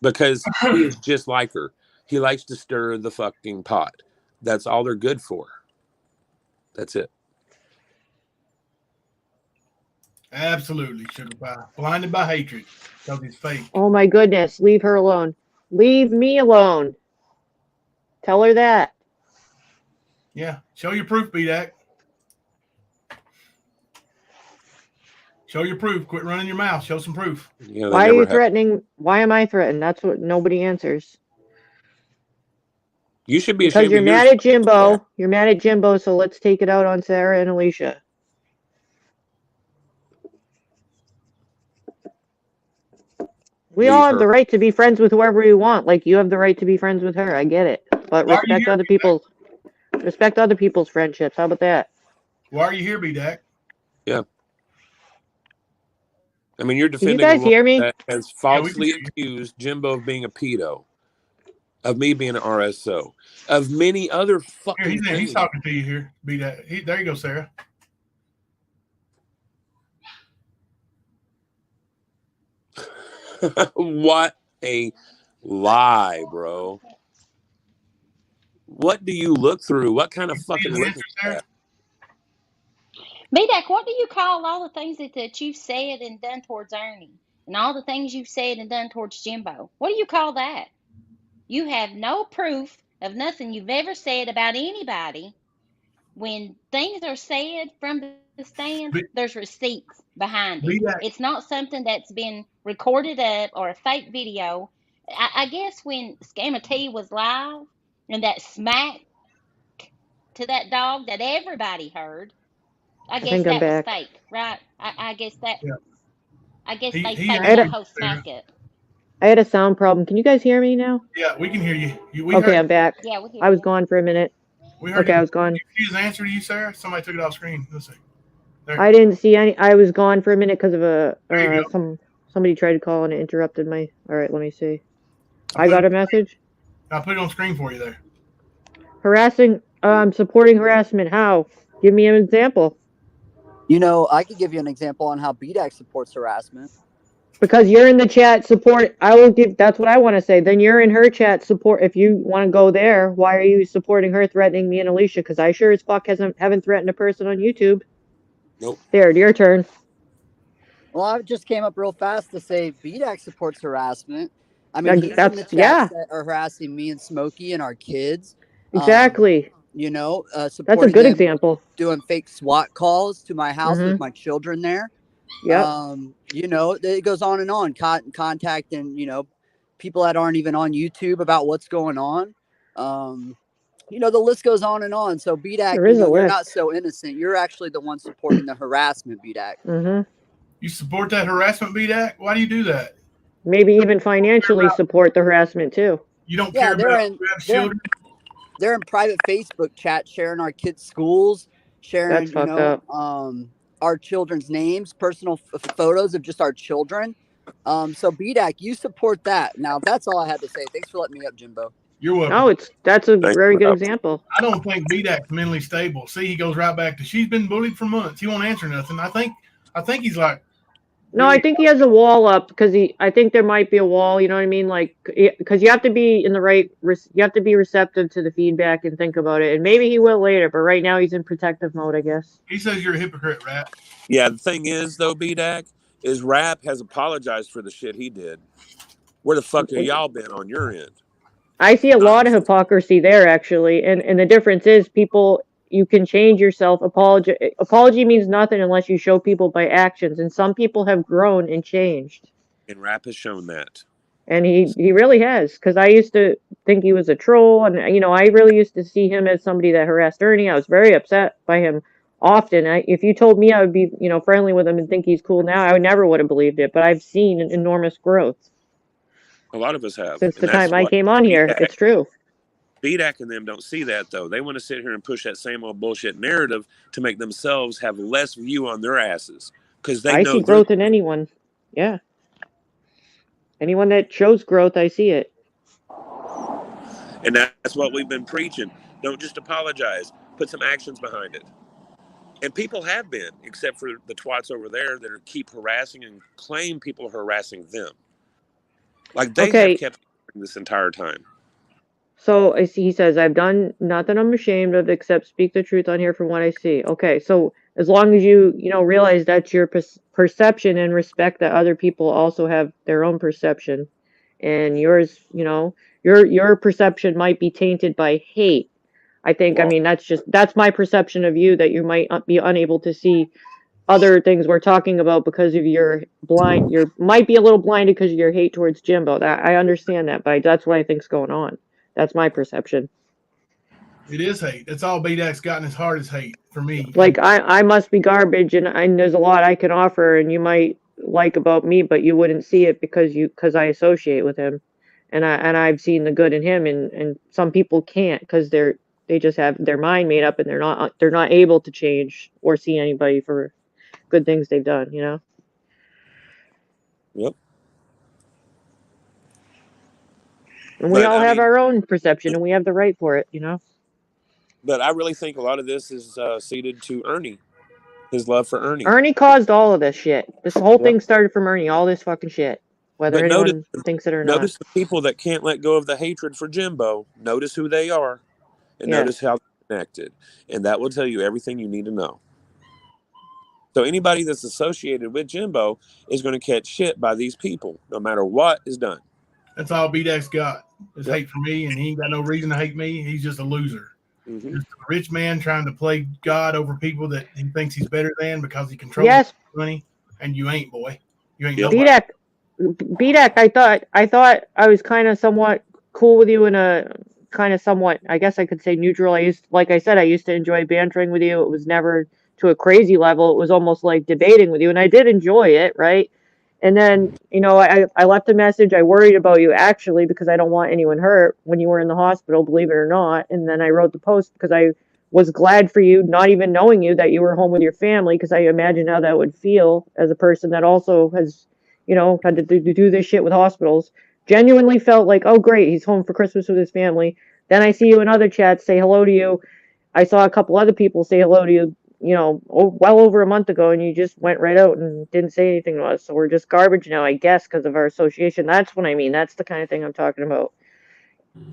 because he is just like her. He likes to stir the fucking pot. That's all they're good for. That's it. Absolutely, sugar pie. Blinded by hatred. Because he's fake. Oh my goodness. Leave her alone. Leave me alone. Tell her that. Yeah. Show your proof, B-Dak. Show your proof. Quit running your mouth. Show some proof. Yeah, why are you threatening? Why am I threatened? That's what nobody answers. You should be ashamed. Because you're mad at Jimbo. Yeah. You're mad at Jimbo, so let's take it out on Sarah and Alicia. We all have the right to be friends with whoever we want. Like, you have the right to be friends with her. I get it. But respect other people's friendships. How about that? Why are you here, B-Dak? Yeah. I mean, you're defending you guys hear me? That has falsely accused Jimbo of being a pedo, of me being an RSO, of many other fucking things. He's talking to you here, B-Dak. There you go, Sarah. What a lie, bro. What do you look through? What kind of fucking look is that? BDAC, what do you call all the things that you've said and done towards Ernie? And all the things you've said and done towards Jimbo? What do you call that? You have no proof of nothing you've ever said about anybody. When things are said from the stands, B- there's receipts behind it. BDAC, It's not something that's been recorded up or a fake video. I guess when Scammer T was live and that smack to that dog that everybody heard, I I guess think I'm that was back. fake, right? I guess that yeah, I guess they he faked I had that a, actually, whole Sarah. smack up. I had a sound problem. Can you guys hear me now? Yeah, we can hear you. We Okay, heard I'm back. Yeah, we hear I was you. gone for a minute. we heard Okay, I his, was gone. his answer to you, Sarah. Somebody took it off screen. Let's see. There, I didn't see any. I was gone for a minute because of there you go. somebody tried to call and it interrupted my. All right, let me see. I I put it. got a message. I put it on screen for you there. Harassing. Supporting harassment. How? Give me an example. You know, I could give you an example on how BDAC supports harassment. Because you're in the chat support. I will give. That's what I want to say. Then you're in her chat support. If you want to go there, why are you supporting her threatening me and Alicia? Because I sure as fuck haven't threatened a person on YouTube. Nope. There, your turn. Well, I just came up real fast to say BDAC supports harassment. I mean, he's in the That's chats that are harassing me and Smokey and our kids. exactly. You know, That's a supporting good them example. doing fake SWAT calls to my house with Mm-hmm. my children there. Yep. You know, it goes on and on. Contacting, you know, people that aren't even on YouTube about what's going on. You know, the list goes on and on. So BDAC, There you is a know, you're list. not so innocent. You're actually the one supporting the harassment, BDAC. Mm-hmm. You support that harassment, BDAC? Why do you do that? Maybe even financially support the harassment too. You don't Yeah, care about Brad's children? they're in private Facebook chat sharing our kids' schools, That's sharing, you fucked know, up. our children's names, personal photos of just our children. So BDAC, you support that. Now that's all I had to say. Thanks for letting me up, Jimbo. You're welcome. No, that's a Thanks very for good helping. example. I don't think BDAC's mentally stable. See, he goes right back to she's been bullied for months. He won't answer nothing. I think he's like No, I really. think he has a wall up because I think there might be a wall. You know what I mean? Like, because you have to be in the right. You have to be receptive to the feedback and think about it. And maybe he will later, but right now he's in protective mode, I guess. He says you're a hypocrite, Rap. Yeah, the thing is though, BDAC, is Rap has apologized for the shit he did. Where the fuck have y'all been on your end? I see a lot of Honestly. hypocrisy there, actually, and the difference is people. You can change yourself. Apology means nothing unless you show people by actions, and some people have grown and changed. And Rap has shown that. And he really has, because I used to think he was a troll, and I really used to see him as somebody that harassed Ernie. I was very upset by him often. If you told me I would be friendly with him and think he's cool now, I never would have believed it. But I've seen an enormous growth A lot of us have. since And the that's time I what came on here. It's true. BDAC and them don't see that though. They want to sit here and push that same old bullshit narrative to make themselves have less view on their asses because they I know see growth in anyone. Yeah, anyone that shows growth, I see it. and that's what we've been preaching. Don't just apologize. Put some actions behind it. And people have been, except for the twats over there that keep harassing and claim people are harassing them. Like they have kept this entire time. So I see. He says, "I've done nothing I'm ashamed of except speak the truth on here from what I see." Okay, so as long as you realize that's your perception and respect that other people also have their own perception, and yours, your perception might be tainted by hate. I think. I mean, that's my perception of you, that you might be unable to see other things we're talking about because of your blind. You might be a little blinded because of your hate towards Jimbo. That I understand that, but that's what I think's going on. That's my perception. It is hate. That's all BDAC's got in his heart is hate for me. Like I must be garbage, and there's a lot I can offer, and you might like about me, but you wouldn't see it because I associate with him, and I've seen the good in him, and some people can't because they just have their mind made up, and they're not able to change or see anybody for good things they've done. Yep. And we all have our own perception, and we have the right for it. But I really think a lot of this is ceded to Ernie, his love for Ernie. Ernie caused all of this shit. This whole thing started from Ernie. All this fucking shit, whether anyone thinks it or not. Notice the people that can't let go of the hatred for Jimbo. Notice who they are, and notice how they're connected, and that will tell you everything you need to know. So anybody that's associated with Jimbo is going to catch shit by these people, no matter what is done. That's all BDAC's got is Yep. hate for me, and he ain't got no reason to hate me. He's just a loser. Mm-hmm. Just a rich man trying to play God over people that he thinks he's better than because he controls Yes, money. And you ain't, boy. You ain't Yep. nobody. BDAC, I thought I was kind of somewhat cool with you in a kind of somewhat, I guess I could say neutral. Like I said, I used to enjoy bantering with you. It was never to a crazy level. It was almost like debating with you, and I did enjoy it, right? And then, I left a message. I worried about you actually because I don't want anyone hurt when you were in the hospital, believe it or not. And then I wrote the post because I was glad for you, not even knowing you, that you were home with your family, because I imagine how that would feel as a person that also has, had to do this shit with hospitals. Genuinely felt like, oh, great, he's home for Christmas with his family. Then I see you in other chats say hello to you. I saw a couple other people say hello to you, well over a month ago, and you just went right out and didn't say anything to us. So we're just garbage now, I guess, because of our association. That's what I mean. That's the kind of thing I'm talking about.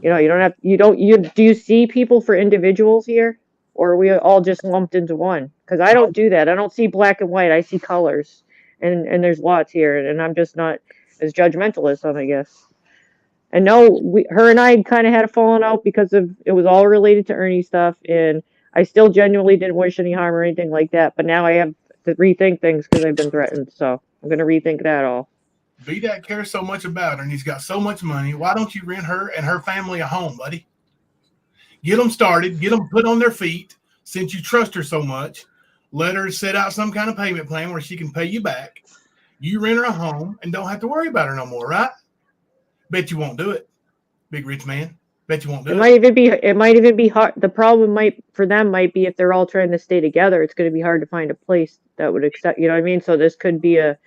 Do you see people for individuals here? Or are we all just lumped into one? Because I don't do that. I don't see black and white. I see colors. And there's lots here, and I'm just not as judgmental as some, I guess. And no, her and I kind of had a falling out because it was all related to Ernie stuff, and I still genuinely didn't wish any harm or anything like that. But now I have to rethink things because I've been threatened, so I'm gonna rethink that all. BDAC cares so much about her, and he's got so much money. Why don't you rent her and her family a home, buddy? Get them started. Get them put on their feet. Since you trust her so much, let her set out some kind of payment plan where she can pay you back. You rent her a home and don't have to worry about her no more, right? Bet you won't do it, big rich man. Bet you won't do it. It might even be hard. The problem for them might be if they're all trying to stay together, it's going to be hard to find a place that would accept, you know what I mean? So this could be a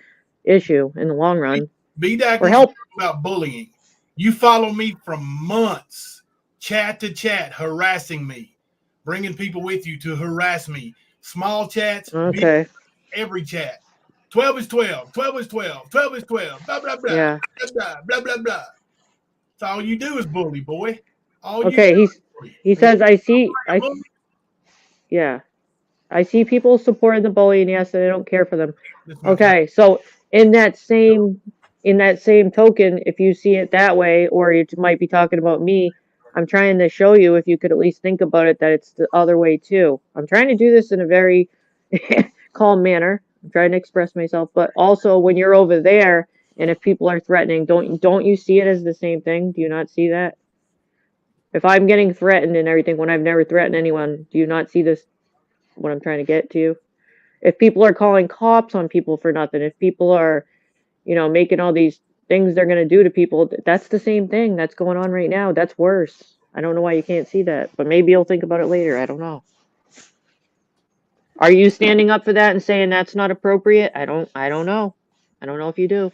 issue in the long run. BDAC Or help. About bullying. You follow me from months, chat to chat, harassing me, bringing people with you to harass me. Small chats, Okay. big, every chat. 12 is 12, 12 is 12, 12 is 12, blah, blah, blah, Yeah. blah, blah, blah, blah, blah. So all you do is bully, boy. All you Okay, do he says yeah. I see people supporting the bullying, yes, and I don't care for them. Okay, so in that same token, if you see it that way, or you might be talking about me, I'm trying to show you, if you could at least think about it, that it's the other way too. I'm trying to do this in a very calm manner. I'm trying to express myself, but also when you're over there, and if people are threatening, don't you see it as the same thing? Do you not see that? If I'm getting threatened and everything when I've never threatened anyone, do you not see this? What I'm trying to get to you? If people are calling cops on people for nothing, if people are, making all these things they're going to do to people, that's the same thing that's going on right now. That's worse. I don't know why you can't see that, but maybe you'll think about it later. I don't know. Are you standing up for that and saying that's not appropriate? I don't know. I don't know if you do.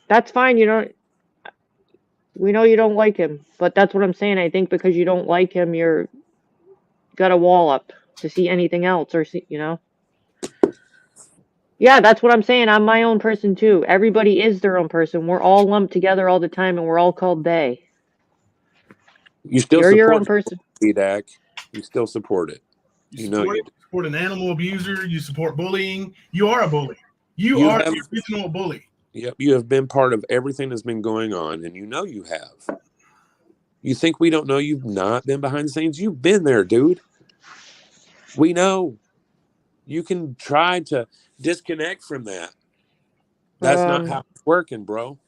That's fine. We know you don't like him, but that's what I'm saying. I think because you don't like him, you're got a wall up to see anything else or see, Yeah, that's what I'm saying. I'm my own person too. Everybody is their own person. We're all lumped together all the time, and we're all called they. You still You're your own support person. BDAC. You still support it. You support an animal abuser. You support bullying. You are a bully. You are the original bully. Yep, you have been part of everything that's been going on, and you know you have. You think we don't know you've not been behind the scenes? You've been there, dude. We know. You can try to disconnect from that. That's not how it's working, bro.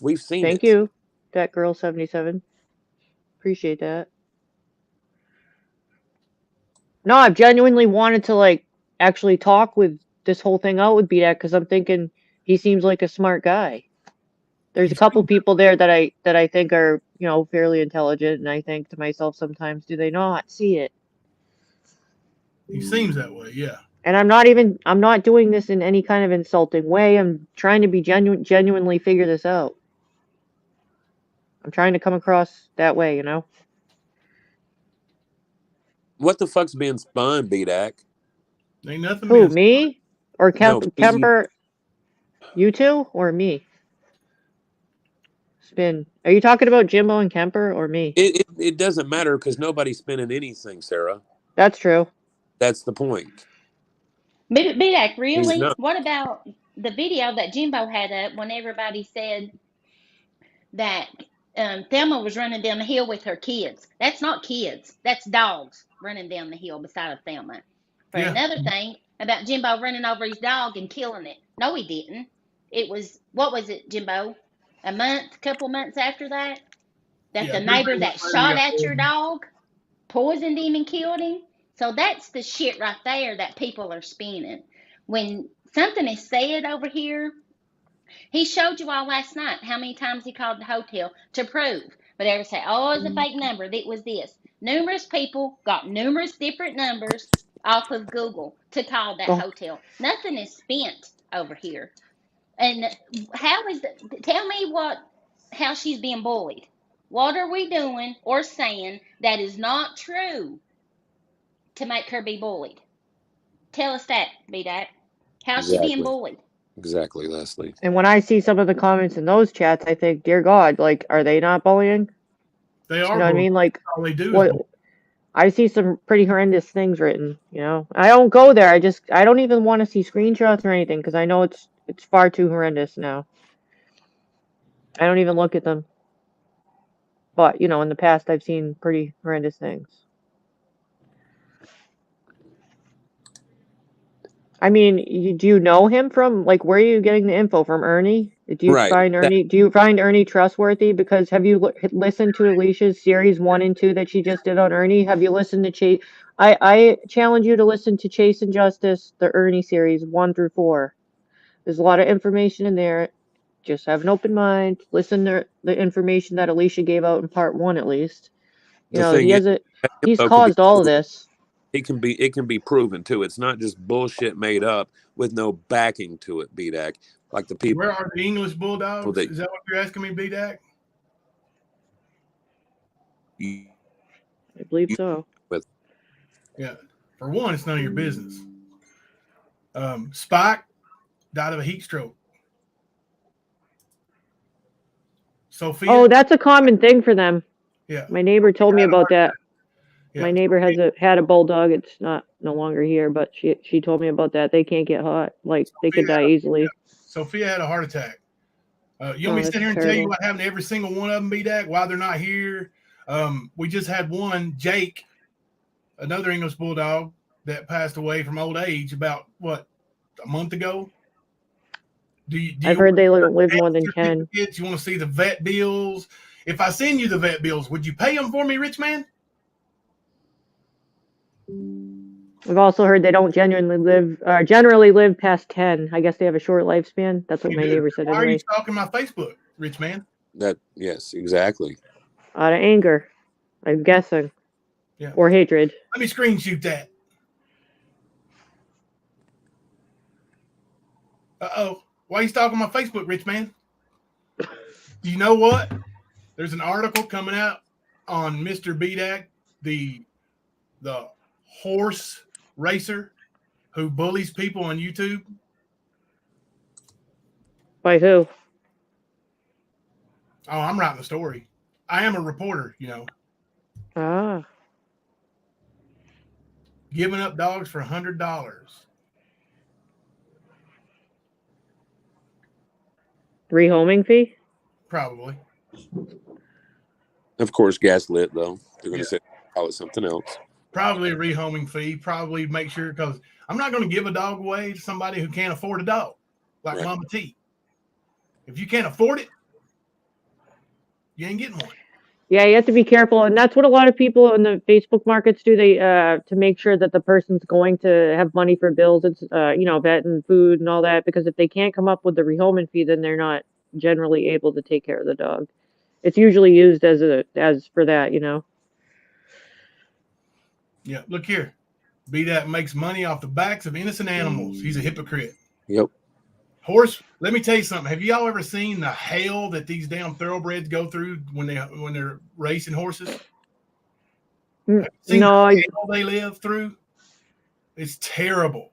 We've seen it. Thank you, that girl 77. Appreciate that. No, I've genuinely wanted to actually talk with this whole thing out with BDAC because I'm thinking he seems like a smart guy. There's a couple people there that I think are, fairly intelligent, and I think to myself sometimes, do they not see it? He seems that way, yeah. And I'm not doing this in any kind of insulting way. I'm trying to be genuinely figure this out. I'm trying to come across that way, What the fuck's being spun, BDAC? Ain't nothing Who, missing. me? Or No, Kemper? You two? Or me? Spin. Are you talking about Jimbo and Kemper or me? it doesn't matter because nobody's spinning anything, Sarah. That's true. That's the point. Bidak, He's really? not. What about the video that Jimbo had up when everybody said that Thelma was running down the hill with her kids? That's not kids. That's dogs running down the hill beside of Thelma. For Yeah. another thing about Jimbo running over his dog and killing it. No, he didn't. It was, what was it, Jimbo? Couple months after that? That Yeah, the three neighbor months that later, he shot got at your poisoned. dog poisoned him and killed him. So that's the shit right there that people are spinning. When something is said over here, he showed you all last night how many times he called the hotel to prove. But they would say, oh, it's a fake number. It was this. Numerous people got numerous different numbers off of Google to call that Oh. hotel. Nothing is spent over here. And how is it? Tell me how she's being bullied. What are we doing or saying that is not true to make her be bullied? Tell us that, B-Dad. How's she being Exactly. bullied? Exactly, Leslie. And when I see some of the comments in those chats, I think, dear God, like, are they not bullying? They You are know what I bullies. mean? Like, All they do is what? I see some pretty horrendous things written. You know, I don't go there. I don't even want to see screenshots or anything because I know it's far too horrendous now. I don't even look at them. But you know, in the past, I've seen pretty horrendous things. I mean, do you know him from, like, where are you getting the info from? Ernie? Do you Right. find Ernie? Do you find Ernie trustworthy? Because have you listened to Alicia's series 1 and 2 that she just did on Ernie? Have you listened to Chase? I challenge you to listen to Chase and Justice, the Ernie series 1 through 4. There's a lot of information in there. Just have an open mind. Listen to the information that Alicia gave out in part 1, at least. You The know, thing is, he's info can be caused all of proven. this. It can be proven too. It's not just bullshit made up with no backing to it, BDAC. Like the people Where are the English Bulldogs? that Is that what you're asking me, B-Dak? I believe so. with. Yeah. For one, it's none of your business. Spike died of a heat stroke. Sophia. Oh, that's a common thing for them. Yeah. My neighbor told me about that. Yeah. My neighbor had a bulldog. It's no longer here, but she told me about that. They can't get hot. Like, they could die easily. Yeah. Sophia had a heart attack. You want me to sit here and tell you what happened to every single one of them, B-Dak, why they're not here? We just had one, Jake, another English Bulldog that passed away from old age about, what, a month ago? I've heard they live more than 10. You want to see the vet bills? If I send you the vet bills, would you pay them for me, rich man? I've also heard they don't generally live past 10. I guess they have a short lifespan. That's what my neighbor said. Why are you stalking my Facebook, rich man? Yes, exactly. Out of anger, I'm guessing. Yeah. Or hatred. Let me screen shoot that. Uh-oh. Why are you stalking my Facebook, rich man? You know what? There's an article coming out on Mr. B-Dak, the horse racer who bullies people on YouTube. By who? Oh, I'm writing the story. I am a reporter, you know. Ah. Giving up dogs for $100. Rehoming fee? Probably. Of course, gaslit though. They're going to say call it something else. Probably a rehoming fee. Probably make sure, because I'm not going to give a dog away to somebody who can't afford a dog, like Mama T. If you can't afford it, you ain't getting one. Yeah, you have to be careful, and that's what a lot of people in the Facebook markets do. They to make sure that the person's going to have money for bills, it's vet and food and all that. Because if they can't come up with the rehoming fee, then they're not generally able to take care of the dog. It's usually used as for that, you know. Yeah, look here. B-Dak makes money off the backs of innocent animals. He's a hypocrite. Yep. Horse, let me tell you something. Have y'all ever seen the hell that these damn thoroughbreds go through when they're racing horses? Have you seen the hell they live through? It's terrible.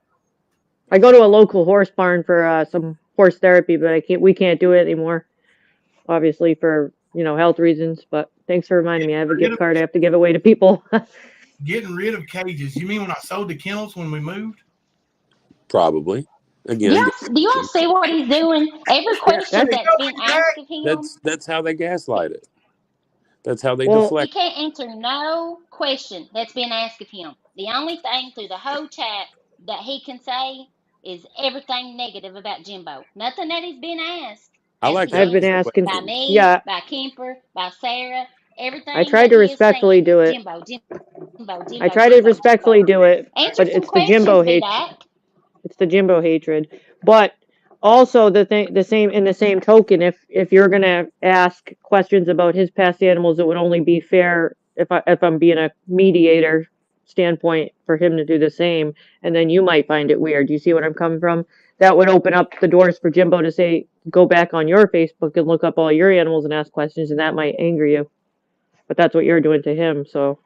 I go to a local horse barn for some horse therapy, but we can't do it anymore, obviously for health reasons. But thanks for reminding me. I have a gift card I have to give away to people. Getting rid of cages. You mean when I sold the kennels when we moved? Probably. Again, Do y'all see what he's doing? Every yeah, question That's- that's been asked of him, that's how they gaslight it. That's how they Well, he deflect. can't answer no question that's been asked of him. The only thing through the whole chat that he can say is everything negative about Jimbo. Nothing that he's been asked I has like he I've been asking answered. asking. By questions. me, Yeah, by Kemper, by Sarah, I everything tried that to he is respectfully saying, do it. Jimbo, Jimbo, I Jimbo, try to Jimbo, respectfully Jimbo. do it, Answer but some it's the questions, Jimbo B hate. Dak. It's the Jimbo hatred. But also the same in the same token, if you're gonna ask questions about his past animals, it would only be fair if I'm being a mediator standpoint for him to do the same, and then you might find it weird. You see what I'm coming from? That would open up the doors for Jimbo to say, go back on your Facebook and look up all your animals and ask questions, and that might anger you. But that's what you're doing to him, so.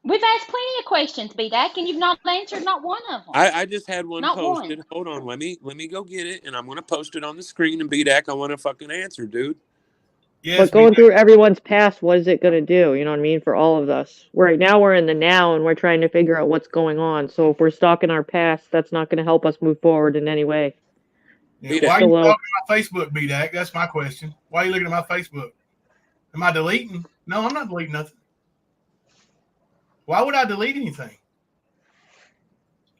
We've asked plenty of questions, B Dak, and you've not answered not one of them. I just had one Not one. posted. Hold on, let me go get it, and I'm gonna post it on the screen. And BDAC, I want to fucking answer, dude. Yes, But going through everyone's past, what is it going to do? You know what I mean? For all of us. Right now, we're in the now and we're trying to figure out what's going on. So if we're stuck in our past, that's not going to help us move forward in any way. Yeah, why are you talking about Facebook, BDAC? That's my question. Why are you looking at my Facebook? Am I deleting? No, I'm not deleting nothing. Why would I delete anything?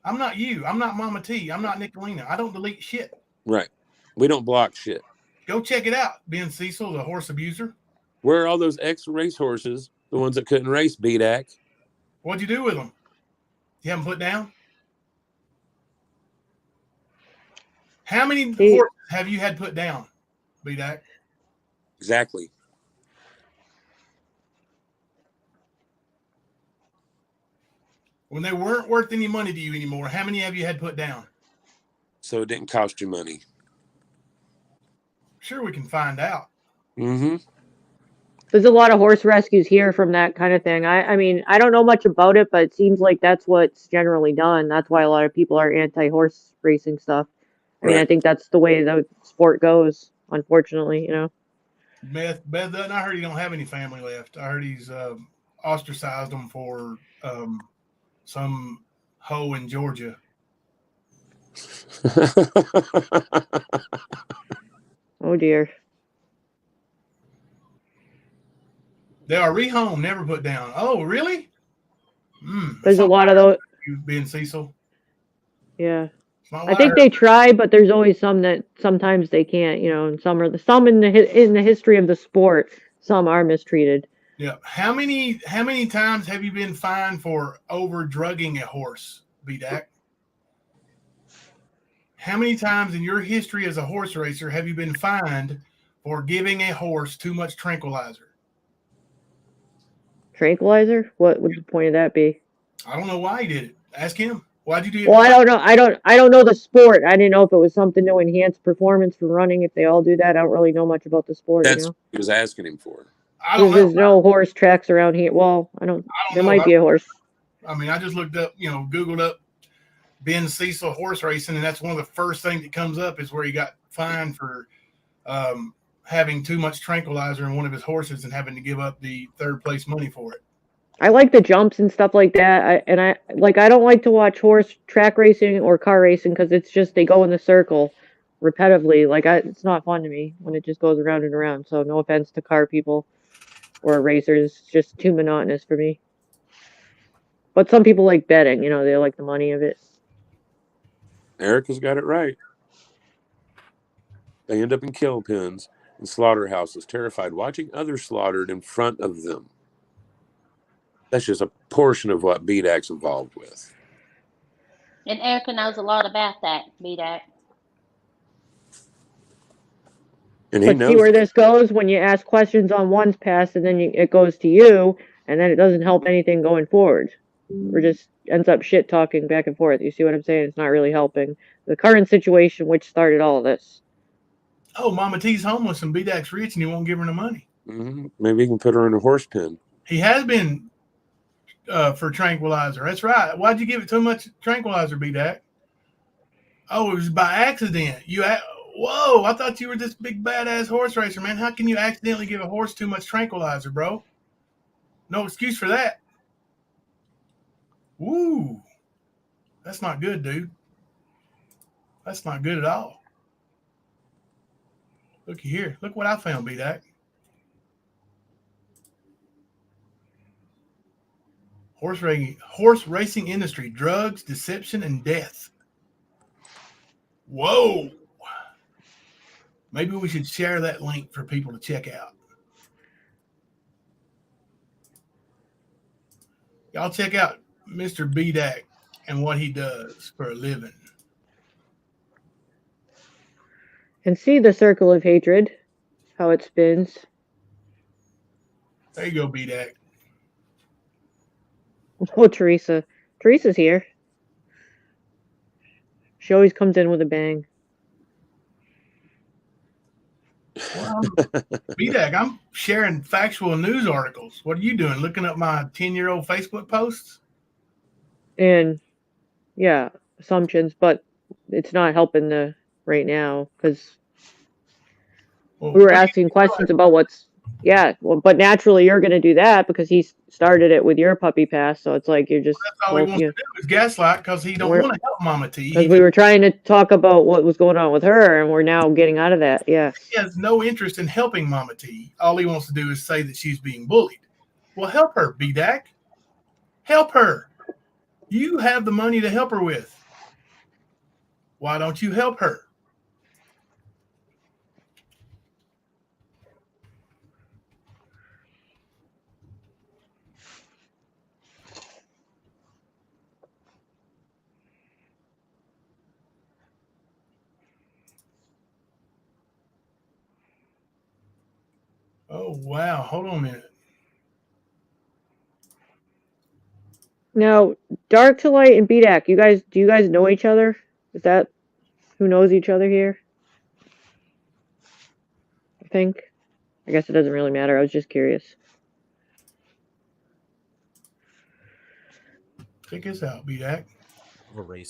I'm not you. I'm not Mama T. I'm not Nicolina. I don't delete shit. Right. We don't block shit. Go check it out. Ben Cecil, the horse abuser. Where are all those ex-race horses, the ones that couldn't race, BDAC? What'd you do with them? You have them put down? How many horses have you had put down, BDAC? Exactly. When they weren't worth any money to you anymore, how many have you had put down? So it didn't cost you money. Sure, we can find out. Mm-hmm. There's a lot of horse rescues here from that kind of thing. I mean, I don't know much about it, but it seems like that's what's generally done. That's why a lot of people are anti-horse racing stuff. I mean, I think that's the way the sport goes, unfortunately, you know. Beth Dutton, I heard he don't have any family left. I heard he's ostracized them for some hoe in Georgia. Oh dear. They are rehome, never put down. Oh, really? There's a lot of those. You being Cecil. Yeah. I think they try, but there's always some that sometimes they can't, you know, and some in the history of the sport, some are mistreated. Yeah. How many times have you been fined for over drugging a horse, BDAC? How many times in your history as a horse racer have you been fined for giving a horse too much tranquilizer? Tranquilizer? What would the point of that be? I don't know why he did it. Ask him. Why'd you do it? Well, I don't know. I don't know the sport. I didn't know if it was something to enhance performance for running. If they all do that, I don't really know much about the sport. That's you know? what he was asking him for. I don't know. There's no horse tracks around here. Well, I don't there might be a horse. I mean, I just looked up, Googled up Ben Cecil horse racing, and that's one of the first things that comes up is where he got fined for having too much tranquilizer in one of his horses and having to give up the third place money for it. I like the jumps and stuff like that. I don't like to watch horse track racing or car racing because it's just they go in the circle repetitively. It's not fun to me when it just goes around and around. So no offense to car people or racers, it's just too monotonous for me. But some people like betting, you know, they like the money of it. Erica's got it right. They end up in kill pens and slaughterhouses, terrified, watching others slaughtered in front of them. That's just a portion of what BDAC's involved with. And Erica knows a lot about that, BDAC. And he knows. See where this goes when you ask questions on one's past and then it goes to you, and then it doesn't help anything going forward. Or just ends up shit talking back and forth. You see what I'm saying? It's not really helping the current situation, which started all of this. Oh, Mama T's homeless and BDAC's rich and he won't give her no money. Mm-hmm. Maybe he can put her in a horse pen. He has been for tranquilizer. That's right. Why'd you give it too much tranquilizer, BDAC? Oh, it was by accident. Whoa! I thought you were this big badass horse racer, man. How can you accidentally give a horse too much tranquilizer, bro? No excuse for that. Woo! That's not good, dude. That's not good at all. Looky here. Look what I found, B-Dac. Horse racing industry, drugs, deception, and death. Whoa! Maybe we should share that link for people to check out. Y'all check out Mr. B-Dac and what he does for a living. And see the circle of hatred, how it spins. There you go, B-Dac. Oh, Teresa. Teresa's here. She always comes in with a bang. Well, B-Dac, I'm sharing factual news articles. What are you doing? Looking up my 10-year-old Facebook posts? And, yeah, assumptions, but it's not helping right now because we were asking questions about but naturally you're going to do that because he started it with your puppy pass, so it's like you're just... That's all he wants to do is gaslight because he don't want to help Mama T. Because we were trying to talk about what was going on with her, and we're now getting out of that, yes. He has no interest in helping Mama T. All he wants to do is say that she's being bullied. Well, help her, B-Dac. Help her. You have the money to help her with. Why don't you help her? Oh, wow. Hold on a minute. Now, Dark to Light and B-Dac, do you guys know each other? Is that who knows each other here? I think. I guess it doesn't really matter. I was just curious. Check this out, B-Dac.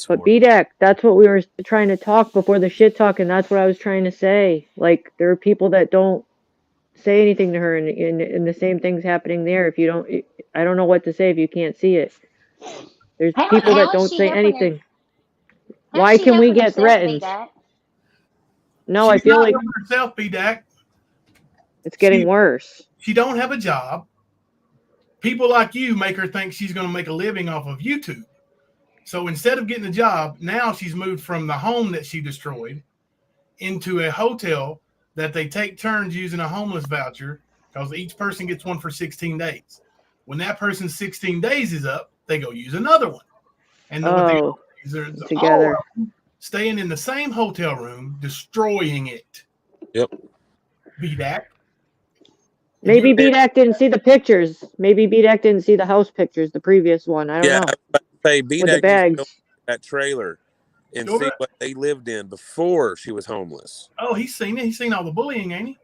But B-Dac, that's what we were trying to talk before the shit talk, and that's what I was trying to say. Like, there are people that don't say anything to her, and the same thing's happening there. If you don't, I don't know what to say if you can't see it. There's people that don't say anything. Why can we get threatened? No, I feel like herself, B-Dac. It's getting worse. She don't have a job. People like you make her think she's going to make a living off of YouTube. So instead of getting a job, now she's moved from the home that she destroyed into a hotel that they take turns using a homeless voucher because each person gets one for 16 days. When that person's 16 days is up, they go use another one. And together, staying in the same hotel room, destroying it. Yep. B-Dac. Maybe B-Dac didn't see the pictures. Maybe B-Dac didn't see the house pictures, the previous one. I don't know. Yeah, say B-Dac bags. Go that trailer and see what they lived in before she was homeless. Oh, he's seen it. He's seen all the bullying, ain't he?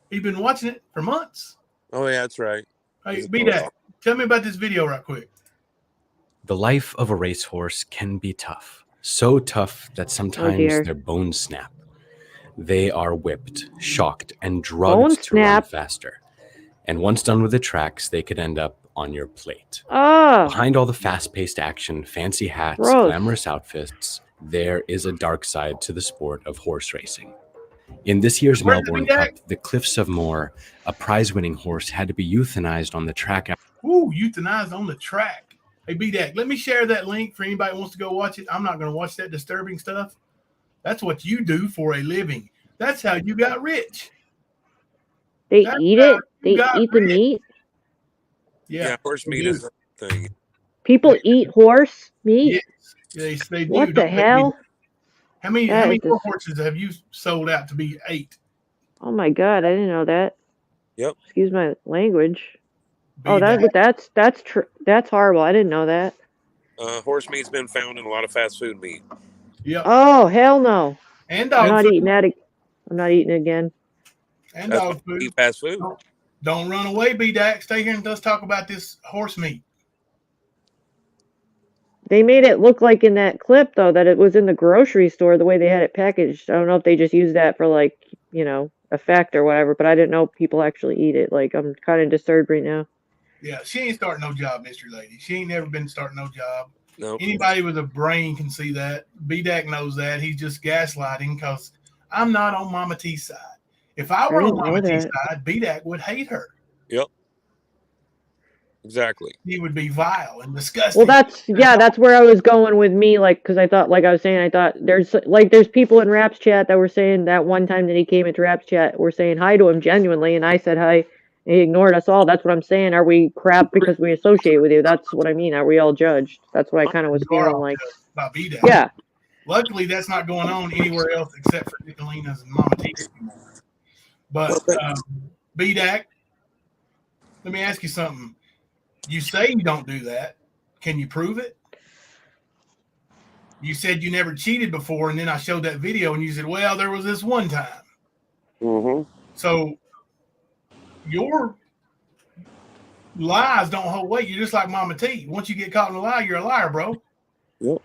He's been watching it for months. Oh, yeah, that's right. Hey, B-Dac, tell me about this video right quick. The life of a racehorse can be tough. So tough that sometimes their bones snap. They are whipped, shocked, and drugged to run faster. And once done with the tracks, they could end up on your plate. Behind all the fast-paced action, fancy hats, glamorous outfits, there is a dark side to the sport of horse racing. In this year's Melbourne Cup, the Cliffs of Moher, a prize-winning horse had to be euthanized on the track. Ooh, euthanized on the track. Hey, B-Dac, let me share that link for anybody who wants to go watch it. I'm not going to watch that disturbing stuff. That's what you do for a living. That's how you got rich. They eat it? They eat the meat? Yeah, horse meat is a thing. People eat horse meat? Yes, they do. What the hell? How many more horses have you sold out to be ate? Oh my God, I didn't know that. Yep. Excuse my language. That's horrible. I didn't know that. Horse meat's been found in a lot of fast food meat. Yep. Oh, hell no. And dog I'm not food. eating that. I'm not eating it again. And dog food. Eat fast food. Don't run away, B-Dac. Stay here and let's talk about this horse meat. They made it look like in that clip, though, that it was in the grocery store the way they had it packaged. I don't know if they just used that for, like, you know, effect or whatever, but I didn't know people actually eat it. Like, I'm kind of disturbed right now. Yeah, she ain't starting no job, mystery lady. She ain't never been starting no job. Nope. Anybody with a brain can see that. BDAC knows that. He's just gaslighting because I'm not on Mama T's side. If I were on Mama T's side, BDAC would hate her. Yep. Exactly. He would be vile and disgusting. Well, that's where I was going with me, like, because I thought, like I was saying, I thought there's people in Rap's chat that were saying that one time that he came into Rap's chat, were saying hi to him genuinely, and I said hi. He ignored us all. That's what I'm saying. Are we crap because we associate with you? That's what I mean. Are we all judged? That's what I kind of was feeling like. About BDAC. Yeah. Luckily, that's not going on anywhere else except for Nicolina's and Mama T's anymore. But BDAC, let me ask you something. You say you don't do that. Can you prove it? You said you never cheated before, and then I showed that video, and you said, well, there was this one time. Mm-hmm. So your lies don't hold weight. You're just like Mama T. Once you get caught in a lie, you're a liar, bro. Yep.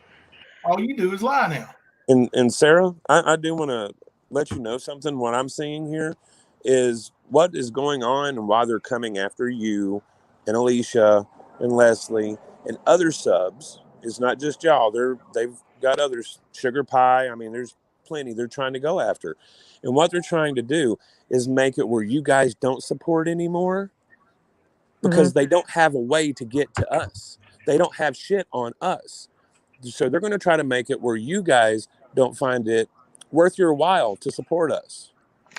All you do is lie now. And Sarah, I do want to let you know something. What I'm seeing here is what is going on and why they're coming after you and Alicia and Leslie and other subs. It's not just y'all. They've got others. Sugar Pie. I mean, there's plenty they're trying to go after. And what they're trying to do is make it where you guys don't support anymore because they don't have a way to get to us. They don't have shit on us. So they're going to try to make it where you guys don't find it worth your while to support us.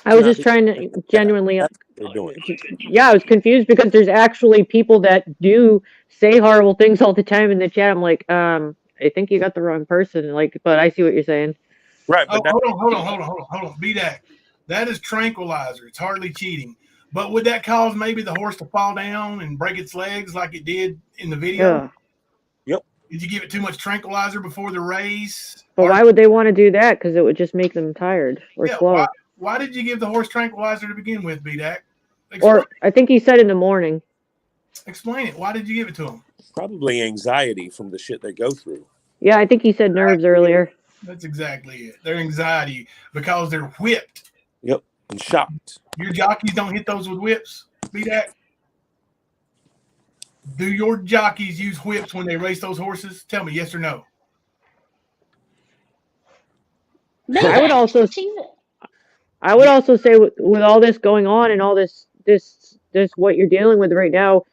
I was just trying to genuinely. That's what they're doing. Yeah, I was confused because there's actually people that do say horrible things all the time in the chat. I'm like, I think you got the wrong person. Like, but I see what you're saying. Right. But hold on. BDAC. That is tranquilizer. It's hardly cheating. But would that cause maybe the horse to fall down and break its legs like it did in the video? Yeah. Yep. Did you give it too much tranquilizer before the race? But why would they want to do that? Because it would just make them tired or slow. Why did you give the horse tranquilizer to begin with, BDAC? Or I think he said in the morning. Explain it. Why did you give it to him? Probably anxiety from the shit they go through. Yeah, I think he said nerves earlier. That's exactly it. Their anxiety because they're whipped. Yep. And shocked. Your jockeys don't hit those with whips, BDAC? Do your jockeys use whips when they race those horses? Tell me yes or no. I would also say with all this going on and all this what you're dealing with right now,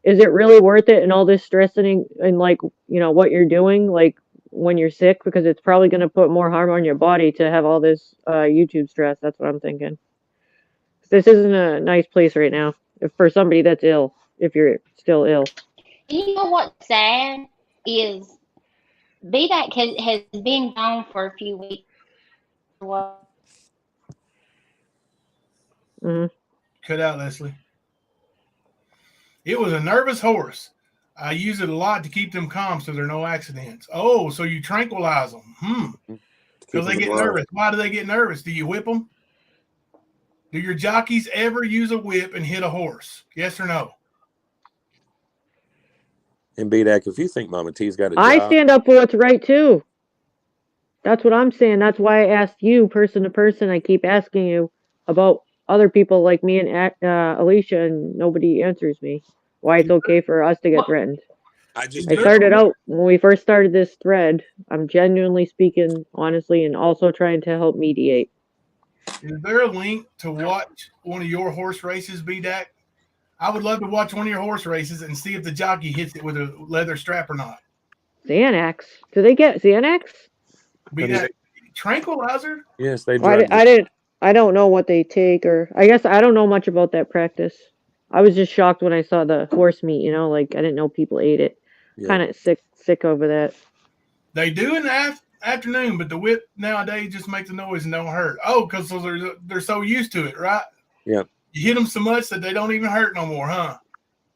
is it really worth it and all this stressing and like, you know, what you're doing like when you're sick, because it's probably going to put more harm on your body to have all this YouTube stress. That's what I'm thinking. This isn't a nice place right now for somebody that's ill, if you're still ill. You know what's sad is BDAC has been gone for a few weeks. Cut out, Leslie. It was a nervous horse. I use it a lot to keep them calm so there are no accidents. Oh, so you tranquilize them. Because they get nervous. Why do they get nervous? Do you whip them? Do your jockeys ever use a whip and hit a horse? Yes or no? And BDAC, if you think Mama T's got a job, I stand up for what's right too. That's what I'm saying. That's why I asked you person to person. I keep asking you about other people like me and Alicia, and nobody answers me. Why it's okay for us to get threatened. I started out when we first started this thread. I'm genuinely speaking honestly and also trying to help mediate. Is there a link to watch one of your horse races, BDAC? I would love to watch one of your horse races and see if the jockey hits it with a leather strap or not. Xanax? Do they get Xanax? BDAC tranquilizer? Yes, they do. I don't know what they take, or I guess I don't know much about that practice. I was just shocked when I saw the horse meat, you know, like I didn't know people ate it. Yeah. Kind of sick over that. They do in the afternoon, but the whip nowadays just makes a noise and don't hurt. Oh, because they're so used to it, right? Yeah. You hit them so much that they don't even hurt no more, huh?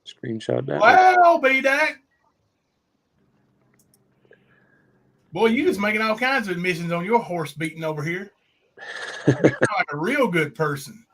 Screenshot that. Wow, BDAC. Boy, you just making all kinds of admissions on your horse beating over here. You're like a real good person.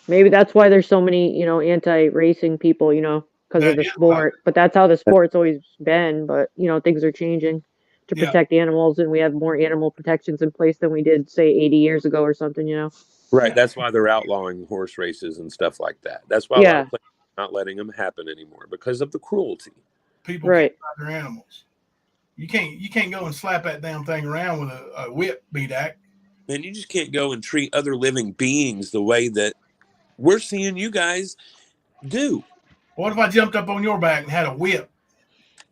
Maybe that's why there's so many, you know, anti-racing people, you know, because of the sport. But that's how the sport's always been. But, you know, things are changing. to protect animals, and we have more animal protections in place than we did, say, 80 years ago or something, you know? Right. That's why they're outlawing horse races and stuff like that. That's why a lot of places are not letting them happen anymore because of the cruelty. People can't ride their animals. You can't go and slap that damn thing around with a whip, BDAC. Man, you just can't go and treat other living beings the way that we're seeing you guys do. What if I jumped up on your back and had a whip,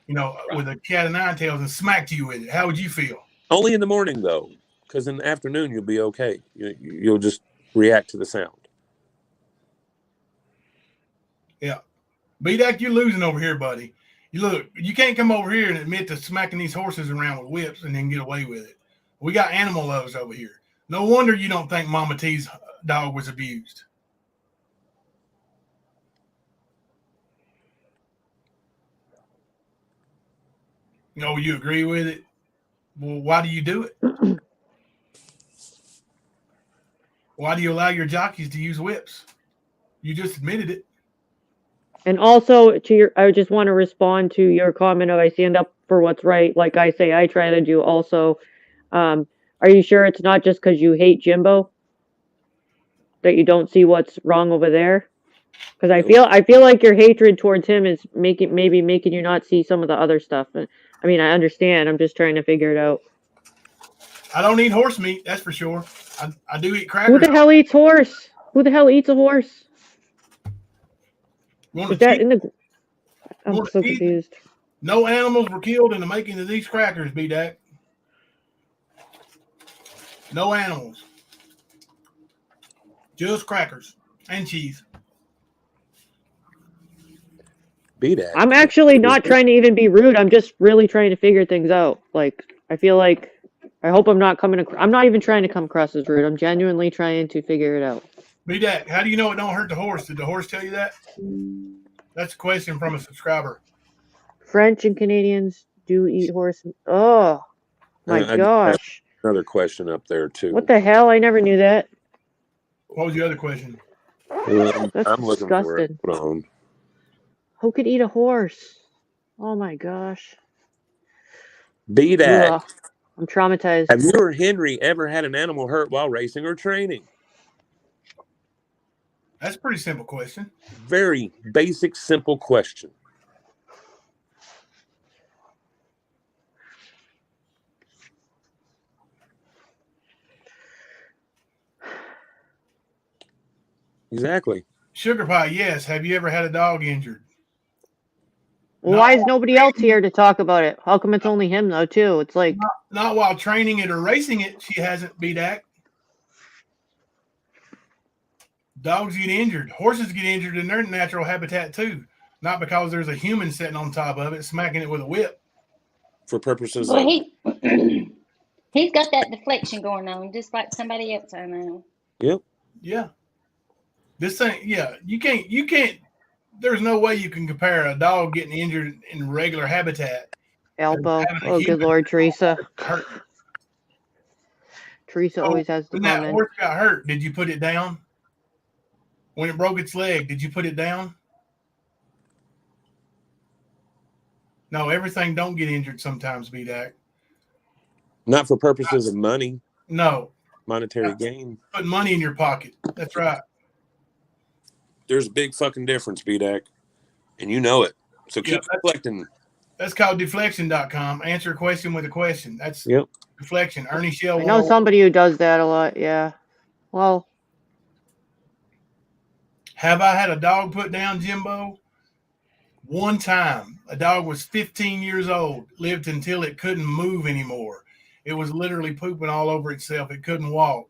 with a cat of nine tails and smacked you with it? How would you feel? Only in the morning, though, because in the afternoon you'll be okay. You'll just react to the sound. Yeah. BDAC, you're losing over here, buddy. You can't come over here and admit to smacking these horses around with whips and then get away with it. We got animal lovers over here. No wonder you don't think Mama T's dog was abused. You agree with it? Well, why do you do it? Why do you allow your jockeys to use whips? You just admitted it. And also, I just want to respond to your comment of I stand up for what's right. Like I say, I try to do also. Are you sure it's not just because you hate Jimbo that you don't see what's wrong over there? Because I feel like your hatred towards him is maybe making you not see some of the other stuff. I mean, I understand. I'm just trying to figure it out. I don't eat horse meat, that's for sure. I do eat crackers. Who the hell eats horse? Who the hell eats a horse? Is that in the? I'm so confused. No animals were killed in the making of these crackers, BDAC. No animals. Just crackers and cheese. BDAC. I'm actually not trying to even be rude. I'm just really trying to figure things out. Like, I feel like, I hope I'm not I'm not even trying to come across as rude. I'm genuinely trying to figure it out. BDAC, how do you know it don't hurt the horse? Did the horse tell you that? That's a question from a subscriber. French and Canadians do eat horse. Oh, my gosh. Another question up there, too. What the hell? I never knew that. What was the other question? That's I'm looking for it. disgusting. Hold on. Who could eat a horse? Oh, my gosh. BDAC. I'm traumatized. Have you or Henry ever had an animal hurt while racing or training? That's a pretty simple question. Very basic, simple question. Exactly. Sugar Pie, yes. Have you ever had a dog injured? Well, why is nobody else here to talk about it? How come it's only him, though, too? It's like... Not while training it or racing it, she hasn't, BDAC. Dogs get injured. Horses get injured in their natural habitat, too. Not because there's a human sitting on top of it, smacking it with a whip. For purposes Well, of... he's got that deflection going on, just like somebody else I know. Yep. Yeah. This thing, yeah, you can't, there's no way you can compare a dog getting injured in regular habitat. Elbow. Oh, good Lord, Teresa. Hurt. Teresa always has the When comment. that horse got hurt, did you put it down? When it broke its leg, did you put it down? No, everything don't get injured sometimes, BDAC. Not for purposes of money. No. Monetary gain. Put money in your pocket. That's right. There's a big fucking difference, BDAC. And you know it. So keep reflecting. That's called deflection.com. Answer a question with a question. That's deflection. Ernie Shell. I know somebody who does that a lot, yeah. Well. Have I had a dog put down, Jimbo? One time. A dog was 15 years old, lived until it couldn't move anymore. It was literally pooping all over itself. It couldn't walk.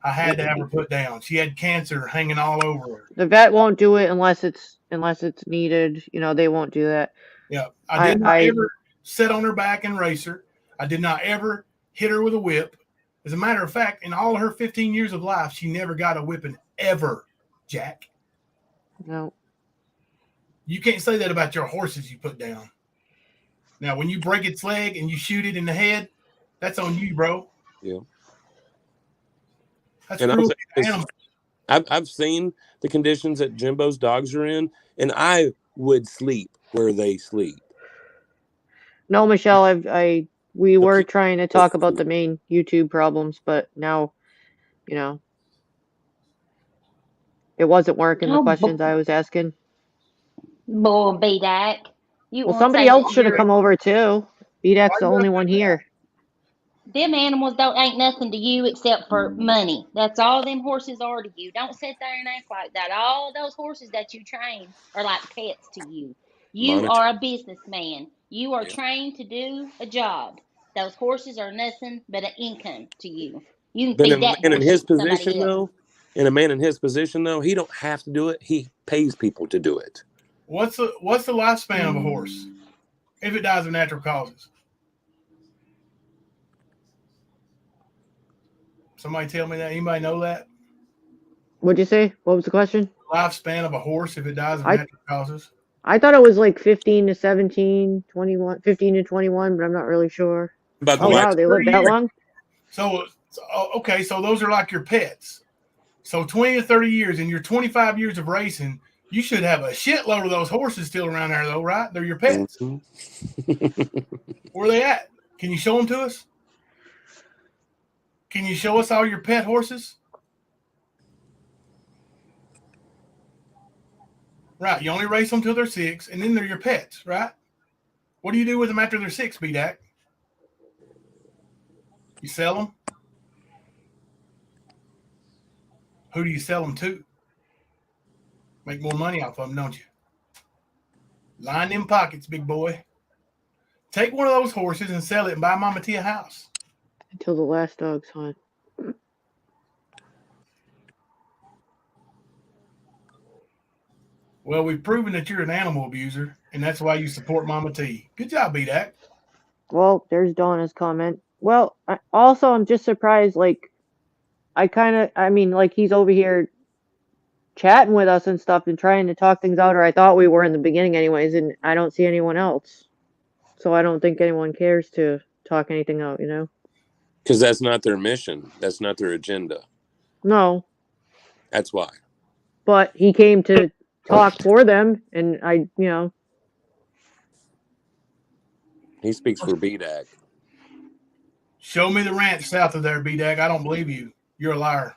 I had to have her put down. She had cancer hanging all over her. The vet won't do it unless it's needed. You know, they won't do that. Yeah. I did not ever sit on her back and race her. I did not ever hit her with a whip. As a matter of fact, in all her 15 years of life, she never got a whipping ever, Jack. No. You can't say that about your horses you put down. Now, when you break its leg and you shoot it in the head, that's on you, bro. Yeah. That's cruelty to animals. I've seen the conditions that Jimbo's dogs are in, and I would sleep where they sleep. No, Michelle, I We were trying to talk about the main YouTube problems, but now, it wasn't working, the questions I was asking. Boy, BDAC. You Well, want to somebody say else that should have you're come over too. BDAC's the only one here. them animals ain't nothing to you except for money. That's all them horses are to you. Don't sit there and act like that. All those horses that you train are like pets to you. You are a businessman. You are trained to do a job. Those horses are nothing but an income to you. You can But feed that bullshit to somebody else. in a man in his position though, he don't have to do it. He pays people to do it. What's the lifespan of a horse if it dies of natural causes? Somebody tell me that. Anybody know that? What'd you say? What was the question? Lifespan of a horse if it dies of natural causes. I thought it was like 15 to 17, 21, 15 to 21, but I'm not really sure. Oh, wow, they live that long? So, okay, so those are like your pets. So 20 to 30 years, in your 25 years of racing, you should have a shitload of those horses still around there, though, right? They're your pets. Mm-hmm. Where are they at? Can you show them to us? Can you show us all your pet horses? Right. You only race them till they're 6, and then they're your pets, right? What do you do with them after they're 6, BDAC? You sell them? Who do you sell them to? Make more money off of them, don't you? Line them pockets, big boy. Take one of those horses and sell it and buy Mama T a house. Until the last dog's hunt. Well, we've proven that you're an animal abuser, and that's why you support Mama T. Good job, BDAC. Well, there's Donna's comment. Well, I'm just surprised, like, he's over here chatting with us and stuff and trying to talk things out, or I thought we were in the beginning anyways, and I don't see anyone else. So I don't think anyone cares to talk anything out, Because that's not their mission. That's not their agenda. No. That's why. But he came to talk for them, and He speaks for BDAC. Show me the ranch south of there, BDAC. I don't believe you. You're a liar.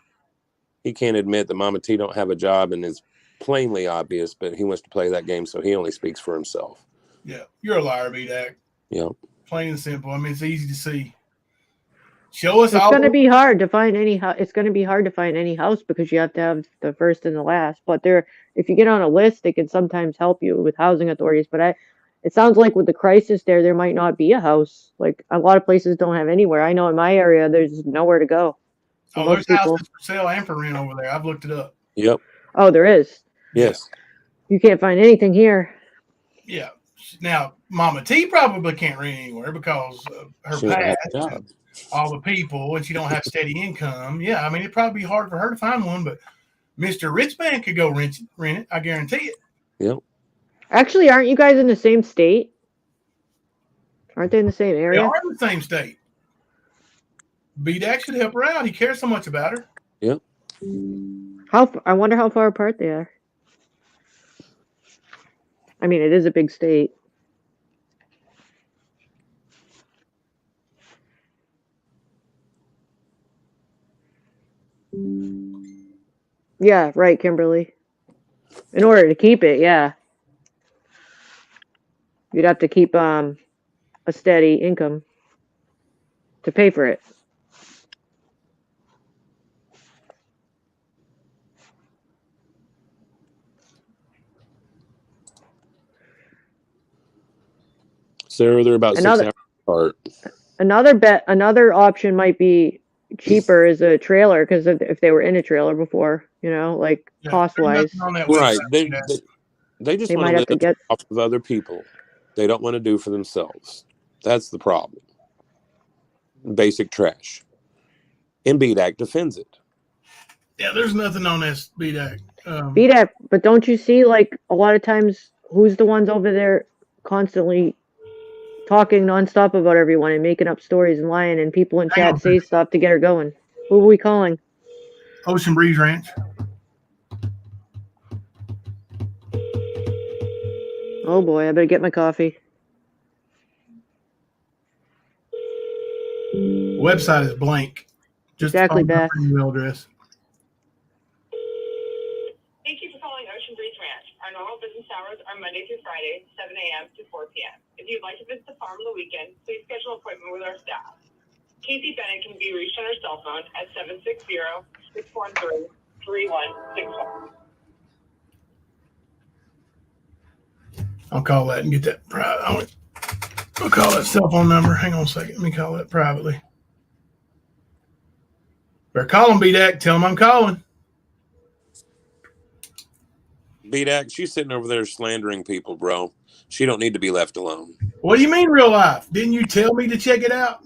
He can't admit that Mama T don't have a job, and it's plainly obvious, but he wants to play that game, so he only speaks for himself. Yeah, you're a liar, BDAC. Yep. Plain and simple. I mean, it's easy to see. Show us it's all. It's going to be hard to find any house because you have to have the first and the last. But if you get on a list, they can sometimes help you with housing authorities. But it sounds like with the crisis there might not be a house. Like a lot of places don't have anywhere. I know in my area, there's nowhere to go. There's houses for sale and for rent over there. I've looked it up. Yep. Oh, there is? Yes. You can't find anything here. Yeah. Now, Mama T probably can't rent anywhere because of her past and all the people, and she don't have steady income. Yeah, I mean, it'd probably be hard for her to find one, but Mr. Rich Man could go rent it. I guarantee it. Yep. Actually, aren't you guys in the same state? Aren't they in the same area? They are in the same state. BDAC should help her out. He cares so much about her. Yep. I wonder how far apart they are. I mean, it is a big state. Yeah, right, Kimberly. In order to keep it, yeah. You'd have to keep a steady income to pay for it. Sarah, they're about 6 hours apart. Another option might be cheaper is a trailer, because if they were in a trailer before, cost-wise. Right. They just want to live off of other people. They don't want to do for themselves. That's the problem. Basic trash. And BDAC defends it. Yeah, there's nothing on this BDAC. BDAC, but don't you see, like, a lot of times, who's the ones over there constantly talking nonstop about everyone and making up stories and lying, and people in chat say stuff to get her going? Who are we calling? Ocean Breeze Ranch. Oh boy, I better get my coffee. Website is blank. Just Exactly, phone number Beth. and email address. Thank you for calling Ocean Breeze Ranch. Our normal business hours are Monday through Friday, 7 a.m. to 4 p.m. If you'd like to visit the farm on the weekend, please schedule an appointment with our staff. Casey Bennett can be reached on her cell phone at 760-613-3161. I'll call that and get that private. I'll call that cell phone number. Hang on a second. Let me call that privately. Better call him, BDAC. Tell him I'm calling. BDAC, she's sitting over there slandering people, bro. She don't need to be left alone. What do you mean real life? Didn't you tell me to check it out?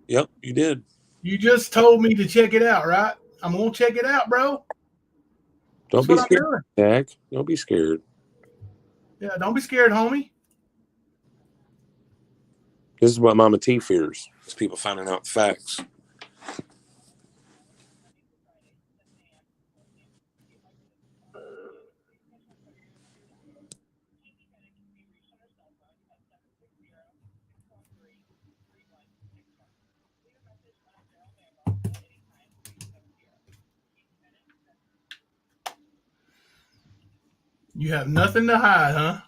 Yep, you did. You just told me to check it out, right? I'm going to check it out, bro. Don't be scared, BDAC. Don't be scared. Yeah, don't be scared, homie. This is what Mama T fears. It's people finding out facts. You have nothing to hide, huh?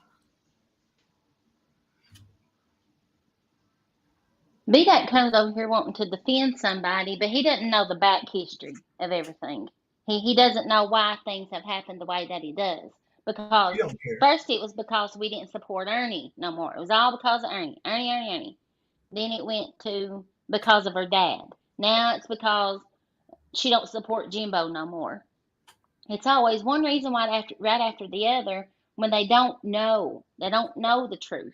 BDAC comes over here wanting to defend somebody, but he doesn't know the back history of everything. He doesn't know why things have happened the way that he does. Because You don't care. first it was because we didn't support Ernie no more. It was all because of Ernie. Ernie. Then it went to because of her dad. Now it's because she don't support Jimbo no more. It's always one reason why right after the other when they don't know. They don't know the truth.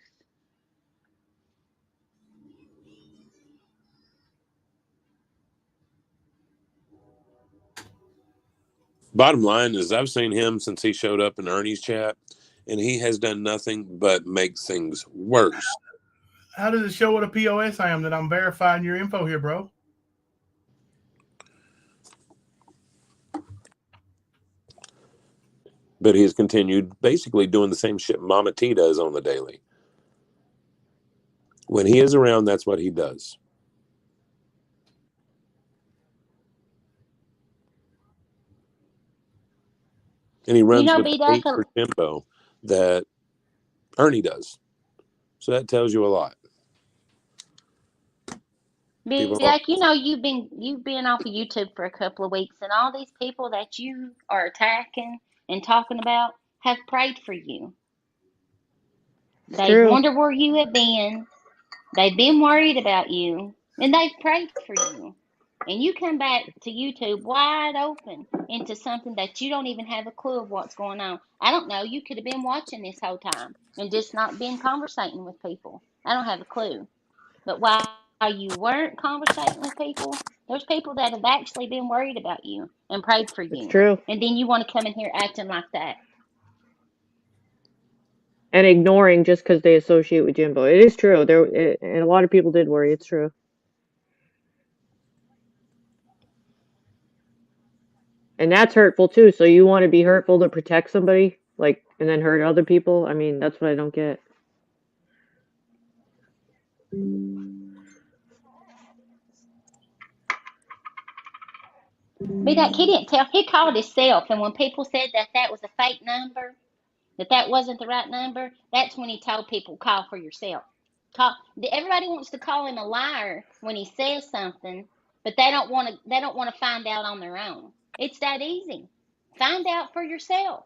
Bottom line is I've seen him since he showed up in Ernie's chat, and he has done nothing but make things worse. How does it show what a POS I am that I'm verifying your info here, bro? But he's continued basically doing the same shit Mama T does on the daily. When he is around, that's what he does. And he runs with the hate for Jimbo that Ernie does. So that tells you a lot. BDAC, you've been off of YouTube for a couple of weeks, and all these people that you are attacking and talking about have prayed for you. They wonder where you have been. They've been worried about you, and they've prayed for you. And you come back to YouTube wide open into something that you don't even have a clue of what's going on. I don't know. You could have been watching this whole time and just not been conversating with people. I don't have a clue. But while you weren't conversating with people, there's people that have actually been worried about you and prayed for you. It's true. And then you want to come in here acting like that. And ignoring just because they associate with Jimbo. It is true. And a lot of people did worry. It's true. And that's hurtful too. So you want to be hurtful to protect somebody, and then hurt other people? I mean, that's what I don't get. BDAC, he didn't tell. He called himself, and when people said that was a fake number, that wasn't the right number, that's when he told people call for yourself. Everybody wants to call him a liar when he says something, but they don't want to find out on their own. It's that easy. Find out for yourself.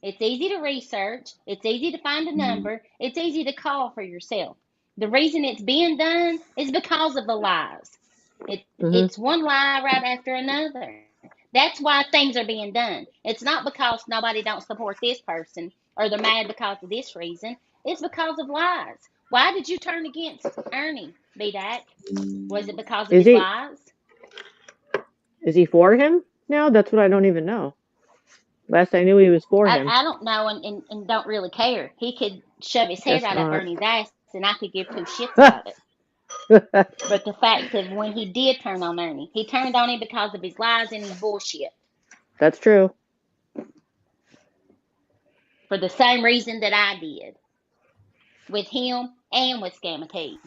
It's easy to research. It's easy to find a number. It's easy to call for yourself. The reason it's being done is because of the lies. It's one lie right after another. That's why things are being done. It's not because nobody don't support this person or they're mad because of this reason. It's because of lies. Why did you turn against Ernie, BDAC? Was it because of his lies? Is he for him now? That's what I don't even know. Last I knew he was for him. I don't know and don't really care. He could shove his head right up Ernie's ass and I could give two shits about it. But the fact of when he did turn on Ernie, he turned on him because of his lies and his bullshit. That's true. For the same reason that I did. With him and with Scammatee.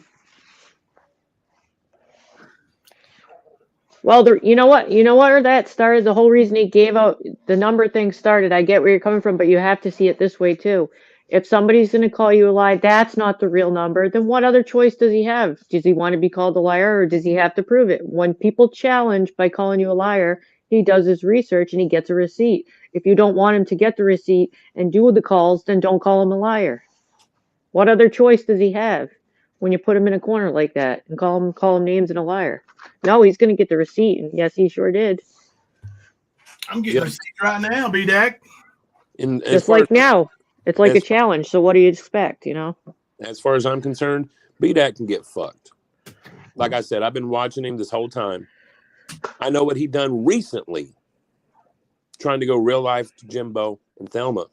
Well, you know what? You know where that started? The whole reason he gave out the number thing started. I get where you're coming from, but you have to see it this way too. If somebody's going to call you a lie, that's not the real number. Then what other choice does he have? Does he want to be called a liar, or does he have to prove it? When people challenge by calling you a liar, he does his research and he gets a receipt. If you don't want him to get the receipt and do the calls, then don't call him a liar. What other choice does he have when you put him in a corner like that and call him names and a liar? No, he's going to get the receipt, and yes, he sure did. I'm getting receipts right now, B-Dac. Just like now. It's like a challenge, so what do you expect, you know? As far as I'm concerned, B-Dac can get fucked. Like I said, I've been watching him this whole time. I know what he done recently, trying to go real life to Jimbo and Thelma.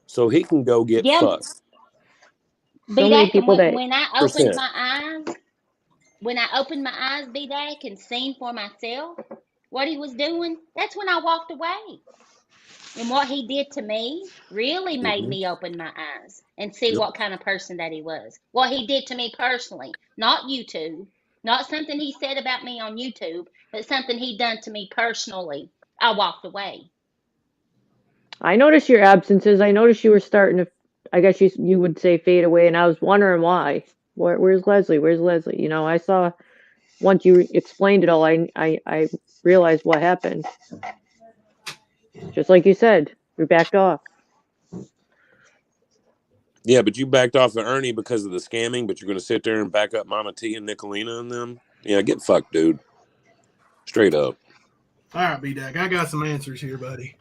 So he can go get fucked. So many people that when I opened my eyes, B-Dac, and seen for myself what he was doing, that's when I walked away. And what he did to me really made me open my eyes and see what kind of person that he was. What he did to me personally, not YouTube, not something he said about me on YouTube, but something he done to me personally. I walked away. I noticed your absences. I noticed you were starting to, I guess you would say, fade away, and I was wondering why. Where's Leslie? Where's Leslie? You know, I saw once you explained it all, I realized what happened. Just like you said, we backed off. Yeah, but you backed off of Ernie because of the scamming, but you're going to sit there and back up Mama T and Nicolina and them? Yeah, get fucked, dude. Straight up. All right, B-Dac, I got some answers here, buddy.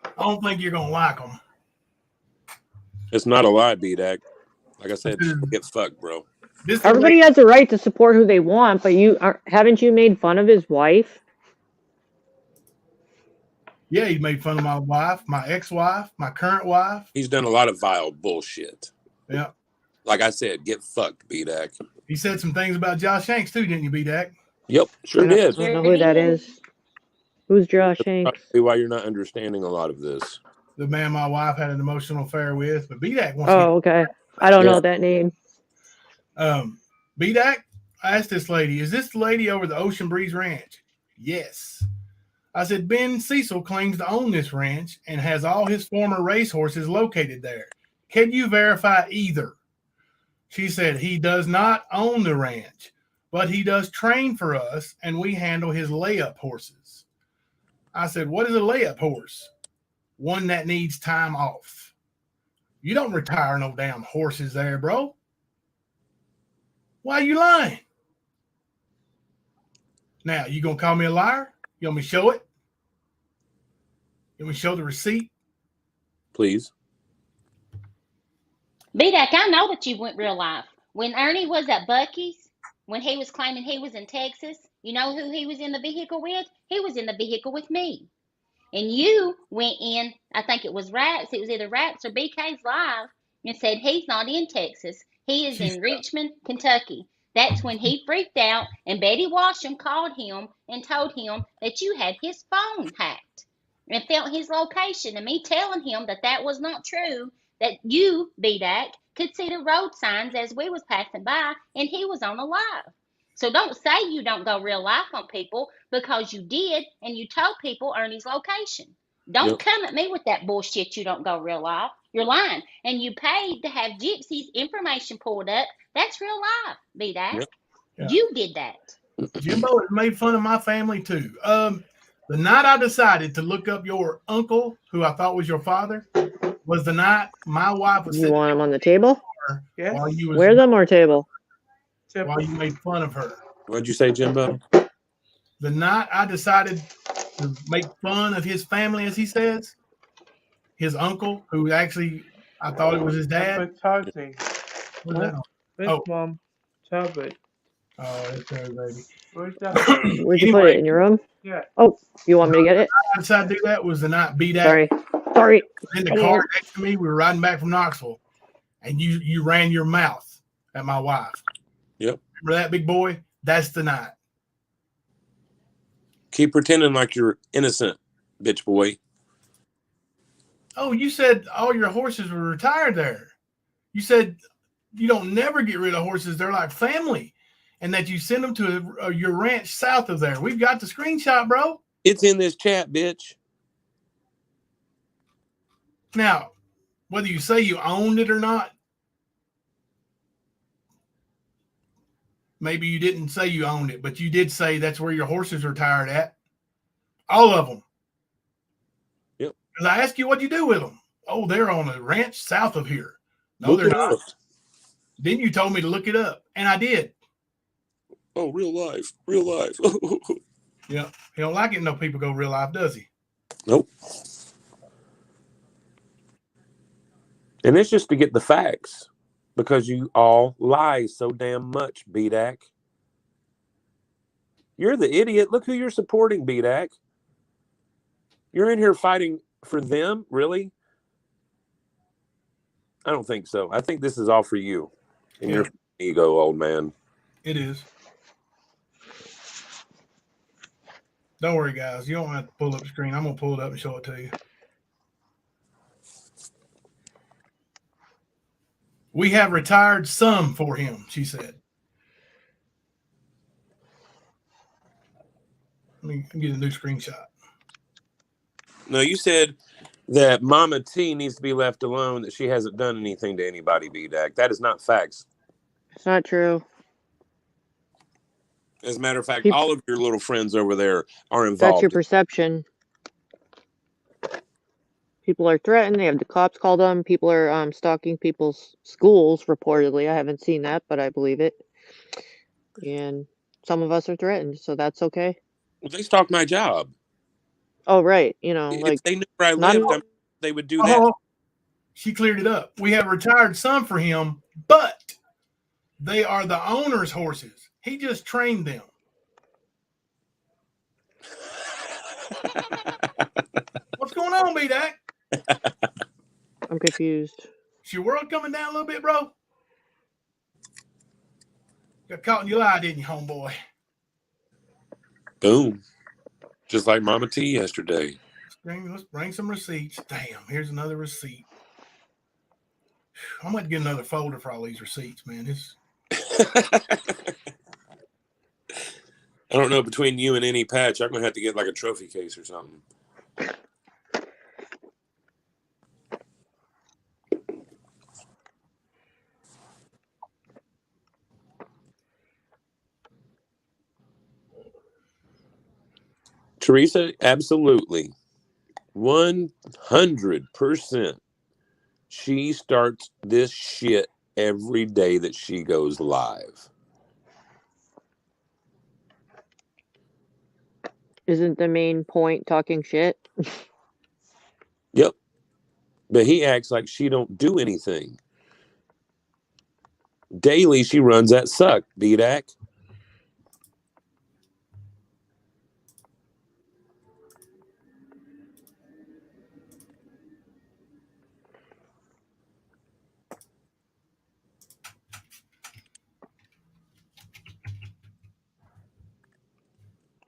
I don't think you're going to like them. It's not a lie, B-Dac. Like I said, get fucked, bro. Everybody has a right to support who they want, but haven't you made fun of his wife? Yeah, he made fun of my wife, my ex-wife, my current wife. He's done a lot of vile bullshit. Yeah. Like I said, get fucked, B-Dac. He said some things about Josh Hanks too, didn't you, B-Dac? Yep, sure did. I don't know who that is. Who's Josh Hanks? That's probably why you're not understanding a lot of this. The man my wife had an emotional affair with, but B-Dac wants okay. I don't know that name. B-Dac, I asked this lady, is this the lady over the Ocean Breeze Ranch? Yes. I said, Ben Cecil claims to own this ranch and has all his former racehorses located there. Can you verify either? She said, he does not own the ranch, but he does train for us, and we handle his layup horses. I said, what is a layup horse? One that needs time off. You don't retire no damn horses there, bro. Why are you lying? Now, you going to call me a liar? You want me to show it? You want me to show the receipt? Please. B-Dac, I know that you went real life. When Ernie was at Buc-ee's, when he was claiming he was in Texas, you know who he was in the vehicle with? He was in the vehicle with me. And you went in, I think it was Rax, it was either Rax or BK's Live, and said he's not in Texas. He is in Richmond, Kentucky. That's when he freaked out, and Betty Washam called him and told him that you had his phone hacked and felt his location. And me telling him that that was not true, that you, B-Dac, could see the road signs as we was passing by, and he was on a live. So don't say you don't go real life on people, because you did, and you told people Ernie's location. Don't come at me with that bullshit you don't go real life. You're lying. And you paid to have Gypsy's information pulled up. That's real life, B-Dac. Yep. Yeah. You did that. Jimbo has made fun of my family too. The night I decided to look up your uncle, who I thought was your father, was the night my wife was You want him on the table? Yeah. Where them or table? While you made fun of her. What'd you say, Jimbo? The night I decided to make fun of his family, as he says, his uncle, who actually I thought it was his dad. What's that? Mom. Tablet. Oh, that's her, baby. Where's that? Where'd you put it? In your room? Yeah. Oh, you want me to get it? I decided to do that was the night B-Dac. Sorry. In the car next to me, we were riding back from Knoxville, and you ran your mouth at my wife. Yep. Remember that, big boy? That's the night. Keep pretending like you're innocent, bitch boy. Oh, you said all your horses were retired there. You said you don't never get rid of horses. They're like family. and that you send them to your ranch south of there. We've got the screenshot, bro. It's in this chat, bitch. Now, whether you say you owned it or not, maybe you didn't say you owned it, but you did say that's where your horses are tired at. All of them. Yep. Because I asked you what you do with them. Oh, they're on a ranch south of here. No, Look they're it not. up. Then you told me to look it up, and I did. Oh, real life. Real life. Yeah. He don't like it no people go real life, does he? Nope. And it's just to get the facts. Because you all lie so damn much, BDAC. You're the idiot. Look who you're supporting, BDAC. You're in here fighting for them? Really? I don't think so. I think this is all for you and your ego, old man. It is. Don't worry, guys. You don't have to pull up the screen. I'm going to pull it up and show it to you. We have retired some for him, she said. Let me get a new screenshot. No, you said that Mama T needs to be left alone, that she hasn't done anything to anybody, BDAC. That is not facts. It's not true. As a matter of fact, all of your little friends over there are involved. That's your perception. People are threatened. They have the cops call them. People are stalking people's schools, reportedly. I haven't seen that, but I believe it. And some of us are threatened, so that's okay. Well, they stalked my job. Oh, right. You know, If like they knew where I lived, they would do that. Oh, she cleared it up. We have retired some for him, but they are the owner's horses. He just trained them. What's going on, B-Dac? I'm confused. Is your world coming down a little bit, bro? Got caught in your lie, didn't you, homeboy? Boom. Just like Mama T yesterday. Let's bring some receipts. Damn, here's another receipt. I'm going to get another folder for all these receipts, man. I don't know, between you and any patch, I'm going to have to get like a trophy case or something. Teresa, absolutely. 100%. She starts this shit every day that she goes live. Isn't the main point talking shit? Yep. But he acts like she don't do anything. Daily, she runs that suck, BDAC.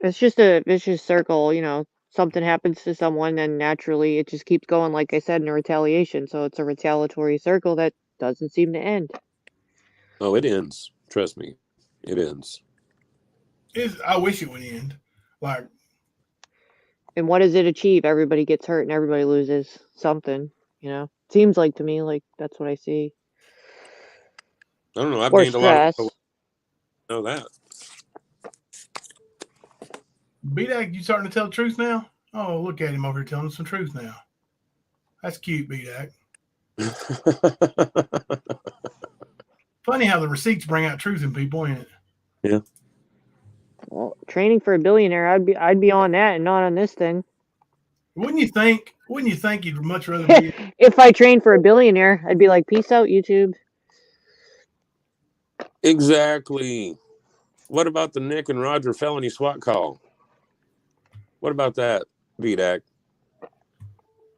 It's just a vicious circle, you know. Something happens to someone, and naturally it just keeps going, like I said, in a retaliation. So it's a retaliatory circle that doesn't seem to end. Oh, it ends. Trust me. It ends. I wish it would end. Like, and what does it achieve? Everybody gets hurt and everybody loses something, you know. Seems like to me like that's what I see. I don't know. I've or gained stress. a lot of know that. B-Dac, you starting to tell the truth now? Oh, look at him over here telling us some truth now. That's cute, B-Dac. Funny how the receipts bring out truth in people, ain't it? Yeah. Well, training for a billionaire, I'd be on that and not on this thing. Wouldn't you think you'd much rather be if I trained for a billionaire, I'd be like, peace out, YouTube. Exactly. What about the Nick and Roger felony SWAT call? What about that, B-Dac?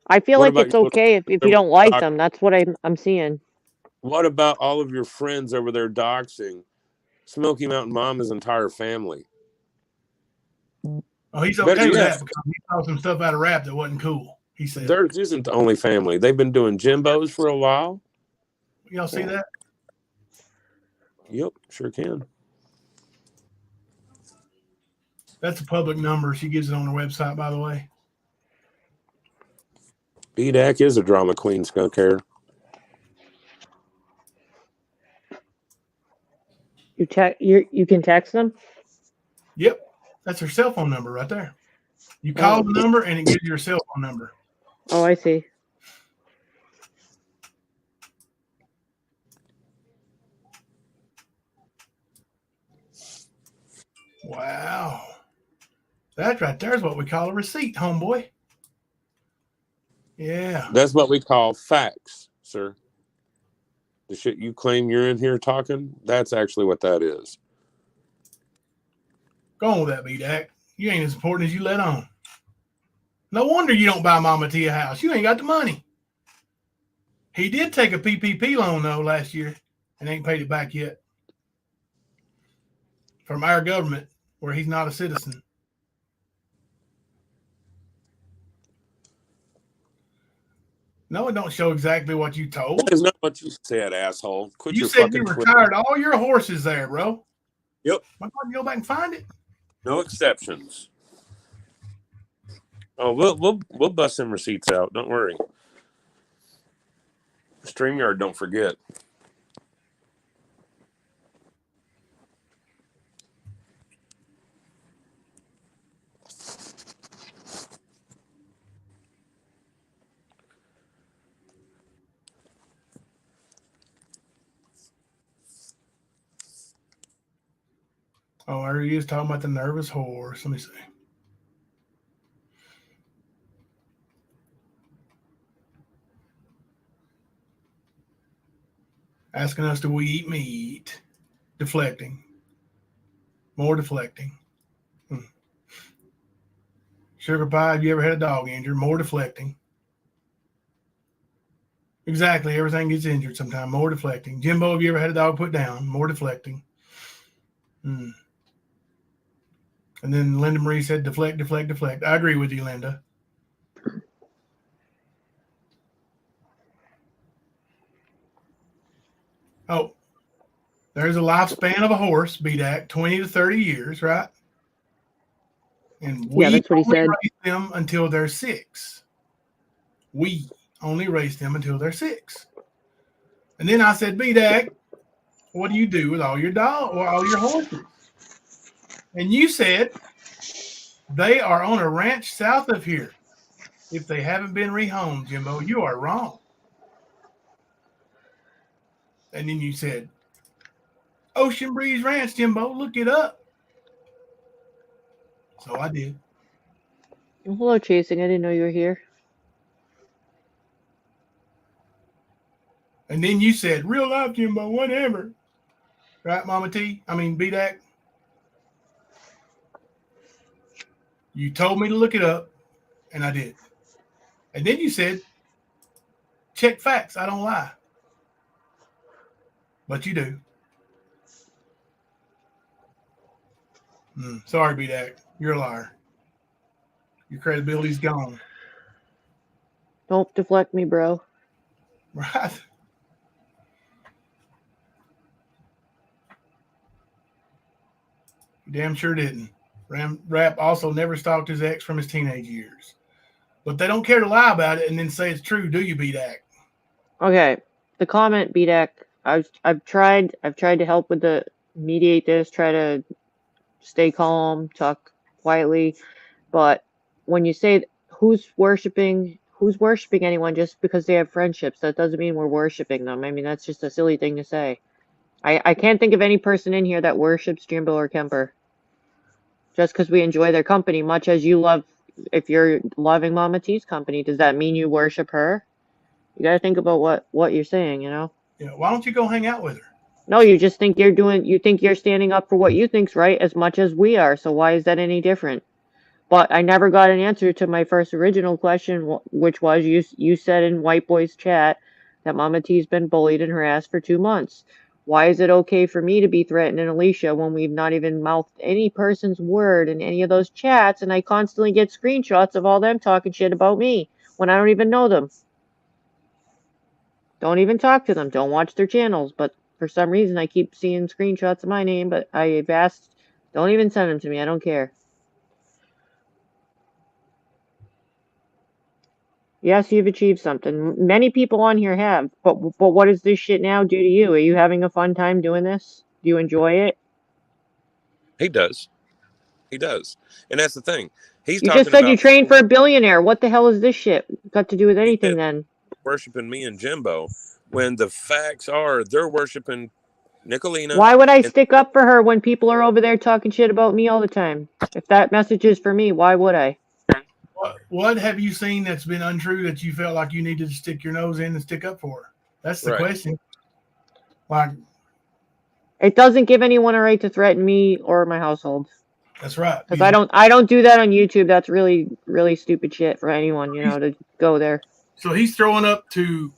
I feel like it's okay if you don't like them. That's what I'm seeing. What about all of your friends over there doxing Smoky Mountain Mama's entire family? Oh, he's okay with that because he saw some stuff out of rap that wasn't cool. He said theirs isn't the only family. They've been doing Jimbos for a while. Y'all see that? Yep, sure can. That's a public number. She gives it on her website, by the way. BDAC is a drama queen, skunk hair. You can text them? Yep. That's her cell phone number right there. You call the number and it gives you your cell phone number. Oh, I see. Wow. That right there is what we call a receipt, homeboy. Yeah. That's what we call facts, sir. The shit you claim you're in here talking, that's actually what that is. Go on with that, BDAC. You ain't as important as you let on. No wonder you don't buy Mama T a house. You ain't got the money. He did take a PPP loan, though, last year and ain't paid it back yet. From our government, where he's not a citizen. No, it don't show exactly what you told. That is not what you said, asshole. Quit you your said fucking you Twitter. retired all your horses there, bro. Yep. Why can't you go back and find it? No exceptions. Oh, we'll bust some receipts out. Don't worry. StreamYard, don't forget. Oh, there he is talking about the nervous horse. Let me see. Asking us, do we eat meat? Deflecting. More deflecting. Sugar Pie, have you ever had a dog injured? More deflecting. Exactly. Everything gets injured sometime. More deflecting. Jimbo, have you ever had a dog put down? More deflecting. And then Linda Marie said, deflect, deflect, deflect. I agree with you, Linda. Oh, there's a lifespan of a horse, BDAC, 20 to 30 years, right? And we that's what he said. raise them until they're 6. We only raise them until they're 6. And then I said, BDAC, what do you do with all your dog or all your horses? And you said they are on a ranch south of here. If they haven't been rehomed, Jimbo, you are wrong. And then you said, Ocean Breeze Ranch, Jimbo, look it up. So I did. Hello, Chasing. I didn't know you were here. And then you said, real life, Jimbo, whatever. Right, Mama T? I mean, BDAC? You told me to look it up, and I did. And then you said, check facts. I don't lie. But you do. Sorry, BDAC. You're a liar. Your credibility's gone. Don't deflect me, bro. Right. You damn sure didn't. Rap also never stalked his ex from his teenage years. But they don't care to lie about it and then say it's true, do you, BDAC? Okay. The comment, BDAC, I've tried to help with the mediate this, try to stay calm, talk quietly, but when you say who's worshiping anyone just because they have friendships, that doesn't mean we're worshiping them. I mean, that's just a silly thing to say. I can't think of any person in here that worships Jimbo or Kemper. Just because we enjoy their company, much as you love, if you're loving Mama T's company, does that mean you worship her? You got to think about what you're saying, you know? Yeah, why don't you go hang out with her? No, you just think you think you're standing up for what you think's right as much as we are, so why is that any different? But I never got an answer to my first original question, which was you said in White Boy's chat that Mama T's been bullied and harassed for 2 months. Why is it okay for me to be threatening Alicia when we've not even mouthed any person's word in any of those chats, and I constantly get screenshots of all them talking shit about me when I don't even know them? Don't even talk to them. Don't watch their channels. But for some reason, I keep seeing screenshots of my name, but I've asked, don't even send them to me. I don't care. Yes, you've achieved something. Many people on here have. But what does this shit now do to you? Are you having a fun time doing this? Do you enjoy it? He does. He does. And that's the thing. He's You just talking said you about trained people for a billionaire. What the hell is this shit got to do with anything then? worshiping me and Jimbo when the facts are they're worshiping Nicolina. Why would I And stick up for her when people are over there talking shit about me all the time? If that message is for me, why would I? What have you seen that's been untrue that you felt like you needed to stick your nose in and stick up for? That's the Right. question. Like, It doesn't give anyone a right to threaten me or my household. that's right. Because I don't do that on YouTube. That's really, really stupid shit for anyone, to go there. So he's throwing up to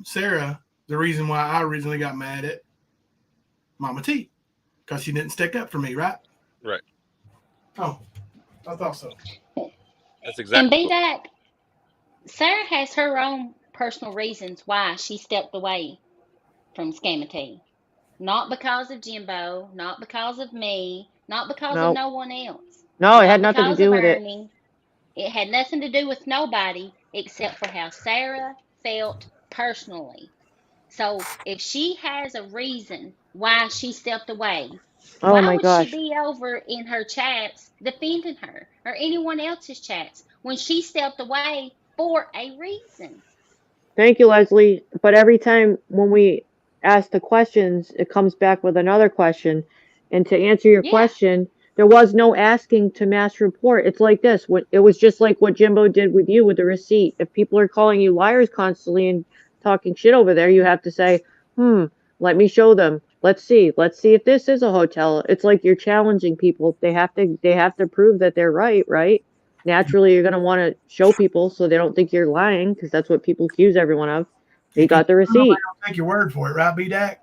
Sarah the reason why I originally got mad at Mama T, because she didn't stick up for me, right? Right. Oh, I thought so. That's And exactly B-Dac, Sarah has her own personal reasons why she stepped away from Scamity. Not because of Jimbo, not because of me, not because of No. no one else. No, it Not had nothing to because do of with it. Ernie. It had nothing to do with nobody except for how Sarah felt personally. So if she has a reason why she stepped away, Oh why my would she gosh. be over in her chats defending her or anyone else's chats when she stepped away for a reason? Thank you, Leslie. But every time when we ask the questions, it comes back with another question. And to answer your Yeah. question, there was no asking to mass report. It's like this. It was just like what Jimbo did with you with the receipt. If people are calling you liars constantly and talking shit over there, you have to say, let me show them. Let's see. Let's see if this is a hotel. It's like you're challenging people. They have to prove that they're right, right? Naturally, you're going to want to show people so they don't think you're lying, because that's what people accuse everyone of. They got the receipt. I'll take your word for it, right, B-Dac?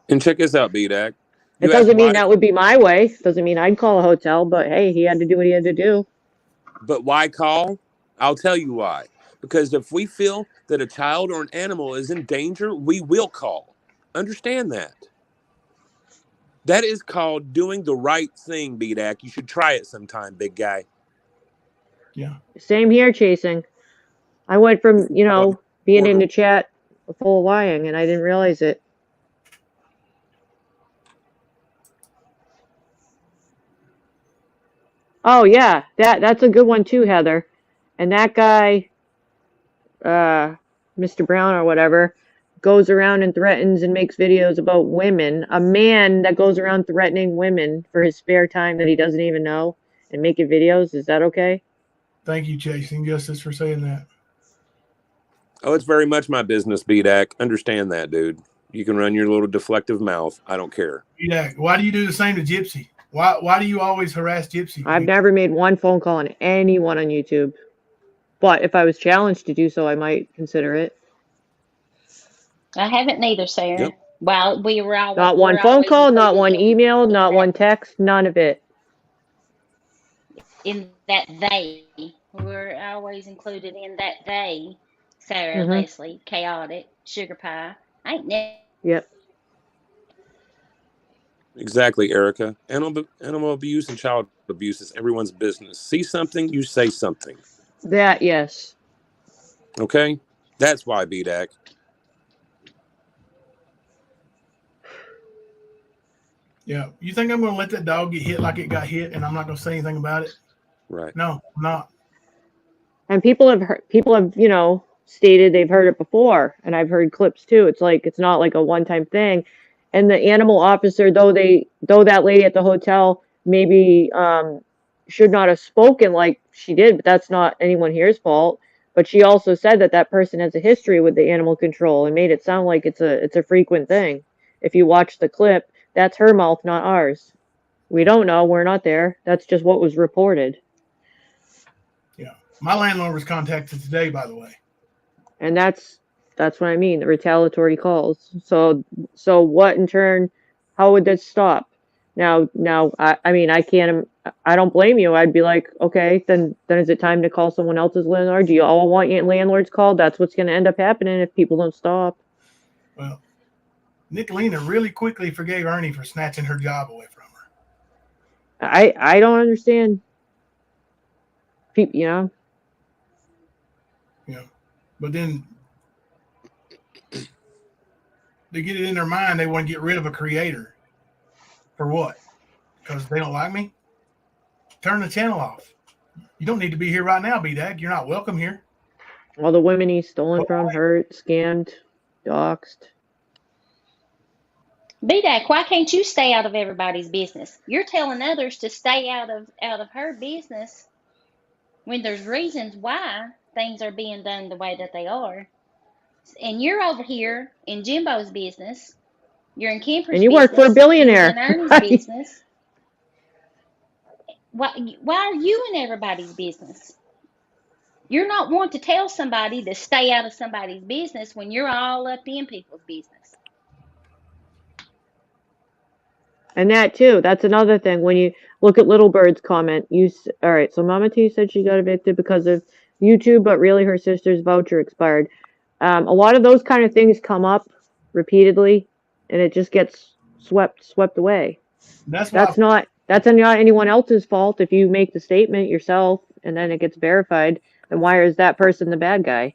And check this out, BDAC. It You asked doesn't mean why, that would be my way. Doesn't mean I'd call a hotel, but hey, he had to do what he had to do. but why call? I'll tell you why. Because if we feel that a child or an animal is in danger, we will call. Understand that. That is called doing the right thing, BDAC. You should try it sometime, big guy. Yeah. Same here, chasing. I went from, being in the chat full of lying, and I didn't realize it. Oh yeah, that's a good one too, Heather. And that guy, Mr. Brown or whatever, goes around and threatens and makes videos about women. A man that goes around threatening women for his spare time that he doesn't even know and making videos. Is that okay? Thank you, Chasing Justice, for saying that. Oh, it's very much my business, BDAC. Understand that, dude. You can run your little deflective mouth. I don't care. B-Dac, why do you do the same to Gypsy? Why do you always harass Gypsy? I've never made one phone call on anyone on YouTube. But if I was challenged to do so, I might consider it. I haven't neither, Sarah. Yep. Well, we're Not one phone always call, not one included email, not one text, none of it. in that they. We're always included in that they. Sarah, Mhm. Leslie, Chaotic, Sugar Pie. I ain't never. Yep. Exactly, Erica. Animal abuse and child abuse is everyone's business. See something, you say something. That, yes. Okay? That's why, BDAC. Yeah. You think I'm going to let that dog get hit like it got hit and I'm not going to say anything about it? Right. No, I'm not. And people have, stated they've heard it before, and I've heard clips too. It's like it's not like a one-time thing. And the animal officer, though that lady at the hotel maybe should not have spoken like she did, but that's not anyone here's fault. But she also said that person has a history with the animal control and made it sound like it's a frequent thing. If you watch the clip, that's her mouth, not ours. We don't know. We're not there. That's just what was reported. Yeah. My landlord was contacted today, by the way. And that's what I mean, the retaliatory calls. So what in turn, how would that stop? Now, I mean, I don't blame you. I'd be like, okay, then is it time to call someone else's landlord? Do you all want your landlords called? That's what's going to end up happening if people don't stop. Well, Nicolina really quickly forgave Ernie for snatching her job away from her. I don't understand. People, But then they get it in their mind they want to get rid of a creator. For what? Because they don't like me? Turn the channel off. You don't need to be here right now, B-Dag. You're not welcome here. All the women he's stolen from, hurt, scammed, doxxed. B-Dak, why can't you stay out of everybody's business? You're telling others to stay out of her business when there's reasons why things are being done the way that they are. And you're over here in Jimbo's business. You're in Kemper's And you work for a business. You was in billionaire. Ernie's business. Why are you in everybody's business? You're not wanting to tell somebody to stay out of somebody's business when you're all up in people's business. And that too, that's another thing. When you look at Little Bird's comment, all right, so Mama T said she got evicted because of YouTube, but really her sister's voucher expired. A lot of those kind of things come up repeatedly, and it just gets swept away. That's not anyone else's fault if you make the statement yourself and then it gets verified. Then why is that person the bad guy?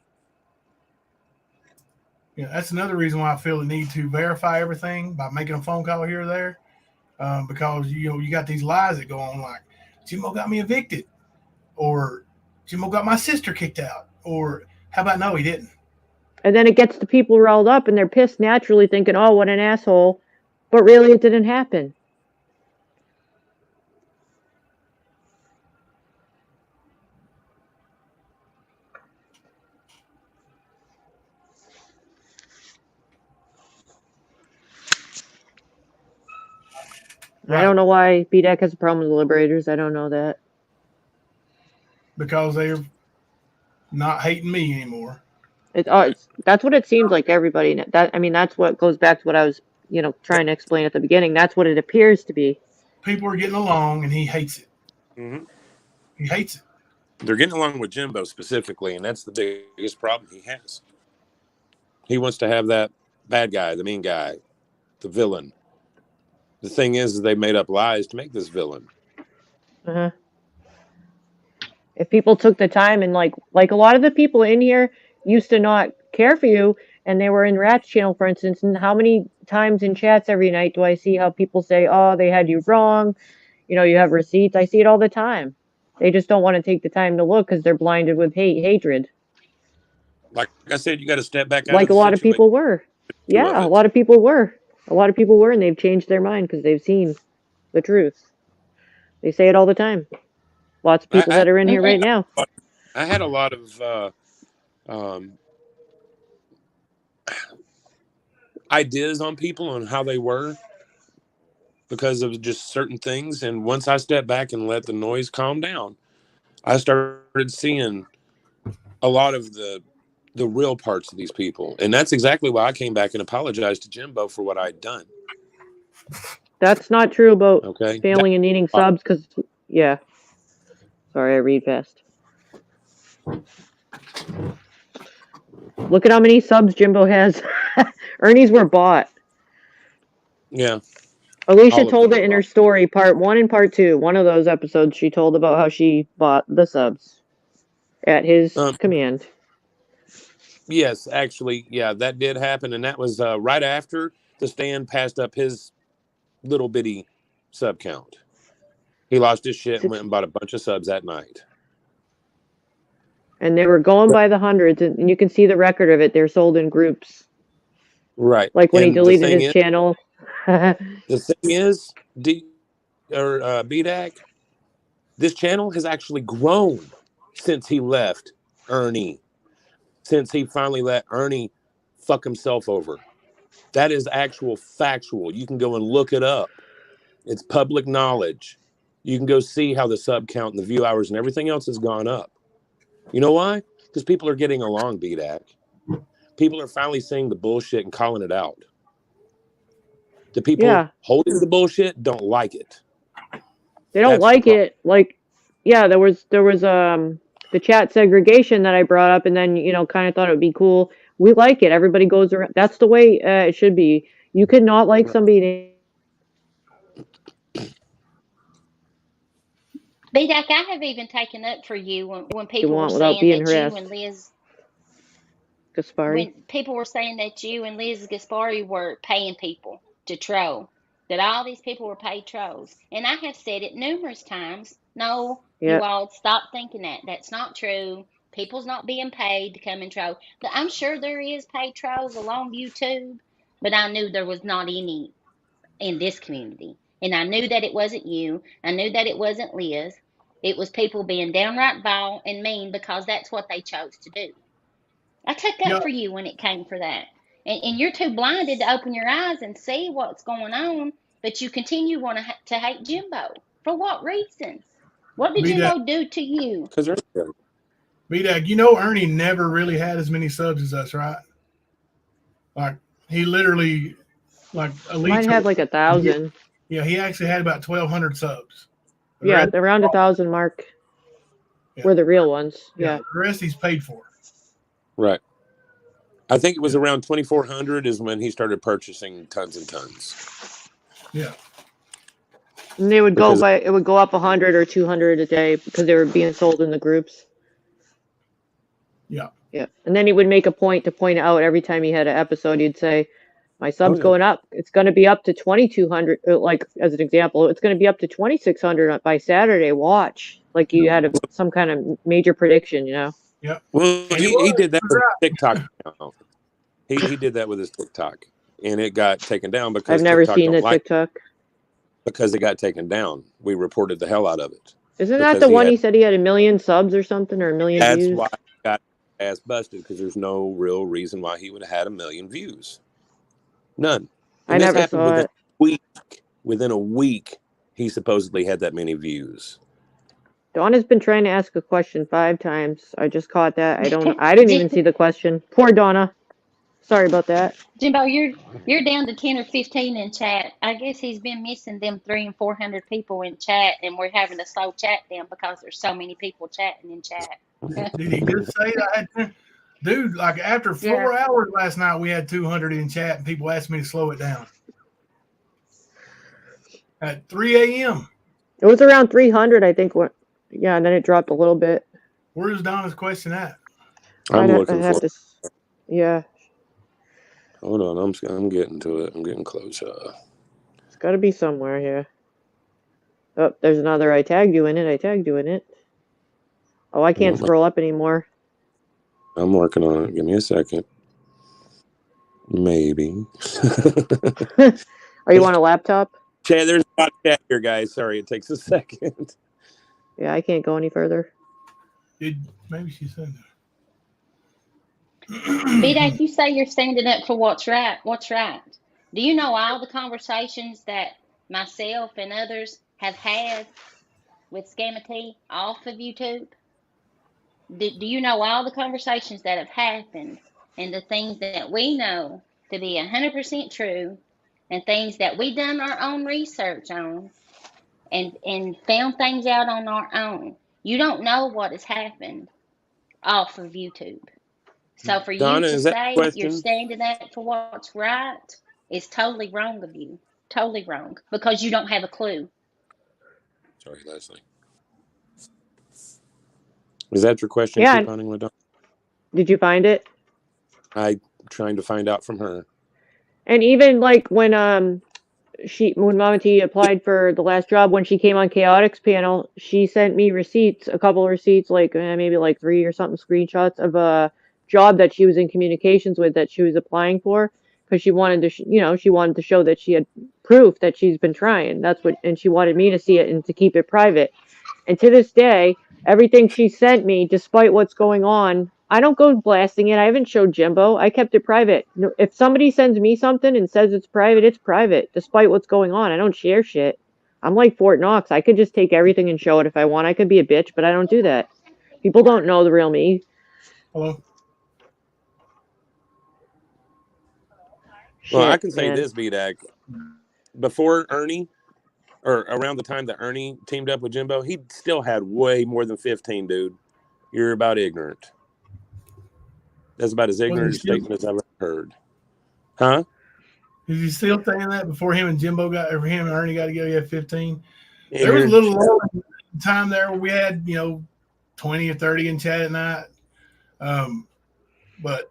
Yeah, that's another reason why I feel the need to verify everything by making a phone call here or there. Because you got these lies that go on, like Jimbo got me evicted, or Jimbo got my sister kicked out, or how about no, he didn't. And then it gets the people riled up, and they're pissed naturally, thinking, "Oh, what an asshole," but really, it didn't happen. Right. I don't know why BDEC has a problem with the Liberators. I don't know that. Because they're not hating me anymore. That's what it seems like everybody. That's what goes back to what I was, trying to explain at the beginning. That's what it appears to be. People are getting along, and he hates it. Mm-hmm. He hates it. They're getting along with Jimbo specifically, and that's the biggest problem he has. He wants to have that bad guy, the mean guy, the villain. The thing is they made up lies to make this villain. Uh-huh. If people took the time and like a lot of the people in here used to not care for you, and they were in Rat's channel, for instance, and how many times in chats every night do I see how people say, "Oh, they had you wrong, you have receipts." I see it all the time. They just don't want to take the time to look because they're blinded with hatred. Like I said, you got to step back out like of the a lot of people were. Yeah, a lot of people were. A lot of people were, and they've changed their mind because they've seen the truth. They say it all the time. Lots of people that are in here right now. I had a lot of ideas on people on how they were because of just certain things. And once I stepped back and let the noise calm down, I started seeing a lot of the real parts of these people. And that's exactly why I came back and apologized to Jimbo for what I'd done. That's not true about failing and needing subs because, yeah. Sorry, I read fast. Look at how many subs Jimbo has. Ernie's were bought. Yeah. Alicia told it in her story, part 1 and part 2. One of those episodes, she told about how she bought the subs at his command. Yes, actually, yeah, that did happen. And that was right after the Stan passed up his little bitty sub count. He lost his shit and went and bought a bunch of subs that night. And they were going by the hundreds, and you can see the record of it. They're sold in groups. Right. Like when he deleted his channel. The thing is, BDAC, this channel has actually grown since he left Ernie. Since he finally let Ernie fuck himself over. That is actual factual. You can go and look it up. It's public knowledge. You can go see how the sub count and the view hours and everything else has gone up. You know why? Because people are getting along, BDAC. People are finally seeing the bullshit and calling it out. The people holding the bullshit don't like it. They don't like it. Like, yeah, there was the chat segregation that I brought up, and then kind of thought it would be cool. We like it. Everybody goes around. That's the way it should be. You could not like somebody. BDAC, I have even taken up for you when people were without saying being that harassed. you and Liz. Gaspari. when people were saying that you and Liz Gaspari were paying people to troll, that all these people were paid trolls. And I have said it numerous times. No, you Yep. all stop thinking that. That's not true. People's not being paid to come and troll. But I'm sure there is paid trolls along YouTube, but I knew there was not any in this community. And I knew that it wasn't you. I knew that it wasn't Liz. It was people being downright vile and mean because that's what they chose to do. I took Yeah, up for you when it came for that. And you're too blinded to open your eyes and see what's going on, but you continue to hate Jimbo. For what reason? What did B-Dag, Jimbo do to you? Because B-Dag, you know Ernie never really had as many subs as us, right? Like, he literally, like, Mine had like 1,000. Yeah, he actually had about 1,200 subs. Yeah, around 1,000 mark were the real ones. Yeah. The rest he's paid for. Right. I think it was around 2,400 is when he started purchasing tons and tons. Yeah. And they would it would go up 100 or 200 a day because they were being sold in the groups. Yeah. Yeah. And then he would make a point to point out every time he had an episode, he'd say, my sub's going up. It's going to be up to 2,200. Like, as an example, it's going to be up to 2,600 by Saturday. Watch. Like you had some kind of major prediction, you know? Yeah. Well, he did that with TikTok. He did that with his TikTok, and it got taken down because I've never TikTok seen don't the like TikTok. because it got taken down. We reported the hell out of it. Isn't that the one he said he had 1 million subs or something, or 1 million views? That's why he got his ass busted, because there's no real reason why he would have had 1 million views. None. And I never saw it. Within a week, he supposedly had that many views. Donna's been trying to ask a question 5 times. I just caught that. I didn't even see the question. Poor Donna. Sorry about that. Jimbo, you're down to 10 or 15 in chat. I guess he's been missing them 300 and 400 people in chat, and we're having to slow chat down because there's so many people chatting in chat. Did he just say that? Dude, like after 4 hours last night, we had 200 in chat, and people asked me to slow it down. At 3 a.m. It was around 300, I think. Yeah, and then it dropped a little bit. Where's Donna's question at? I'm looking for it. Yeah. Hold on, I'm getting to it. I'm getting close. It's got to be somewhere here. Oh, there's another. I tagged you in it. Oh, I can't scroll up anymore. I'm working on it. Give me a second. Maybe. Are you on a laptop? Chad, there's a lot of chat here, guys. Sorry, it takes a second. Yeah, I can't go any further. Maybe she said that. B-Day, you say you're standing up for what's right. What's right? Do you know all the conversations that myself and others have had with Scamity off of YouTube? Do you know all the conversations that have happened and the things that we know to be 100% true and things that we done our own research on and found things out on our own? You don't know what has happened off of YouTube. So for Donna, you to is that say question? you're standing up for what's right is totally wrong of you. Totally wrong. Because you don't have a clue. Sorry, Leslie. Is that your question? Yeah. Keep hunting with Donna? Did you find it? I'm trying to find out from her. And even like when Mama T applied for the last job, when she came on Chaotix panel, she sent me receipts, a couple of receipts, like maybe like 3 or something screenshots of a job that she was in communications with that she was applying for, because she wanted to, she wanted to show that she had proof that she's been trying. And she wanted me to see it and to keep it private. And to this day, everything she sent me, despite what's going on, I don't go blasting it. I haven't showed Jimbo. I kept it private. If somebody sends me something and says it's private, despite what's going on. I don't share shit. I'm like Fort Knox. I could just take everything and show it if I want. I could be a bitch, but I don't do that. People don't know the real me. Hello? Well, I can say this, B-Dag. Before Ernie, or around the time that Ernie teamed up with Jimbo, he still had way more than 15, dude. You're about ignorant. That's about as ignorant a statement as I've ever heard. Huh? Is he still saying that before him and Ernie got together, he had 15? Yeah. There was a little time there where we had, 20 or 30 in chat at night. But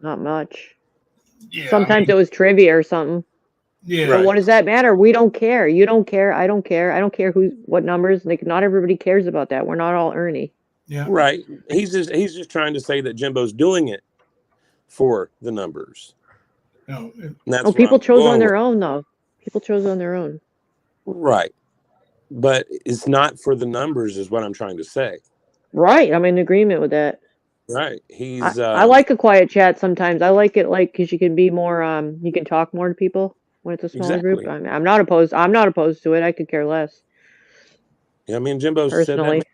Not much. Yeah, Sometimes it was trivia or something. yeah, But what does that matter? We don't care. You don't care. I don't care. I don't care what numbers. Like, not everybody cares about that. We're not all Ernie. yeah. Right. He's just trying to say that Jimbo's doing it for the numbers. No, And that's Oh, where people I'm chose on going with. their own, though. People chose on their own. Right. But it's not for the numbers is what I'm trying to say. Right. I'm in agreement with that. Right. He's I like a quiet chat sometimes. I like it, like, because you can be more, you can talk more to people when it's a smaller group. exactly. I'm not opposed. I'm not opposed to it. I could care less, Yeah, I mean Jimbo said that personally.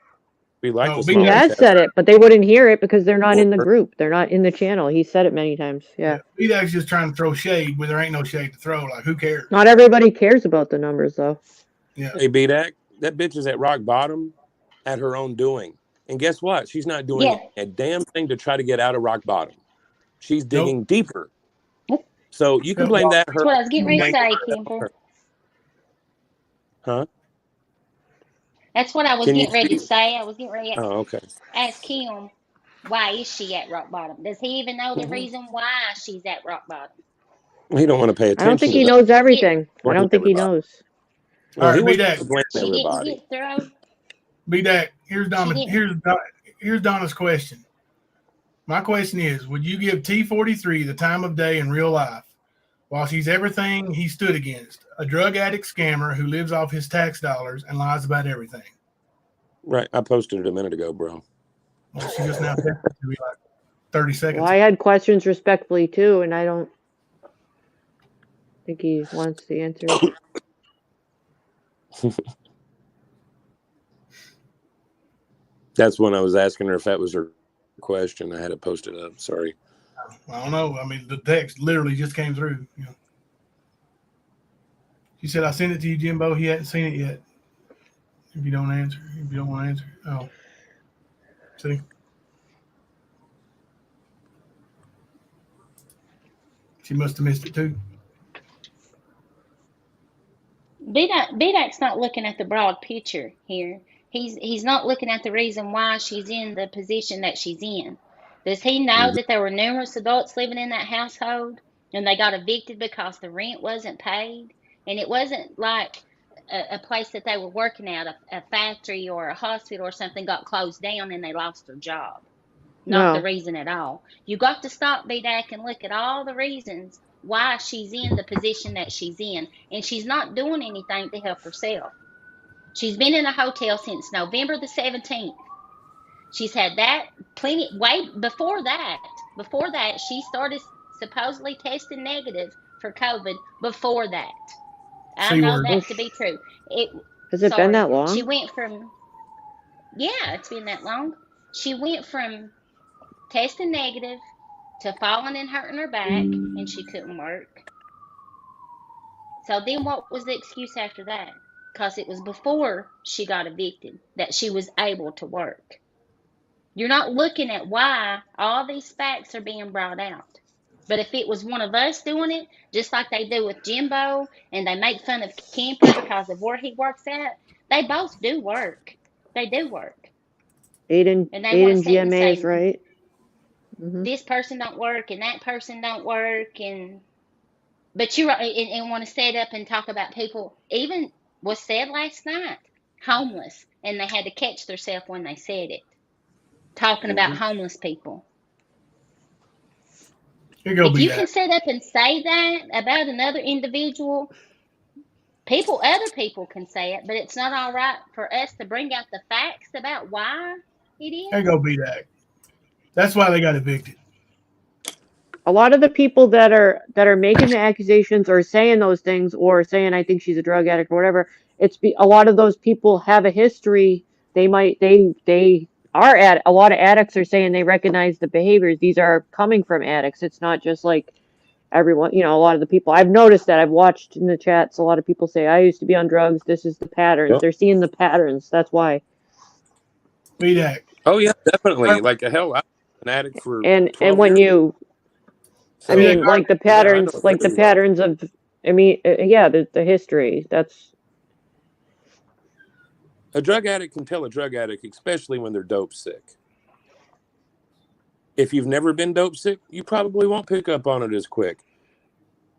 we like no, the be He smaller that. has cats said it, but they wouldn't hear it because they're not more. in the group. They're not in the channel. He said it many times. Yeah, Yeah. be that's just trying to throw shade where there ain't no shade to throw. Like, who cares? Not everybody cares about the numbers, though. Yeah, Hey BDAC, that bitch is at rock bottom at her own doing. And guess what? She's not doing Yeah. a damn thing to try to get out of rock bottom. She's nope. digging deeper. So you can Yep. blame that That's her. what I was getting You can ready to blame say, Kimber. Huh? That's what I was Can you getting ready to speak? say. I was getting ready to Oh, okay. ask him, why is she at rock bottom? Does he even know the Mhm. reason why she's at rock bottom? He don't want to pay I don't attention think to he that. knows Didn't get everything. I Blame don't think he everybody. knows. All Well, he right, be wants that. to blame she didn't everybody. get thrown. Be that. Here's She Donna. didn't. Here's Donna's question. My question is: would you give T43 the time of day in real life, while she's everything he stood against, a drug addict scammer who lives off his tax dollars and lies about everything? Right. I posted it a minute ago, bro. Well, she just now texted to me like 30 Well, seconds I ago. had questions respectfully, too, and I don't think he wants the answers. That's when I was asking her if that was her question. I had it posted up. Sorry. I don't know. I mean, the text literally just came through. You know. She said, "I sent it to you, Jimbo. He hadn't seen it yet. If you don't answer, if you don't want to answer, oh, see." She must have missed it too. Bedak's not looking at the broad picture here. He's not looking at the reason why she's in the position that she's in. Does he know Mhm. that there were numerous adults living in that household and they got evicted because the rent wasn't paid? And it wasn't like a place that they were working at, a factory or a hospital or something got closed down and they lost their job. Not the No. reason at all. You got to stop, BDAC, and look at all the reasons why she's in the position that she's in. And she's not doing anything to help herself. She's been in a hotel since November the 17th. She's had that plenty, way before that. Before that, she started supposedly testing negative for COVID before that. I C know word. that to be true. Has it been Sorry. that long? She went from, yeah, it's been that long. She went from testing negative to falling and hurting her back, and she couldn't work. So then what was the excuse after that? Because it was before she got evicted that she was able to work. You're not looking at why all these facts are being brought out. But if it was one of us doing it, just like they do with Jimbo, and they make fun of Kemper because of where he works at, they both do work. They do work. Aiden And they want to sit and GMA is say, right. Mm-hmm. this person don't work and that person don't work, and but you and want to set up and talk about people. Even was said last night, homeless, and they had to catch themselves when they said it, talking about Mhm. homeless people. Here go If be you can that. set up and say that about another individual, other people can say it, but it's not all right for us to bring out the facts about why it Here is. go be that. That's why they got evicted. A lot of the people that are making the accusations or saying those things or saying I think she's a drug addict or whatever, a lot of those people have a history. They are at a lot of addicts are saying they recognize the behaviors. These are coming from addicts. It's not just like everyone, a lot of the people I've noticed that I've watched in the chats, a lot of people say I used to be on drugs. This is the patterns. Yep. They're seeing the patterns. That's why. Be that. Oh yeah, definitely. Like hell, I was an addict for And 12 when years. you I Be that. So mean, like the yeah, I know patterns, like the very well. patterns of, I mean, yeah, the history. That's A drug addict can tell a drug addict, especially when they're dope sick. If you've never been dope sick, you probably won't pick up on it as quick.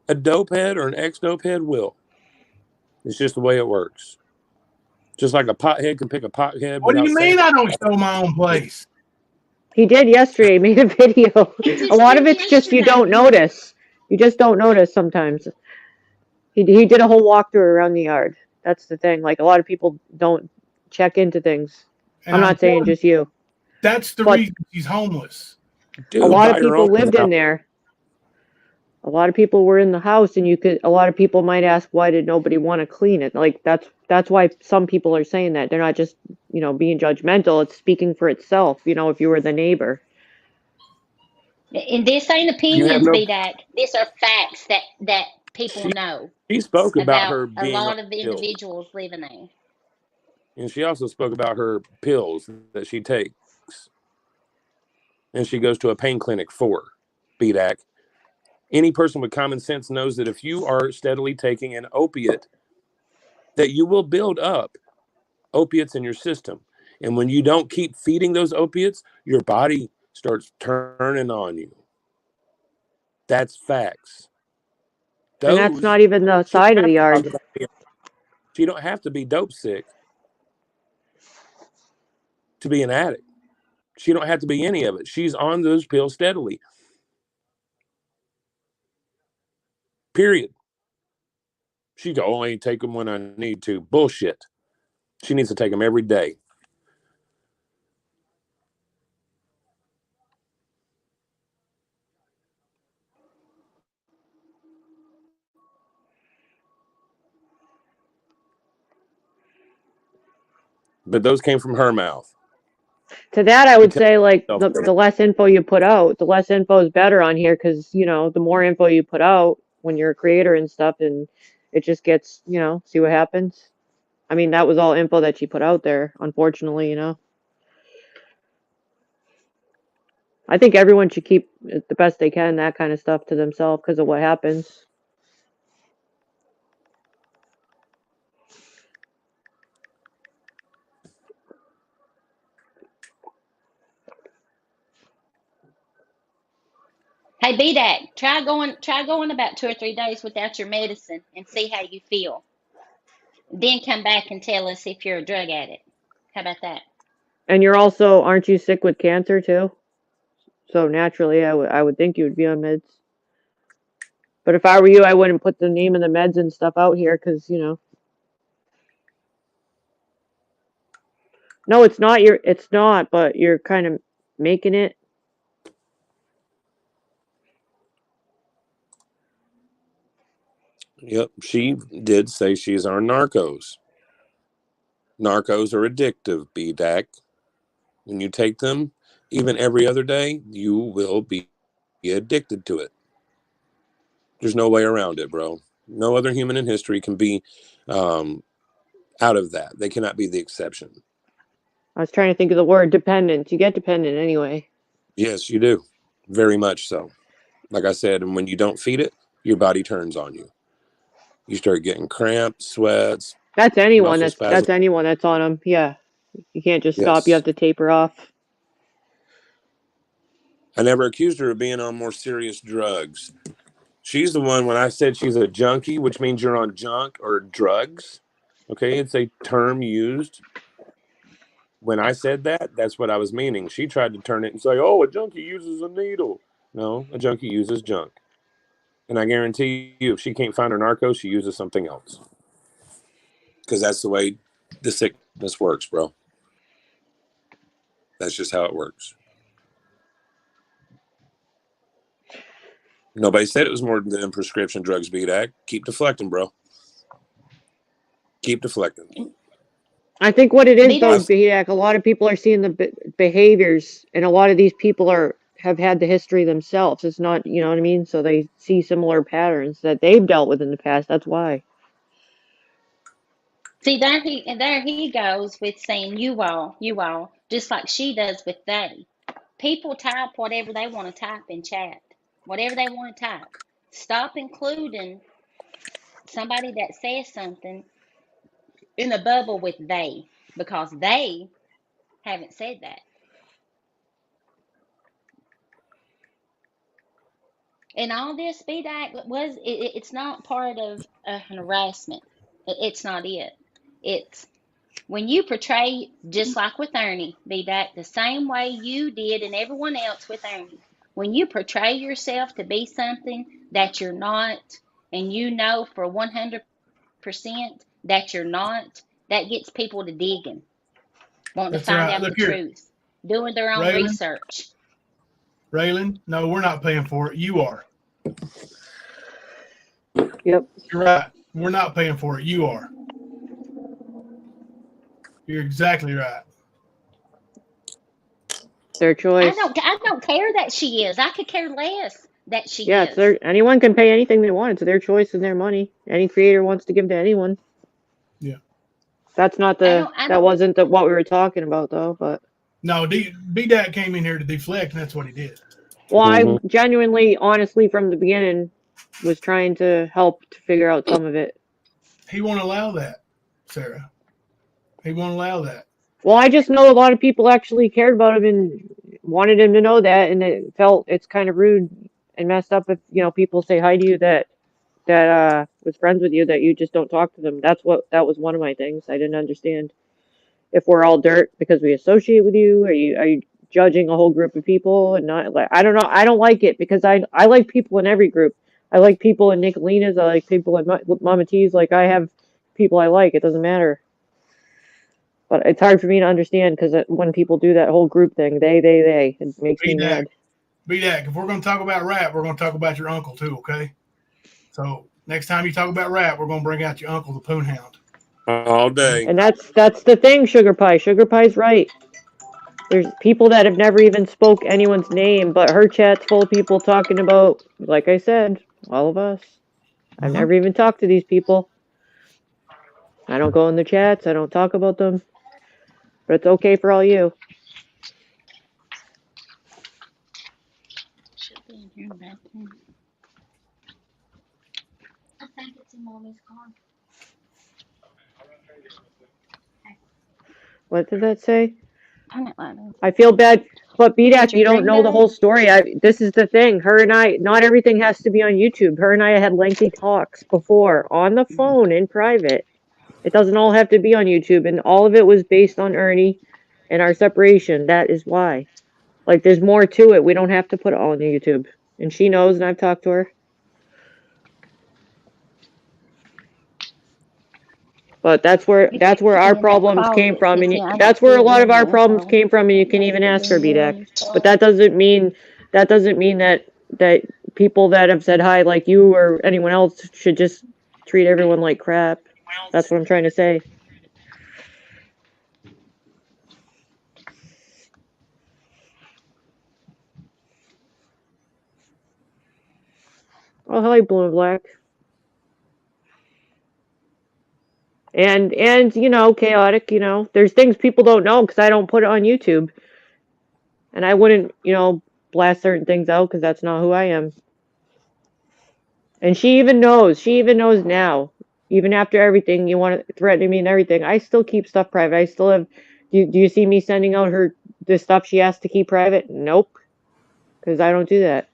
A dope head or an ex-dope head will. It's just the way it works. Just like a pothead can pick a pothead What do without you saying mean I it. don't show my own place? He did yesterday. He made a video. He A just lot of did it's just you don't yesterday. notice. You just don't notice sometimes. He did a whole walkthrough around the yard. That's the thing. Like a lot of people don't check into things. And I'm I'm not saying telling you, just you, that's the but reason she's homeless. a Dude, lot of buy your people own lived in house. there. A lot of people were in the house, and a lot of people might ask, why did nobody want to clean it? Like that's why some people are saying that. They're not just, being judgmental. It's speaking for itself, if you were the neighbor. And this ain't You have opinions, no. BDAC. These are facts that people She know she spoke about about her a being on lot of the pills, individuals living there. and she also spoke about her pills that she takes, and she goes to a pain clinic for. BDAC. Any person with common sense knows that if you are steadily taking an opiate, that you will build up opiates in your system. And when you don't keep feeding those opiates, your body starts turning on you. That's facts. And that's Those not even the she don't side of have the to talk yard. about being, she don't have to be dope sick to be an addict. She don't have to be any of it. She's on those pills steadily. Period. She go, oh, I ain't take them when I need to. Bullshit. She needs to take them every day. But those came from her mouth. To that, I She would tells say, like, herself the less info you put out, the less info is better on here because, the more info you put out when you're a creator and stuff, and it just gets, see what happens. I mean, that was all info that she put out there, unfortunately. I think everyone should keep the best they can, that kind of stuff to themselves because of what happens. Hey, BDAC, try going about 2 or 3 days without your medicine and see how you feel. Then come back and tell us if you're a drug addict. How about that? And aren't you sick with cancer too? So naturally, I would think you would be on meds. But if I were you, I wouldn't put the name of the meds and stuff out here because, no, it's not, but you're kind of making it. Yep, she did say she's on narcos. Narcos are addictive, BDAC. When you take them, even every other day, you will be addicted to it. There's no way around it, bro. No other human in history can be um, out of that. They cannot be the exception. I was trying to think of the word dependent. You get dependent anyway. Yes, you do. Very much so. Like I said, and when you don't feed it, your body turns on you. You start getting cramps, sweats, That's anyone. muscle That's spasms. that's anyone that's on them. Yeah, you can't just stop. You have Yes. to taper off. I never accused her of being on more serious drugs. She's the one when I said she's a junkie, which means you're on junk or drugs. Okay, it's a term used. When I said that, that's what I was meaning. She tried to turn it and say, oh, a junkie uses a needle. No, a junkie uses junk. And I guarantee you, if she can't find her narco, she uses something else. Because that's the way the sickness works, bro. That's just how it works. Nobody said it was more than prescription drugs, BDAC. Keep deflecting, bro. Keep deflecting. I think what it is though, BDAC, Biak, a lot of people are seeing the behaviors, and a lot of these people have had the history themselves. It's not, you know what I mean? So they see similar patterns that they've dealt with in the past. That's why. see there he goes with saying you all, just like she does with they. People type whatever they want to type in chat, whatever they want to type. Stop including somebody that says something in a bubble with they, because they haven't said that. And all this BDAC was, it's not part of an harassment. It's not it. It's when you portray, just like with Ernie, BDAC, the same way you did and everyone else with Ernie. When you portray yourself to be something that you're not, and you know for 100% that you're not, that gets people to digging, wanting to That's find right. out Look the here, truth, doing their own Raylan. research. Raylan, no, we're not paying for it. You are. Yep. You're right. We're not paying for it. You are. You're exactly right. Their choice. I don't care that she is. I could care less that she Yeah, is. it's their, anyone can pay anything they want. It's their choice and their money. Any creator wants to give to anyone. Yeah. That's not that wasn't what we were talking about though, but. No, B-Dad came in here to deflect, and that's what he did. Well, I genuinely, honestly, from the beginning, was trying to help to figure out some of it. He won't allow that, Sarah. He won't allow that. Well, I just know a lot of people actually cared about him and wanted him to know that, and it's kind of rude and messed up if people say hi to you that was friends with you that you just don't talk to them. That was one of my things I didn't understand. If we're all dirt because we associate with you, are you judging a whole group of people and not like I don't know. I don't like it because I like people in every group. I like people in Nicolina's. I like people in Mama T's. Like I have people I like. It doesn't matter. But it's hard for me to understand because when people do that whole group thing, they, it makes me mad. B-Dac, if we're going to talk about rap, we're going to talk about your uncle too, okay? So next time you talk about rap, we're going to bring out your uncle, the Poonhound. All day. And that's the thing, Sugar Pie. Sugar Pie's right. There's people that have never even spoke anyone's name, but her chat's full of people talking about, like I said, all of us. I've never even talked to these people. I don't go in the chats. I don't talk about them. But it's okay for all you. Should be in here back then. I think it's in Mommy's car. What did that say? Turn it light on. I feel bad, but BDAC, you don't know the whole story. This is the thing. Her and I, not everything has to be on YouTube. Her and I had lengthy talks before on the phone in private. It doesn't all have to be on YouTube, and all of it was based on Ernie and our separation. That is why. Like, there's more to it. We don't have to put it all on YouTube. And she knows, and I've talked to her. But that's where our problems came from, and that's where a lot of our problems came from. And you can even ask her, BDAC. But that doesn't mean that people that have said hi, like you or anyone else, should just treat everyone like crap. That's what I'm trying to say. Oh, hi, Blue and Black. And chaotic, there's things people don't know because I don't put it on YouTube. And I wouldn't, blast certain things out because that's not who I am. And she even knows now, even after everything, you want to threaten me and everything, I still keep stuff private. I still have, do you see me sending out the stuff she has to keep private? Nope. Because I don't do that.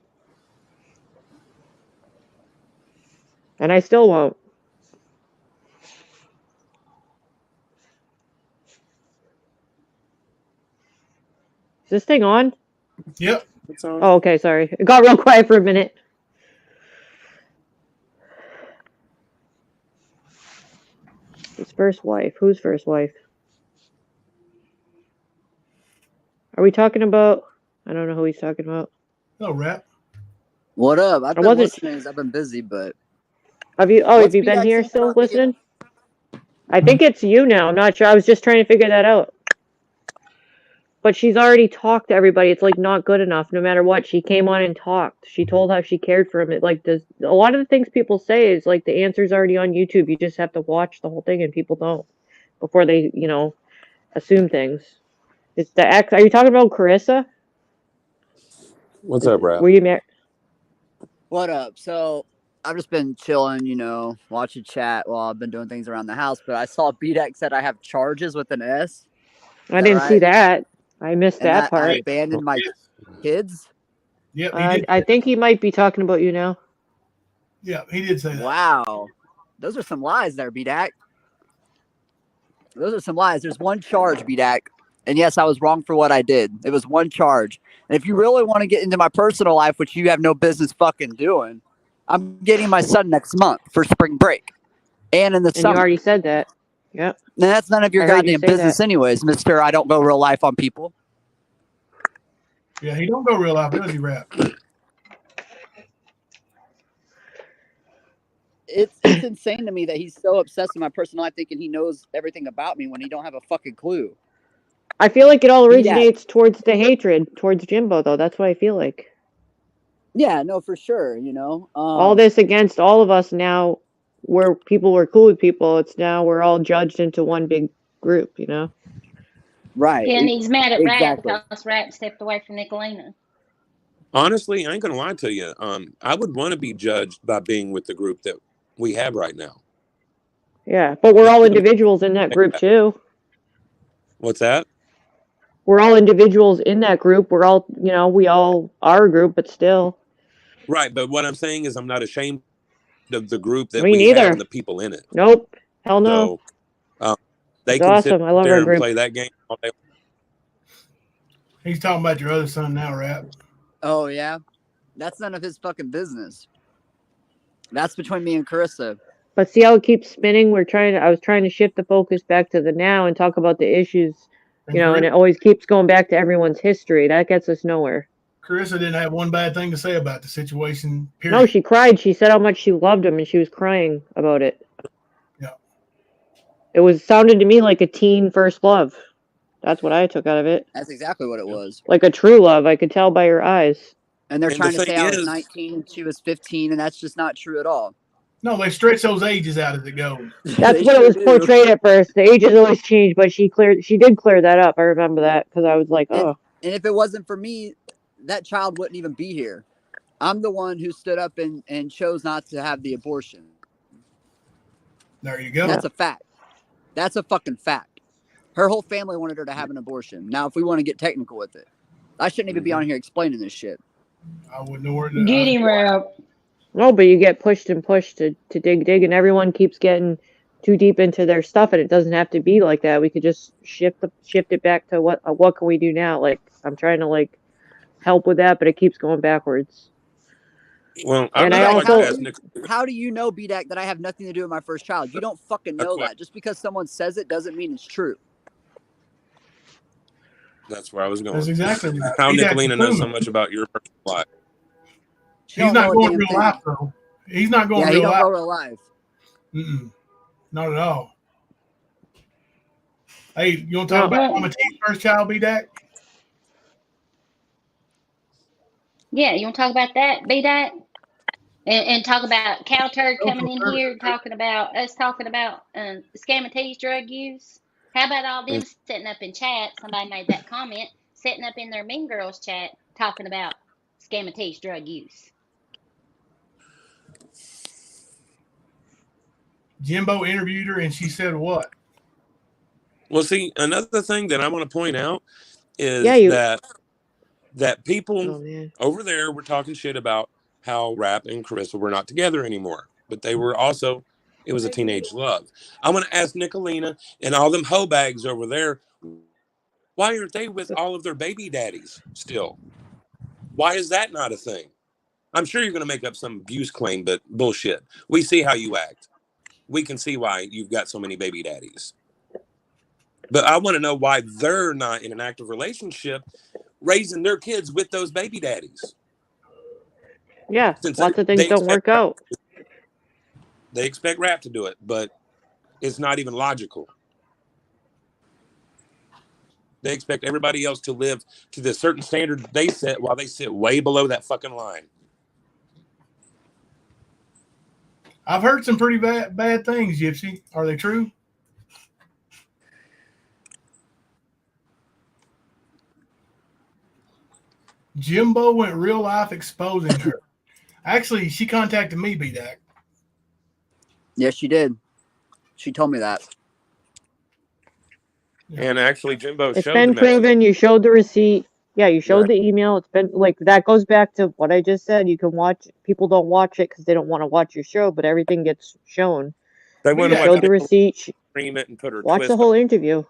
And I still won't. Is this thing on? Yep. It's on. Oh, okay, sorry. It got real quiet for a minute. His first wife. Whose first wife? Are we talking about? I don't know who he's talking about. No, rap. What up? I've been listening. I've been busy, but have you been here still listening? I think it's you now. I'm not sure. I was just trying to figure that out. But she's already talked to everybody. It's like not good enough. No matter what, she came on and talked. She told how she cared for him. It like a lot of the things people say is like the answer's already on YouTube. You just have to watch the whole thing, and people don't before they assume things. It's the ex. Are you talking about Carissa? What's up, Rap? Were you married? What up? So I've just been chilling, watching chat while I've been doing things around the house. But I saw BDAC said I have charges with an S. I didn't see that. I missed that part. I abandoned my kids. Yep, he did. I think he might be talking about you now. Yeah, he did say that. Wow. Those are some lies there, BDAC. Those are some lies. There's one charge, BDAC. And yes, I was wrong for what I did. It was one charge. And if you really want to get into my personal life, which you have no business fucking doing, I'm getting my son next month for spring break. And in the And summer. you already said that. Yep. And that's none of your goddamn business anyways, Mr. I don't go real life on people. Yeah, he don't go real life, does he, Rap? It's insane to me that he's so obsessed with my personal life, thinking he knows everything about me when he don't have a fucking clue. I feel like it all originates towards the hatred towards Jimbo, though. That's what I feel like. Yeah, no, for sure. You know, all this against all of us now, where people were cool with people. It's now we're all judged into one big group. You know. Right. And he's mad at exactly. Rap because Rap stepped away from Nicolina. Honestly, I ain't gonna lie to you. I would want to be judged by being with the group that we have right now. Yeah, but we're all individuals in that group too. What's that? We're all individuals in that group. We're all, you know, we all are a group, but still. Right, but what I'm saying is I'm not ashamed of the group that Me we neither. have and the people in it. Nope. Hell no. So, they It's can awesome. sit I love there our and group. play that game all day. He's talking about your other son now, Rap. Oh, yeah? That's none of his fucking business. That's between me and Carissa. But see how it keeps spinning? I was trying to shift the focus back to the now and talk about the issues, you know, and it always keeps going back to everyone's history. That gets us nowhere. Carissa didn't have one bad thing to say about the situation, period. No, she cried. She said how much she loved him, and she was crying about it. Yeah. It sounded to me like a teen first love. That's what I took out of it. That's exactly what it was. Like a true love. I could tell by her eyes. And they're And trying the to say thing I was is- 19 and she was 15, and that's just not true at all. No, they stretch those ages out as it goes. That's They what it was sure do. portrayed at first. The ages always change, but she did clear that up. I remember that because I was like, oh. And if it wasn't for me, that child wouldn't even be here. I'm the one who stood up and chose not to have the abortion. There you go. That's a fact. That's a fucking fact. Her whole family wanted her to have an abortion. Now, if we want to get technical with it, I shouldn't even be on here explaining this shit. I wouldn't know where to Get him, Rap. No, but you get pushed and pushed to dig, and everyone keeps getting too deep into their stuff, and it doesn't have to be like that. We could just shift it back to what can we do now? Like I'm trying to like help with that, but it keeps going backwards. Well, and I also how do you know, BDAC, that I have nothing to do with my first child? You don't fucking know that. Just because someone says it doesn't mean it's true. That's where I was going. That's exactly right. How He's Nicolina knows so proven. much about your personal life. He's not going real life, though. He's not going he real don't life. go real life. Not at all. Hey, you want to talk about Mama T's first child, BDAC? Yeah, you want to talk about that, B-Dot? And talk about Cow Turd coming in here, talking about Scamatee's drug use. How about all them setting up in chat? Somebody made that comment, setting up in their Mean Girls chat, talking about Scamatee's drug use. Jimbo interviewed her, and she said what? Well, see, another thing that I want to point out is that people over there were talking shit about how Rap and Carissa were not together anymore, but they were also, it was a teenage love. I want to ask Nicolina and all them hoe bags over there, why aren't they with all of their baby daddies still? Why is that not a thing? I'm sure you're going to make up some abuse claim, but bullshit. We see how you act. We can see why you've got so many baby daddies. But I want to know why they're not in an active relationship raising their kids with those baby daddies. Yeah, lots of things don't work out. They expect Rap to do it, but it's not even logical. They expect everybody else to live to the certain standard they set while they sit way below that fucking line. I've heard some pretty bad things, Gypsy. Are they true? Jimbo went real life exposing her. Actually, she contacted me, BDAC. Yes, she did. She told me that. And actually, Jimbo It's showed been the message. proven. You showed the receipt. Yeah, you showed Right. the email. It's been like that goes back to what I just said. You can watch. People don't watch it because they don't want to watch your show, but everything gets shown. They B want to She watch showed the Nicole receipt. stream it and put her Watch the twist whole interview.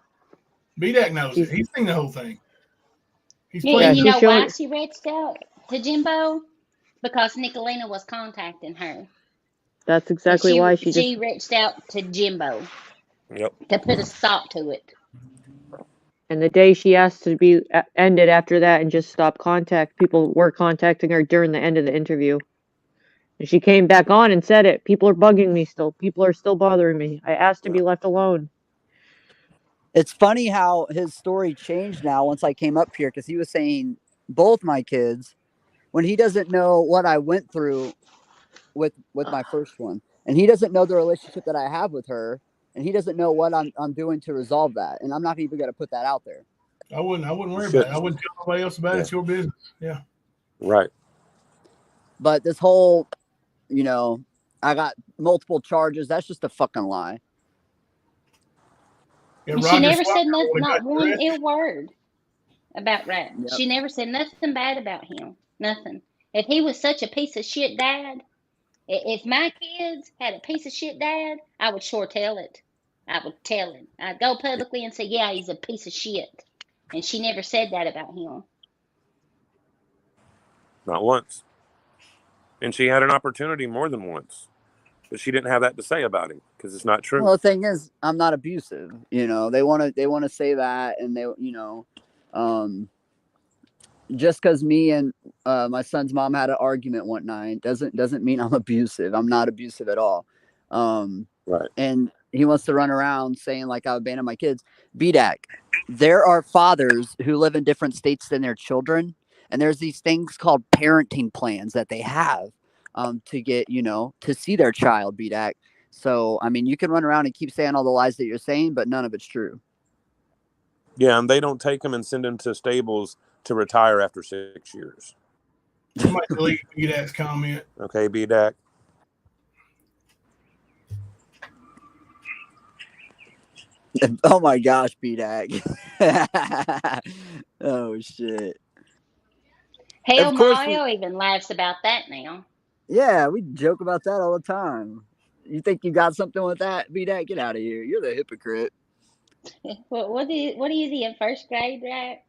BDAC knows She's it. He's seen the whole thing. He's Yeah, played. and yeah. you She know why showed. she reached out to Jimbo? Because Nicolina was contacting her, That's and exactly why she just. she reached out to Jimbo on. Yep. to put a stop to it. And the day she asked to be ended after that and just stop contact, people were contacting her during the end of the interview. And she came back on and said it. People are bugging me still. People are still bothering me. I asked to be left alone. It's funny how his story changed now once I came up here because he was saying both my kids when he doesn't know what I went through with my first one, and he doesn't know the relationship that I have with her, and he doesn't know what I'm doing to resolve that, and I'm not even going to put that out there. I wouldn't You worry about it. shouldn't. I wouldn't tell nobody else about it. Yeah. It's your business. Yeah. Right. But this whole, I got multiple charges. That's just a fucking lie. Yeah, And she Roger never Swap said would have not got you one arrested. ill word about Rat. Yep. She never said nothing bad about him. Nothing. If he was such a piece of shit dad, if my kids had a piece of shit dad, I would sure tell it. I would tell him. I'd go publicly and say, yeah, he's a piece of shit. And she never said that about him. Not once. And she had an opportunity more than once, but she didn't have that to say about him because it's not true. Well, the thing is, I'm not abusive. They want to say that, and just because me and my son's mom had an argument one night doesn't mean I'm abusive. I'm not abusive at all. Right. And he wants to run around saying like I abandoned my kids. BDAC, there are fathers who live in different states than their children, and there's these things called parenting plans that they have to get to see their child. BDAC. So I mean, you can run around and keep saying all the lies that you're saying, but none of it's true. Yeah, and they don't take them and send them to stables to retire after 6 years. I might delete BDAC's comment. Okay, BDAC. Oh my gosh, BDAC. Oh shit. Hell, Of course Mario even laughs about that now. Yeah, we joke about that all the time. You think you got something with that? BDAC, get out of here. You're the hypocrite. What are you in first grade, right?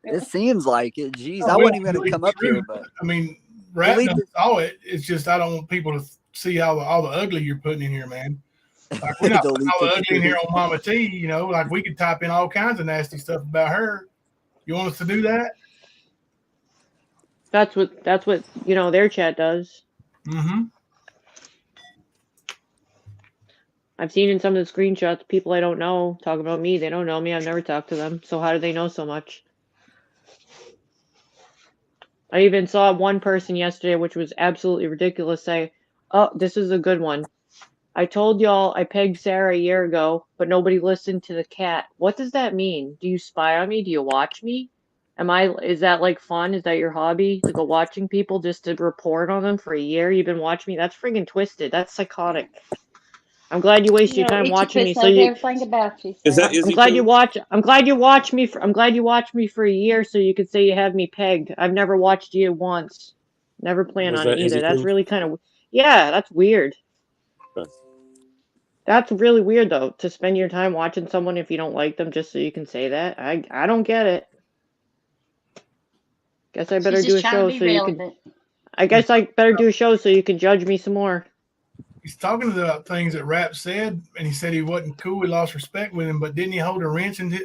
It seems like it. Jeez, Oh, I we wasn't don't even going to believe come the up here, truth. but I mean, Rat believe knows all it. It's just I don't want people to see all the ugly you're putting in here, man. Like we're not putting delete all the the ugly in here truth. on Mama T. Like we could type in all kinds of nasty stuff about her. You want us to do that? That's what their chat does. Mm-hmm. I've seen in some of the screenshots people I don't know talk about me. They don't know me. I've never talked to them. So how do they know so much? I even saw one person yesterday, which was absolutely ridiculous, say, "Oh, this is a good one. I told y'all I pegged Sarah a year ago, but nobody listened to the cat. What does that mean? Do you spy on me? Do you watch me? Is that like fun? Is that your hobby? To go watching people just to report on them for a year? You've been watching me? That's friggin' twisted. That's psychotic. I'm glad you waste your time Richie watching me. Chris So knows you, everything about you, Is that so. I'm Izzy glad you Poo? watch. I'm glad you watch me. I'm glad you watched me for a year, so you could say you have me pegged. I've never watched you once. Never plan Was on it that either. Izzy That's Poo? really kind of, yeah. That's weird. Okay. That's really weird though, to spend your time watching someone if you don't like them just so you can say that. I don't get it. Guess I better She's do just a trying to show be so you can. relevant. I guess I better do a show so you can judge me some more. He's talking about things that Rap said, and he said he wasn't cool. He lost respect with him, but didn't he hold a wrench in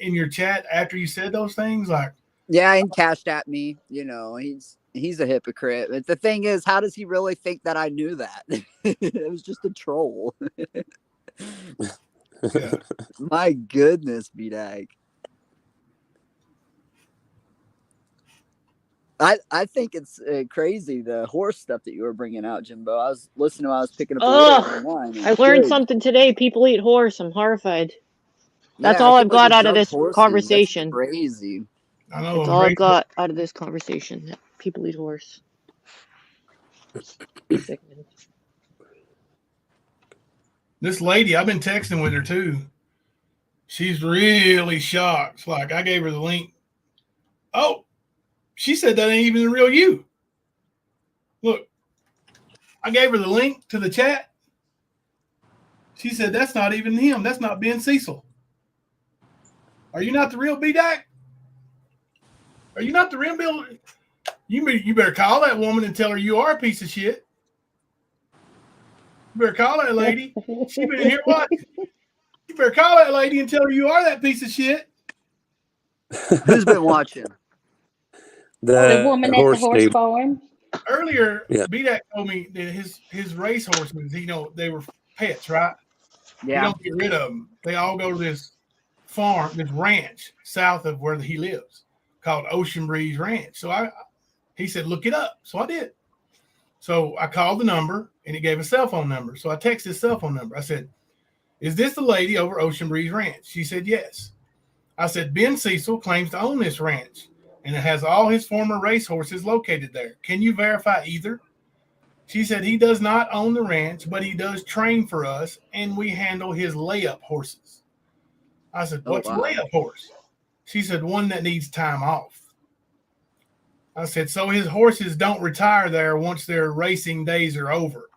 your chat after you said those things? Like, yeah, and cashed at me. He's a hypocrite. But the thing is, how does he really think that I knew that? It was just a troll. yeah. My goodness, BDAC. I think it's crazy, the horse stuff that you were bringing out, Jimbo. I was listening while I was picking up the Ugh! online. I learned something today. People eat horse. I'm horrified. That's Yeah, I all can't I've believe got they out of drugged this horses. That's conversation. crazy. I know. That's all I've got out of this conversation. That people eat horse. Sickening. This lady, I've been texting with her too. She's really shocked. Like I gave her the link Oh, she said that ain't even the real you. Look, I gave her the link to the chat. She said that's not even him. That's not Ben Cecil. Are you not the real B-Dak? Are you not the real Bill? You better call that woman and tell her you are a piece of shit. You better call that lady. She been in here watching. You better call that lady and tell her you are that piece of shit. Who's been watching? The woman at the horse horse stable. farm. Earlier, Yeah. B-Dak told me that his race horses, they were pets, right? Yeah. You don't get rid of them. They all go to this farm, this ranch south of where he lives, called Ocean Breeze Ranch. So he said, look it up. So I did. So I called the number, and it gave a cell phone number. So I texted his cell phone number. I said, is this the lady over Ocean Breeze Ranch? She said, yes. I said, Ben Cecil claims to own this ranch, and it has all his former racehorses located there. Can you verify either? She said he does not own the ranch, but he does train for us, and we handle his layup horses. I said, what's a layup horse? She said, one that needs time off. I said, so his horses don't retire there once their racing days are over.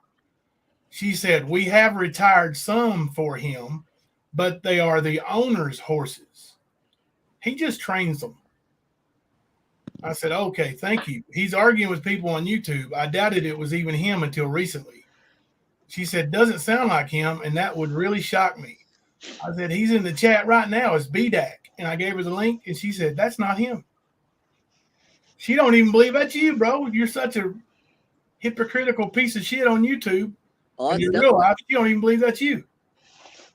She said, we have retired some for him, but they are the owner's horses. He just trains them. I said, okay, thank you. He's arguing with people on YouTube. I doubted it was even him until recently. She said, doesn't sound like him, and that would really shock me. I said, he's in the chat right now. It's B-Dak. And I gave her the link, and she said, that's not him. She don't even believe that's you, bro. You're such a hypocritical piece of shit on YouTube. And in real life, you don't even believe that's you.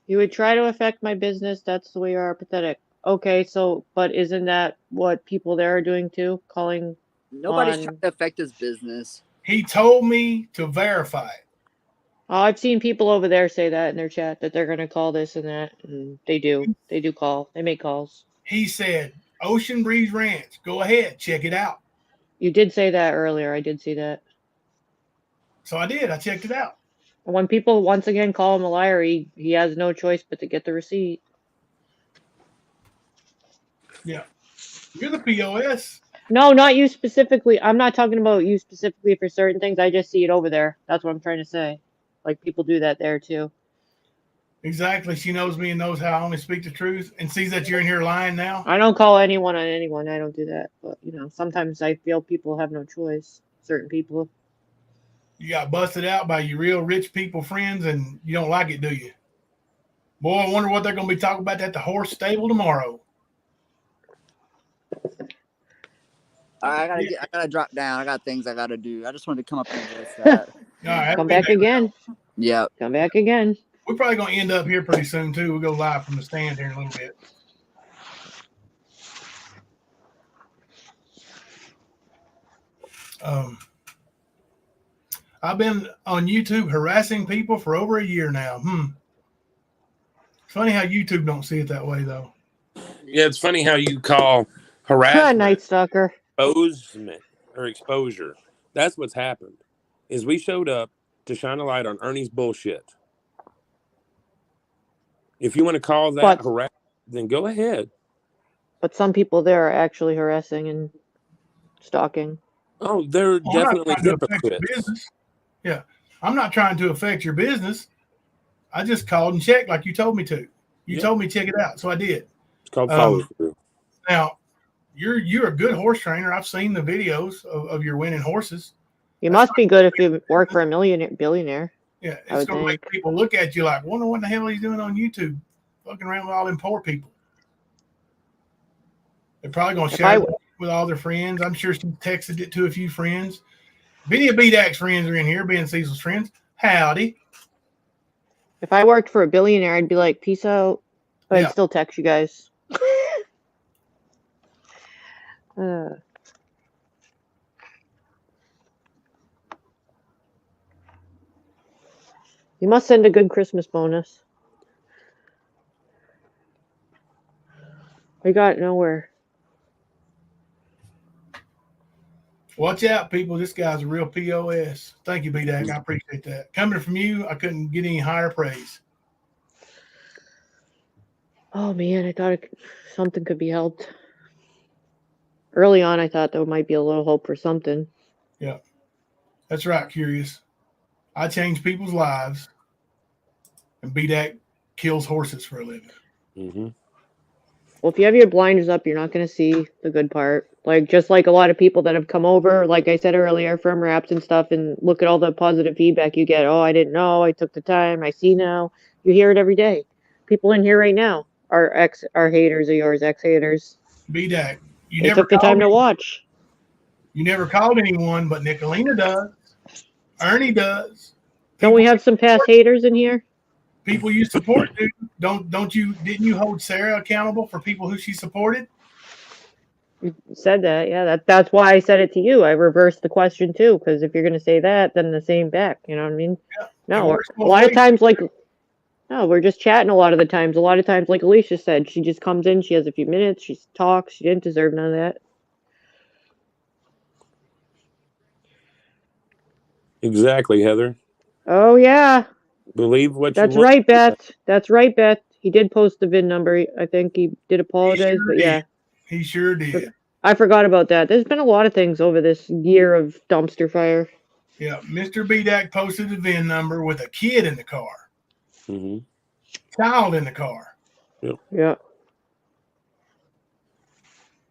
You would try to affect my business. That's the way you are pathetic. Okay, so, but isn't that what people there are doing too? Calling Nobody's on... trying to affect his business. He told me to verify it. Oh, I've seen people over there say that in their chat, that they're going to call this and that. And they do. They do call. They make calls. He said, Ocean Breeze Ranch. Go ahead. Check it out. You did say that earlier. I did see that. So I did. I checked it out. And when people once again call him a liar, he has no choice but to get the receipt. Yeah. You're the POS. No, not you specifically. I'm not talking about you specifically for certain things. I just see it over there. That's what I'm trying to say. Like, people do that there too. Exactly. She knows me and knows how I only speak the truth and sees that you're in here lying now. I don't call anyone on anyone. I don't do that. But, sometimes I feel people have no choice. Certain people. You got busted out by your real rich people friends, and you don't like it, do you? Boy, I wonder what they're going to be talking about at the horse stable tomorrow. I gotta drop down. I got things I gotta do. I just wanted to come up and address that. Right, come back again. Yep. Come back again. We're probably going to end up here pretty soon, too. We'll go live from the stand here in a little bit. I've been on YouTube harassing people for over a year now. It's funny how YouTube don't see it that way, though. Yeah, it's funny how you call harassment Night Stalker. exposure. That's what's happened. Is we showed up to shine a light on Ernie's bullshit. If you want to call that harassment, then go ahead. But some people there are actually harassing and stalking. Oh, they're definitely hypocrites. Yeah, I'm not trying to affect your business. I just called and checked like you told me to. You told me check it out, so I did. It's called follow through. Now, you're a good horse trainer. I've seen the videos of your winning horses. You must be good if you work for a billionaire. Yeah, it's going to make people look at you like, wonder what the hell he's doing on YouTube, fucking around with all them poor people. They're probably going to share it with all their friends. I'm sure she texted it to a few friends. If any of B-Dak's friends are in here, Ben Cecil's friends, howdy. If I worked for a billionaire, I'd be like, peace out. But I'd still text you guys. You must send a good Christmas bonus. We got nowhere. Watch out, people. This guy's a real POS. Thank you, B-Dak. I appreciate that. Coming from you, I couldn't get any higher praise. Oh, man. I thought something could be helped. Early on, I thought there might be a little hope for something. Yeah, that's right, Curious. I change people's lives, and BDAC kills horses for a living. Mm-hmm. Well, if you have your blinders up, you're not going to see the good part. Like, just like a lot of people that have come over, like I said earlier, from wraps and stuff, and look at all the positive feedback you get. Oh, I didn't know. I took the time. I see now. You hear it every day. People in here right now are haters of yours, ex-haters. BDAC, you They never took the called time to me. watch. You never called anyone, but Nicolina does. Ernie does. Don't we have some past haters in here? People you support, dude. Didn't you hold Sarah accountable for people who she supported? You said that, yeah. That's why I said it to you. I reversed the question too, because if you're going to say that, then the same back. You know what I mean? Yeah. No, a lot of times, like, no, we're just chatting a lot of the times. A lot of times, like Alicia said, she just comes in, she has a few minutes, she talks. She didn't deserve none of that. Exactly, Heather. Oh, yeah. Believe what That's you want. right, Beth. That's right, Beth. He did post the VIN number. I think he did apologize, but yeah. He sure did. I forgot about that. There's been a lot of things over this year of dumpster fire. Yeah, Mr. BDAC posted the VIN number with a kid in the car. Mm-hmm. Child in the car. Yep. Yeah.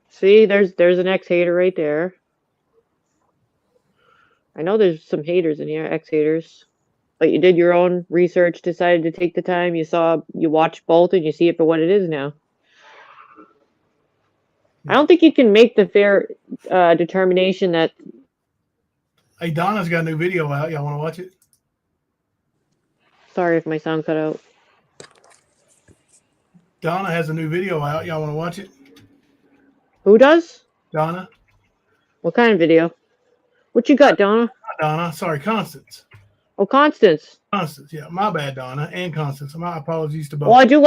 See, there's an ex-hater right there. I know there's some haters in here, ex-haters. But you did your own research, decided to take the time, you watched both, and you see it for what it is now. I don't think you can make the fair determination that... Hey, Donna's got a new video out. Y'all want to watch it? Sorry if my sound cut out. Donna has a new video out. Y'all want to watch it? Who does? Donna. What kind of video? What you got, Donna? Not Donna. Sorry, Constance. Oh, Constance. Constance, yeah. My bad, Donna and Constance. My apologies to both. Well, I do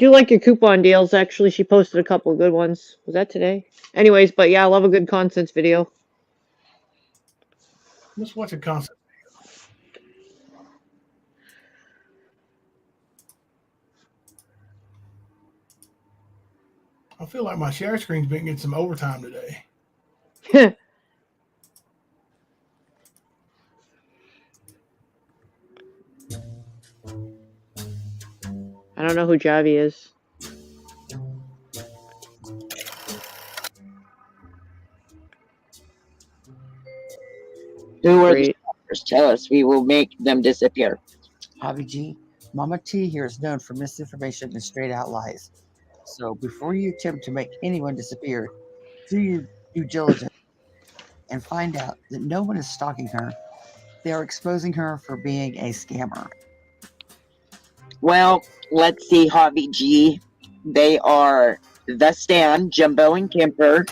like your coupon deals. Actually, she posted a couple of good ones. Was that today? Anyways, but yeah, I love a good Constance video. Let's watch a Constance video. I feel like my share screen's been getting some overtime today. I don't know who Javi is. Who are the stalkers? Tell us. We will make them disappear. Javi G, Mama T here is known for misinformation and straight out lies. So before you attempt to make anyone disappear, do your due diligence and find out that no one is stalking her. They are exposing her for being a scammer. Well, let's see, Javi G. They are The Stan, Jumbo and Kemper.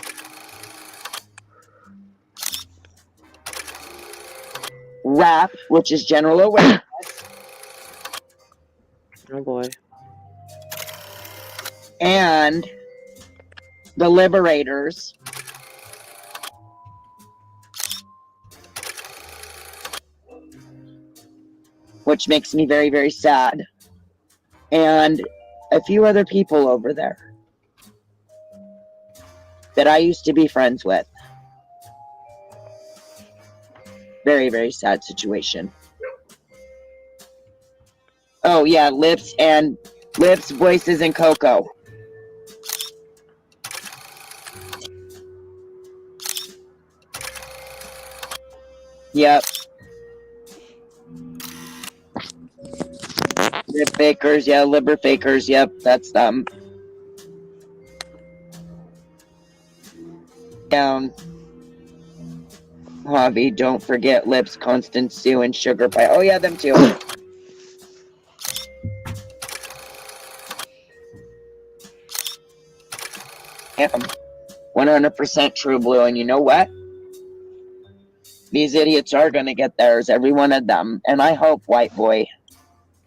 Rap, which is general awareness. Oh boy. And the Liberators. Which makes me very, very sad. And a few other people over there that I used to be friends with. Very, very sad situation. Oh yeah, Lips, Voices, and Coco. Yep. Lip fakers, yeah, liver fakers, yep, that's them. Down. Javi, don't forget Lips, Constance, Sue, and Sugar Pie. Oh yeah, them too. Am 100% True Blue, and you know what? These idiots are gonna get theirs, every one of them, and I hope White Boy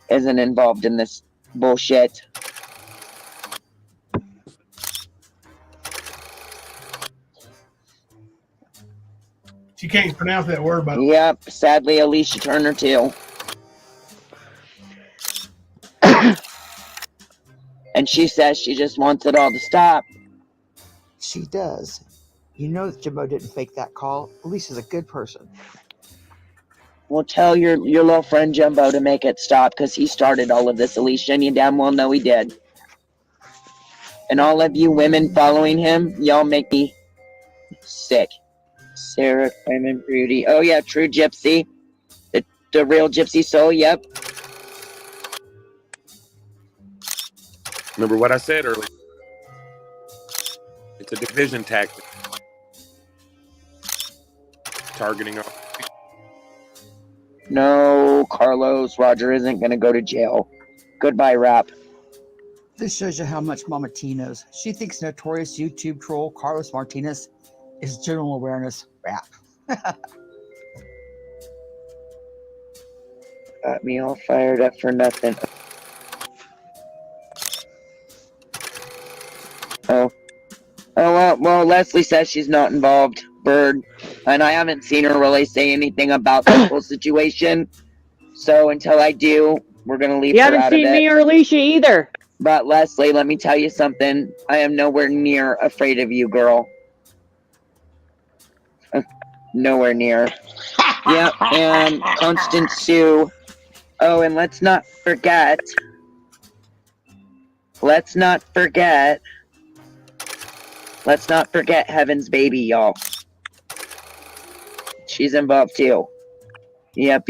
isn't involved in this bullshit. She can't pronounce that word, by the way. Yep, sadly, Alicia Turner too. And she says she just wants it all to stop. She does. You know that Jimbo didn't fake that call. Alicia's a good person. Well, tell your little friend Jumbo to make it stop because he started all of this, Alicia, and you damn well know he did. And all of you women following him, y'all make me sick. Sarah, Clement, Beauty. Oh, yeah, true gypsy. The real gypsy soul, yep. Remember what I said earlier? It's a division tactic. Targeting our... No, Carlos, Roger isn't going to go to jail. Goodbye, Rap. This shows you how much Mama T knows. She thinks notorious YouTube troll Carlos Martinez is general awareness rap. Got me all fired up for nothing. Oh, well, Leslie says she's not involved, Bird. And I haven't seen her really say anything about this whole situation. So until I do, we're going to leave her out of it. You haven't seen me or Alicia either. But Leslie, let me tell you something. I am nowhere near afraid of you, girl. Nowhere near. Yep, and Constance Sue. Oh, and let's not forget Heaven's baby, y'all. She's involved too. Yep.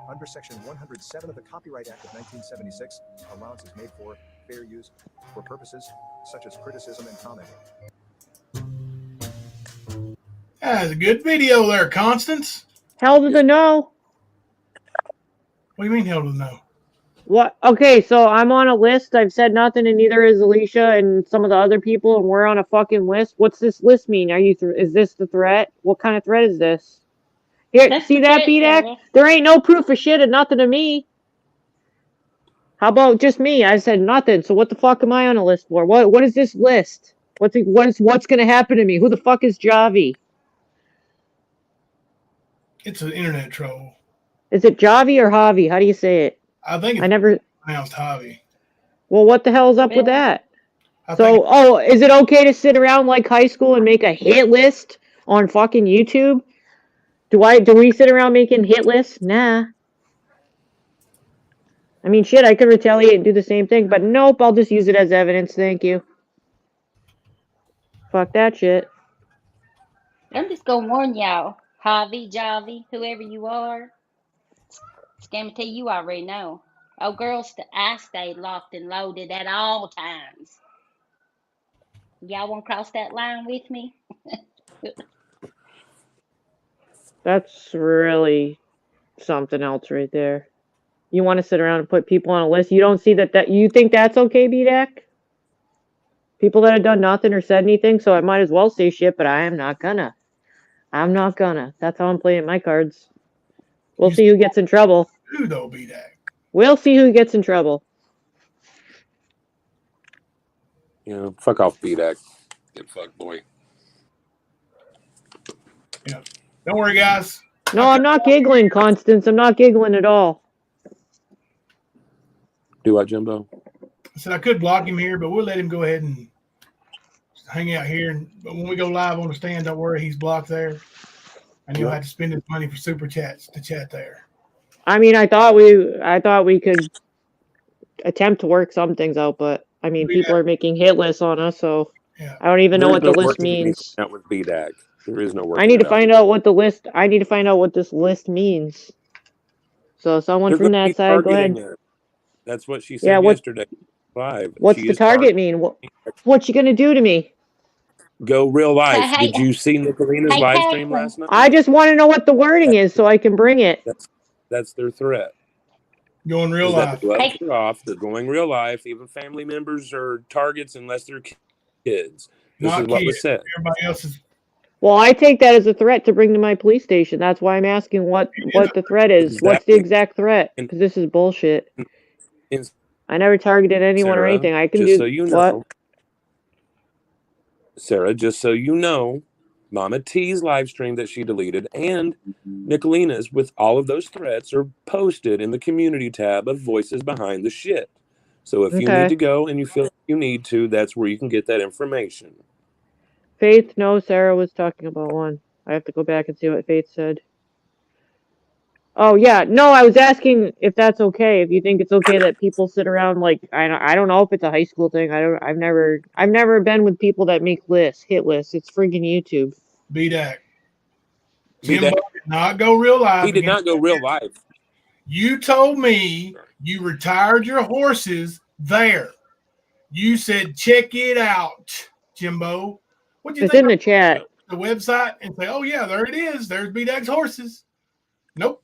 Under Section 107 of the Copyright Act of 1976, allowance is made for fair use for purposes such as criticism and commenting. That's a good video there, Constance. Hell to the no. What do you mean hell to the no? What? Okay, so I'm on a list. I've said nothing, and neither is Alicia and some of the other people, and we're on a fucking list. What's this list mean? Is this the threat? What kind of threat is this? Here, That's see the that, threat, BDAC? Sarah. There ain't no proof of shit and nothing to me. How about just me? I said nothing. So what the fuck am I on a list for? What is this list? What's gonna happen to me? Who the fuck is Javi? It's an internet troll. Is it Javi or Javi? How do you say it? I think it's I never pronounced Javi. Well, what the hell's up with Really? that? I So, is it okay to sit around like high school and make a hit list on fucking YouTube? Do we sit around making hit lists? Nah. I mean, shit, I could retaliate and do the same thing, but nope, I'll just use it as evidence. Thank you. Fuck that shit. I'm just gonna warn y'all, Javi, Javi, whoever you are. Scammer tell you already know. Oh, girls, I stay locked and loaded at all times. Y'all want to cross that line with me? That's really something else right there. You want to sit around and put people on a list? You don't see that you think that's okay, BDAC? People that have done nothing or said anything, so I might as well say shit, but I am not gonna. I'm not gonna. That's how I'm playing my cards. We'll see who gets in trouble. Who though, B-Dac? We'll see who gets in trouble. Yeah, fuck off, BDAC. Get fucked, boy. Yeah. Don't worry, guys. No, I'm not giggling, Constance. I'm not giggling at all. Do what, Jimbo? I said I could block him here, but we'll let him go ahead and hang out here. But when we go live on the stand, don't worry, he's blocked there. And he'll have to spend his money for super chats to chat there. I mean, I thought we could attempt to work some things out, but I mean, people are making hit lists on us, so I don't even know what the list means. Not with BDAC. There is no work. I need to find out what this list means. So someone from that side, go ahead. That's what she said yesterday. Live. What's the target mean? What's she gonna do to me? Go real life. Did you see Nicolina's live stream last night? I just want to know what the wording is so I can bring it. That's their threat. Going real life. The gloves are off. They're going real life. Even family members are targets unless they're kids. This is what was said. Everybody else is. Well, I take that as a threat to bring to my police station. That's why I'm asking what the threat is. Exactly. What's the exact threat? Because this is bullshit. I never targeted anyone or anything. I can just do so you what? know, Sarah, just so you know, Mama T's live stream that she deleted and Nicolina's with all of those threats are posted in the community tab of Voices Behind the Shit. So if you need Okay. to go and you feel like you need to, that's where you can get that information. Faith, no, Sarah was talking about one. I have to go back and see what Faith said. Oh yeah, no, I was asking if that's okay. If you think it's okay that people sit around like I don't know if it's a high school thing. I've never been with people that make hit lists. It's freaking YouTube. BDAC. Jimbo did not go real live. He did not go real live. You told me you retired your horses there. You said check it out, Jimbo. What do you It's think? in the chat. The website and say, oh yeah, there it is. There's BDAC's horses. Nope.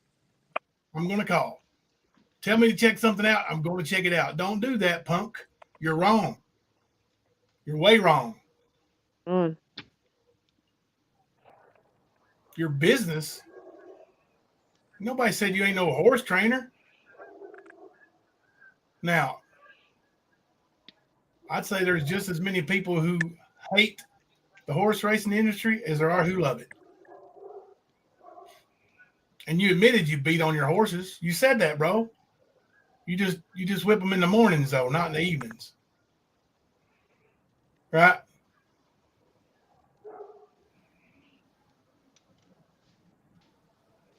I'm gonna call. Tell me to check something out. I'm going to check it out. Don't do that, punk. You're wrong. You're way wrong. Your business. Nobody said you ain't no horse trainer. Now, I'd say there's just as many people who hate the horse racing industry as there are who love it. And you admitted you beat on your horses. You said that, bro. You just whip them in the mornings, though, not in the evenings. Right?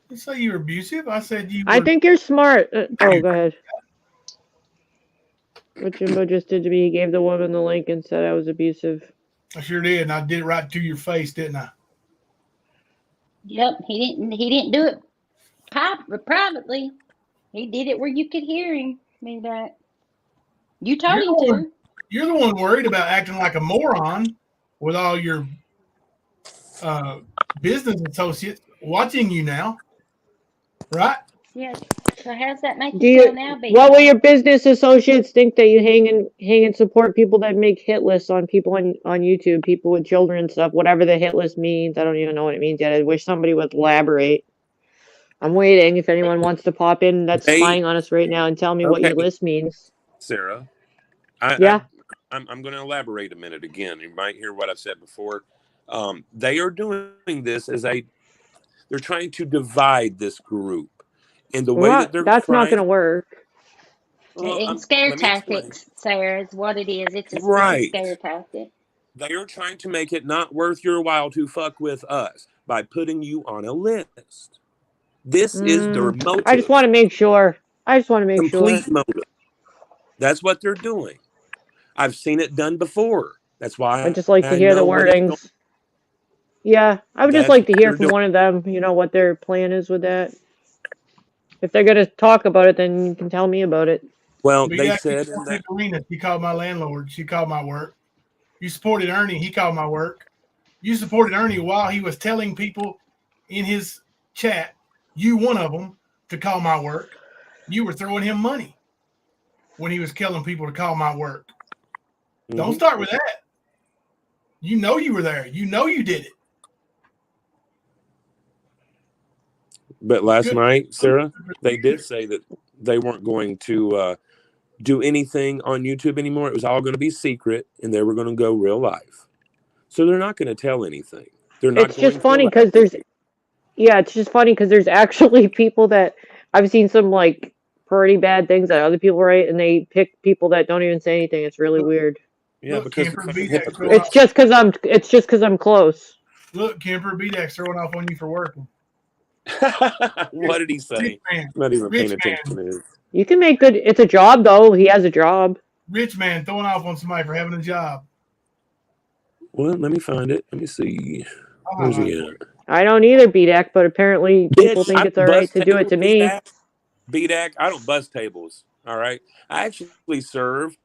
I didn't say you were abusive. I said you were. I think you're smart. Oh, go ahead. What Jimbo just did to me, he gave the woman the link and said I was abusive. I sure did, and I did it right to your face, didn't I? Yep, he didn't do it privately. He did it where you could hear him. I mean that. You told him to. You're the one worried about acting like a moron with all your business associates watching you now, right? Yeah. So how's that make you feel now, baby? What will your business associates think that you hang and support people that make hit lists on people on YouTube, people with children and stuff, whatever the hit list means? I don't even know what it means yet. I wish somebody would elaborate. I'm waiting if anyone wants to pop in that's spying on us right now and tell me what your list means. Sarah, I'm going to elaborate a minute again. You might hear what I've said before. They are doing this they're trying to divide this group. And the way that that's not going to work. It's scare tactics, Sarah, is what it is. It's a scare tactic. They are trying to make it not worth your while to fuck with us by putting you on a list. This is their motive. I just want to make sure. Complete motive. That's what they're doing. I've seen it done before. That's why I'd just like to hear the wordings. Yeah, I would just like to hear from one of them, what their plan is with that. If they're going to talk about it, then you can tell me about it. Well, they said in that arena, she called my landlord. She called my work. You supported Ernie. He called my work. You supported Ernie while he was telling people in his chat, you one of them, to call my work. You were throwing him money when he was killing people to call my work. Mm-hmm. Don't start with that. You know you were there. You know you did it. But last night, Sarah, they did say that they weren't going to do anything on YouTube anymore. It was all going to be secret, and they were going to go real live. So they're not going to tell anything. They're not. It's just funny because there's actually people that I've seen some like pretty bad things that other people write, and they pick people that don't even say anything. It's really weird. Yeah, because it's just because I'm close. Look, Kemper, BDAX throwing off on you for working. What did he say? Not even paying attention to his. You can make good. It's a job, though. He has a job. Rich man throwing off on somebody for having a job. Well, let me find it. Let me see. Where's he at? I don't either, BDAC, but apparently people think it's all right to do it to me. BDAC, I don't bust tables. All right. I actually serve,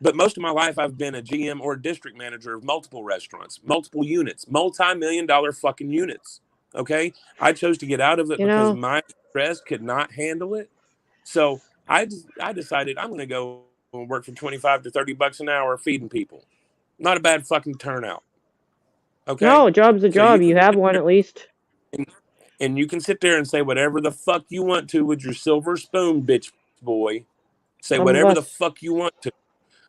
but most of my life I've been a GM or district manager of multiple restaurants, multiple units, multi-million-dollar fucking units. Okay. I chose to get out of it because my stress could not handle it. So I decided I'm going to go and work for $25 to $30 an hour feeding people. Not a bad fucking turnout. Okay. No, a job's a job. You have one at least. And you can sit there and say whatever the fuck you want to with your silver spoon, bitch boy. Say whatever the fuck you want to.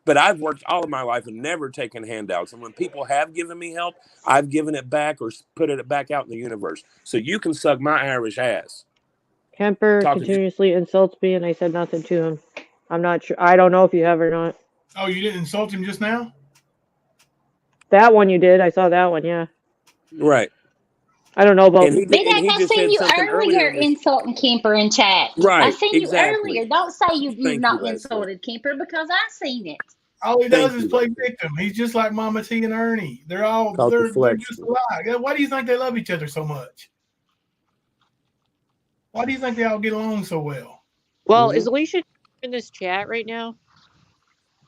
But I've worked all of my life and never taken handouts. And when people have given me help, I've given it back or put it back out in the universe. So you can suck my Irish ass. Kemper continuously insults me, and I said nothing to him. I'm not sure. I don't know if you have or not. Oh, you didn't insult him just now? That one you did. I saw that one. Yeah. Right. I don't know about. And he just I seen said you something earlier in this. insulting Kemper in chat. I Right, seen exactly. you earlier. Don't say you've Thank not you, Leslie. insulted Kemper because I seen it. All he Thank does is you, play Leslie. victim. He's just like Mama T and Ernie. They're Called just deflection. alike. Why do you think they love each other so much? Why do you think they all get along so well? Well, is Alicia in this chat right now?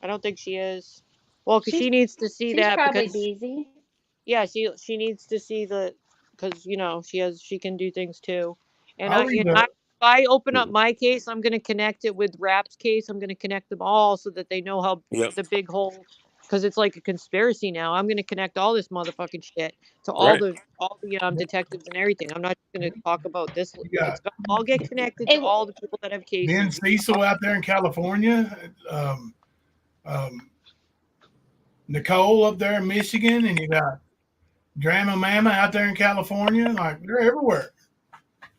I don't think she is. Well, because she needs to see She's that probably because busy. yeah, she needs to see the because she can do things too. And I'll read if I open up my case, I'm going to connect it with Rap's case. I'm going to connect them all so that they know how the big hole, because it's like a conspiracy now. I'm going to connect all this motherfucking shit to all the detectives and everything. I'm not going to talk about this. It's going to all get connected to all the people that have cases. Ben Cecil out there in California, Nicole up there in Michigan, and you got Grandma Mama out there in California. Like, they're everywhere,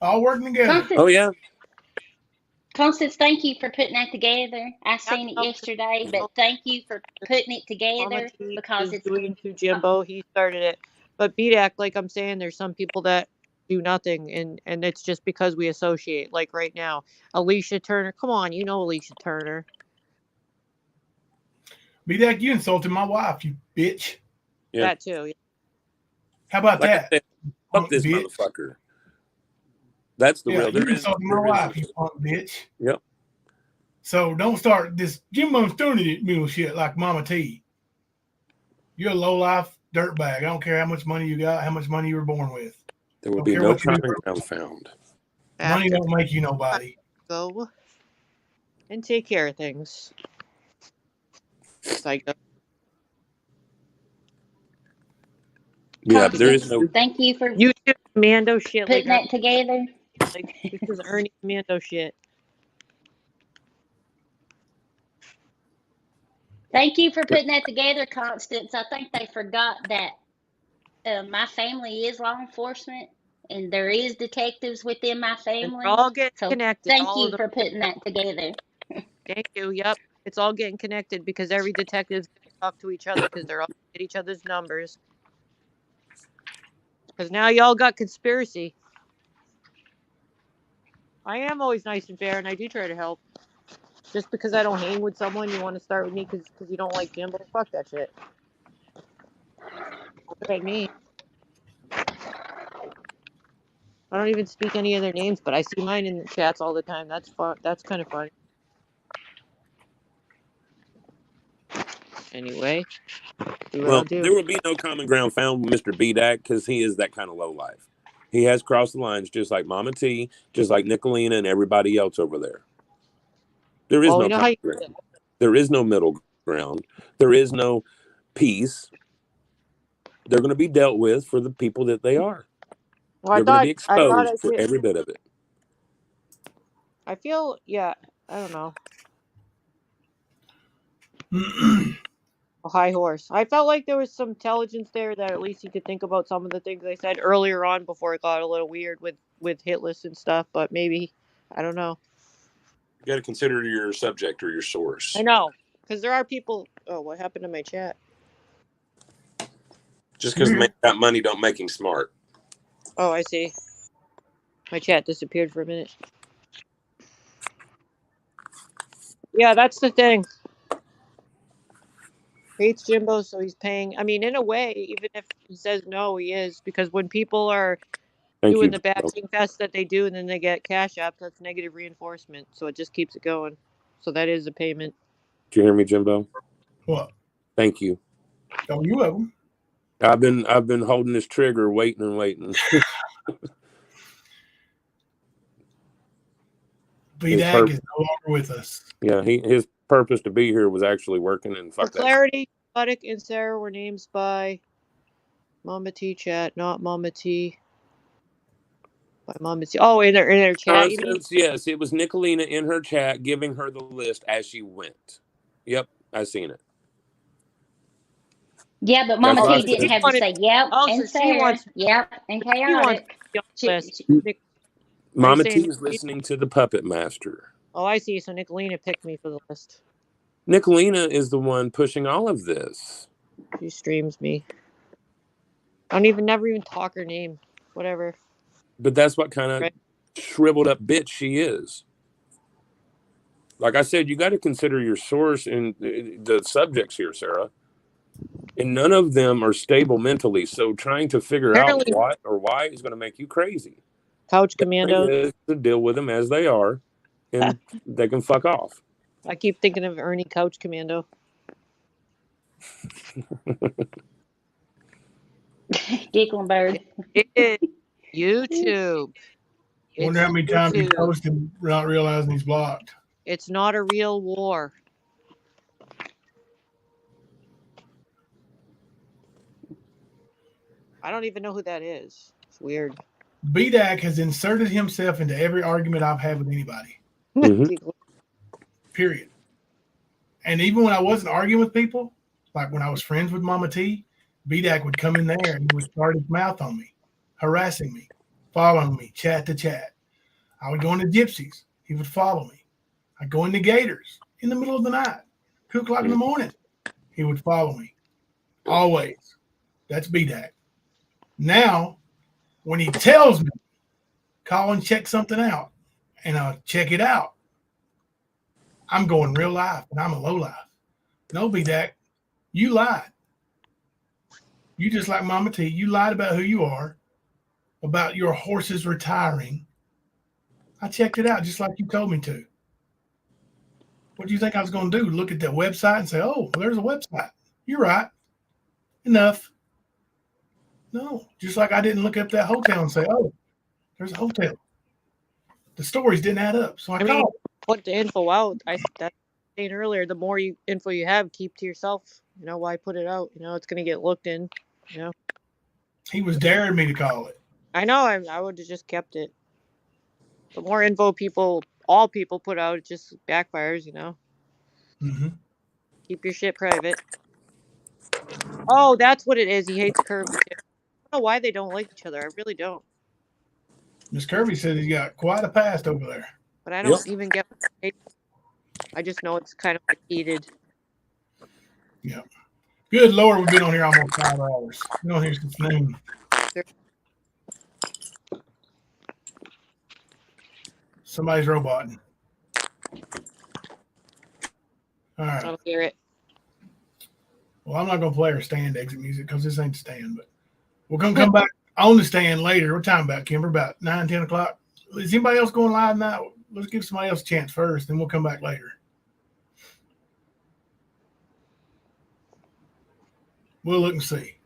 all working together. Oh yeah. Constance, thank you for putting that together. I seen it yesterday, but thank you for putting it together because it's doing to Jimbo. He started it, but BDAC, like I'm saying, there's some people that do nothing, and it's just because we associate. Like right now, Alicia Turner. Come on, you know Alicia Turner. BDAC, you insulted my wife, you bitch. Yeah. That too. Yeah. How about that? Said, fuck this bitch. motherfucker. That's the real. You insulted my wife, you punk bitch. Yep. So don't start this Jimbo Stoney mule shit like Mama T. You're a low-life dirtbag. I don't care how much money you got, how much money you were born with. There will be no common ground found. Money don't make you nobody. Go and take care of things. Psycho. Yeah, but there is no. Thank you for YouTube Mando shit. Putting that together. Like this is Ernie Mando shit. Thank you for putting that together, Constance. I think they forgot that my family is law enforcement, and there is detectives within my family. All get so connected. Thank all you for putting that together. Thank you. Yep, it's all getting connected because every detective's going to talk to each other because they're all get each other's numbers. Because now y'all got conspiracy. I am always nice and fair, and I do try to help. Just because I don't hang with someone, you want to start with me because you don't like Jimbo? Fuck that shit. Look at me. I don't even speak any of their names, but I see mine in the chats all the time. That's fun. That's kind of fun. Anyway. Well, there will be no common ground found with Mr. BDAC because he is that kind of low life. He has crossed the lines just like Mama T, just like Nicolina and everybody else over there. There is no common ground. There is no middle ground. There is no peace. They're going to be dealt with for the people that they are. Well, they're going to be exposed for every bit of it. I feel, yeah, I don't know. A high horse. I felt like there was some intelligence there that at least you could think about some of the things I said earlier on before it got a little weird with hit lists and stuff, but maybe, I don't know. You got to consider your subject or your source. I know, because there are people, oh, what happened to my chat? Just because the man got money don't make him smart. Oh, I see. My chat disappeared for a minute. Yeah, that's the thing. Hates Jimbo, so he's paying. I mean, in a way, even if he says no, he is. Because when people are doing the bashing fest that they do and then they get cash apps, that's negative reinforcement. So it just keeps it going. So that is a payment. Did you hear me, Jimbo? What? Thank you. Oh, you have them. I've been holding this trigger, waiting and waiting. BDAC is no longer with us. Yeah, his purpose to be here was actually working, and fuck For clarity, Buddick and Sarah were names by Mama T chat, not Mama T. By Mama T. Oh, in their chat. Constance, yes, it was Nicolina in her chat giving her the list as she went. Yep, I seen it. Yeah, but Got Mama lots T of didn't have to say yep Also, and Sarah, yep and she wants chaotic. to be on the She, list. she, Are you Mama T saying? is listening to the Puppet Master. Oh, I see. So Nicolina picked me for the list. Nicolina is the one pushing all of this. She streams me. I don't never even talk her name. Whatever. But that's what kind of Right. shriveled up bitch she is. Like I said, you got to consider your source and the subjects here, Sarah. And none of them are stable mentally. So trying to figure out Apparently, what or why is going to make you crazy. Couch The thing Commando. is to deal with them as they are, and they can fuck off. I keep thinking of Ernie Couch Commando. Dicklenberg. It is YouTube. Wonder It's how many times he YouTube. posted without realizing he's blocked. It's not a real war. I don't even know who that is. It's weird. BDAC has inserted himself into every argument I've had with anybody. Mm-hmm. Period. And even when I wasn't arguing with people, like when I was friends with Mama T, BDAC would come in there and he would start his mouth on me, harassing me, following me, chat to chat. I would go into Gypsies. He would follow me. I'd go into Gators in the middle of the night, 2 o'clock in the morning. He would follow me. Always. That's BDAC. Now, when he tells me, call and check something out, and I'll check it out, I'm going real life, and I'm a low life. No, BDAC, you lied. You just like Mama T, you lied about who you are, about your horses retiring. I checked it out just like you told me to. What do you think I was going to do? Look at the website and say, oh, well, there's a website. You're right. Enough. No, just like I didn't look up that hotel and say, oh, there's a hotel. The stories didn't add up. So I called. Put the info out. That's saying earlier, the more info you have, keep to yourself. You know, why put it out? You know, it's going to get looked in. You know. He was daring me to call it. I know. I would have just kept it. The more info all people put out, it just backfires, you know. Mm-hmm. Keep your shit private. Oh, that's what it is. He hates Kirby. I don't know why they don't like each other. I really don't. Miss Kirby said he's got quite a past over there. But I don't even get it. I just know it's kind of like heated. Yeah. Good Lord, we've been on here almost 5 hours. Been on here since noon. Somebody's roboting. All right. I don't hear it. Well, I'm not going to play our stand exit music because this ain't the stand, but we're going to come back on the stand later. What time about, Kimber? About 9, 10 o'clock? Is anybody else going live now? Let's give somebody else a chance first, then we'll come back later. We'll look and see.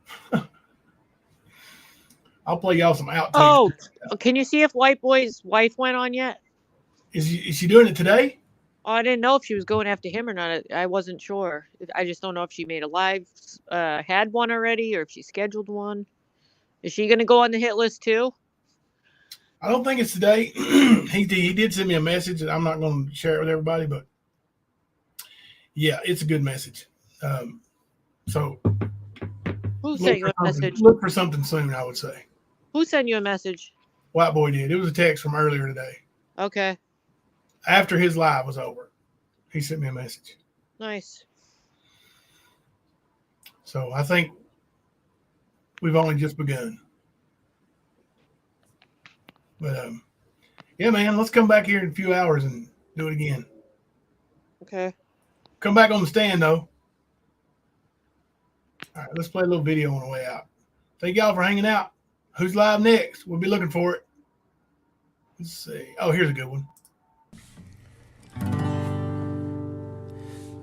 I'll play y'all some outtakes. Oh, can you see if White Boy's wife went on yet? Is she doing it today? Oh, I didn't know if she was going after him or not. I wasn't sure. I just don't know if she made a live, had one already, or if she scheduled one. Is she going to go on the hit list too? I don't think it's today. He did send me a message, and I'm not going to share it with everybody, but yeah, it's a good message. So who sent you a message? Look for something soon, I would say. Who sent you a message? White Boy did. It was a text from earlier today. Okay. After his live was over, he sent me a message. Nice. So I think we've only just begun. But yeah, man, let's come back here in a few hours and do it again. Okay. Come back on the stand though. All right, let's play a little video on the way out. Thank y'all for hanging out. Who's live next? We'll be looking for it. Let's see. Oh, here's a good one.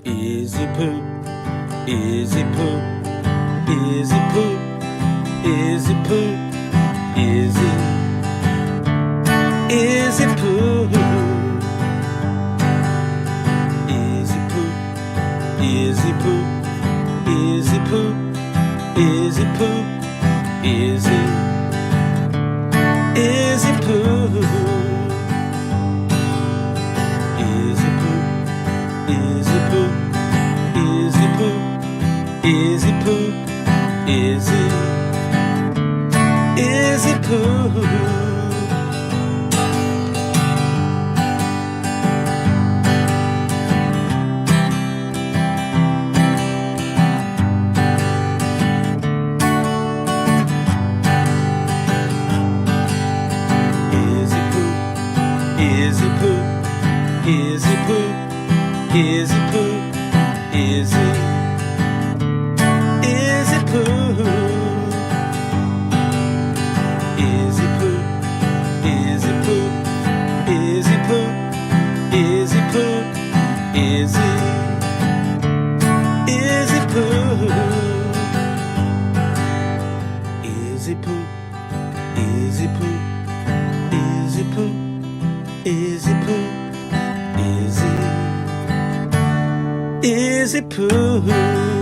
Easy poop, easy poop, easy poop, easy poop, easy, easy poop, easy poop, easy poop, easy poop, easy poop, easy, easy poop, easy poop, easy poop. Easy poop, easy poop, Izzy Poo. Izzy Poo, Izzy Poo, Izzy Poo, Izzy, Izzy Poo, Izzy Poo, Izzy Poo, Izzy Poo, Izzy Poo, Izzy, Izzy Poo, Izzy Poo, Izzy Poo, Izzy Poo. Izzy Poo, Izzy, Izzy Poo.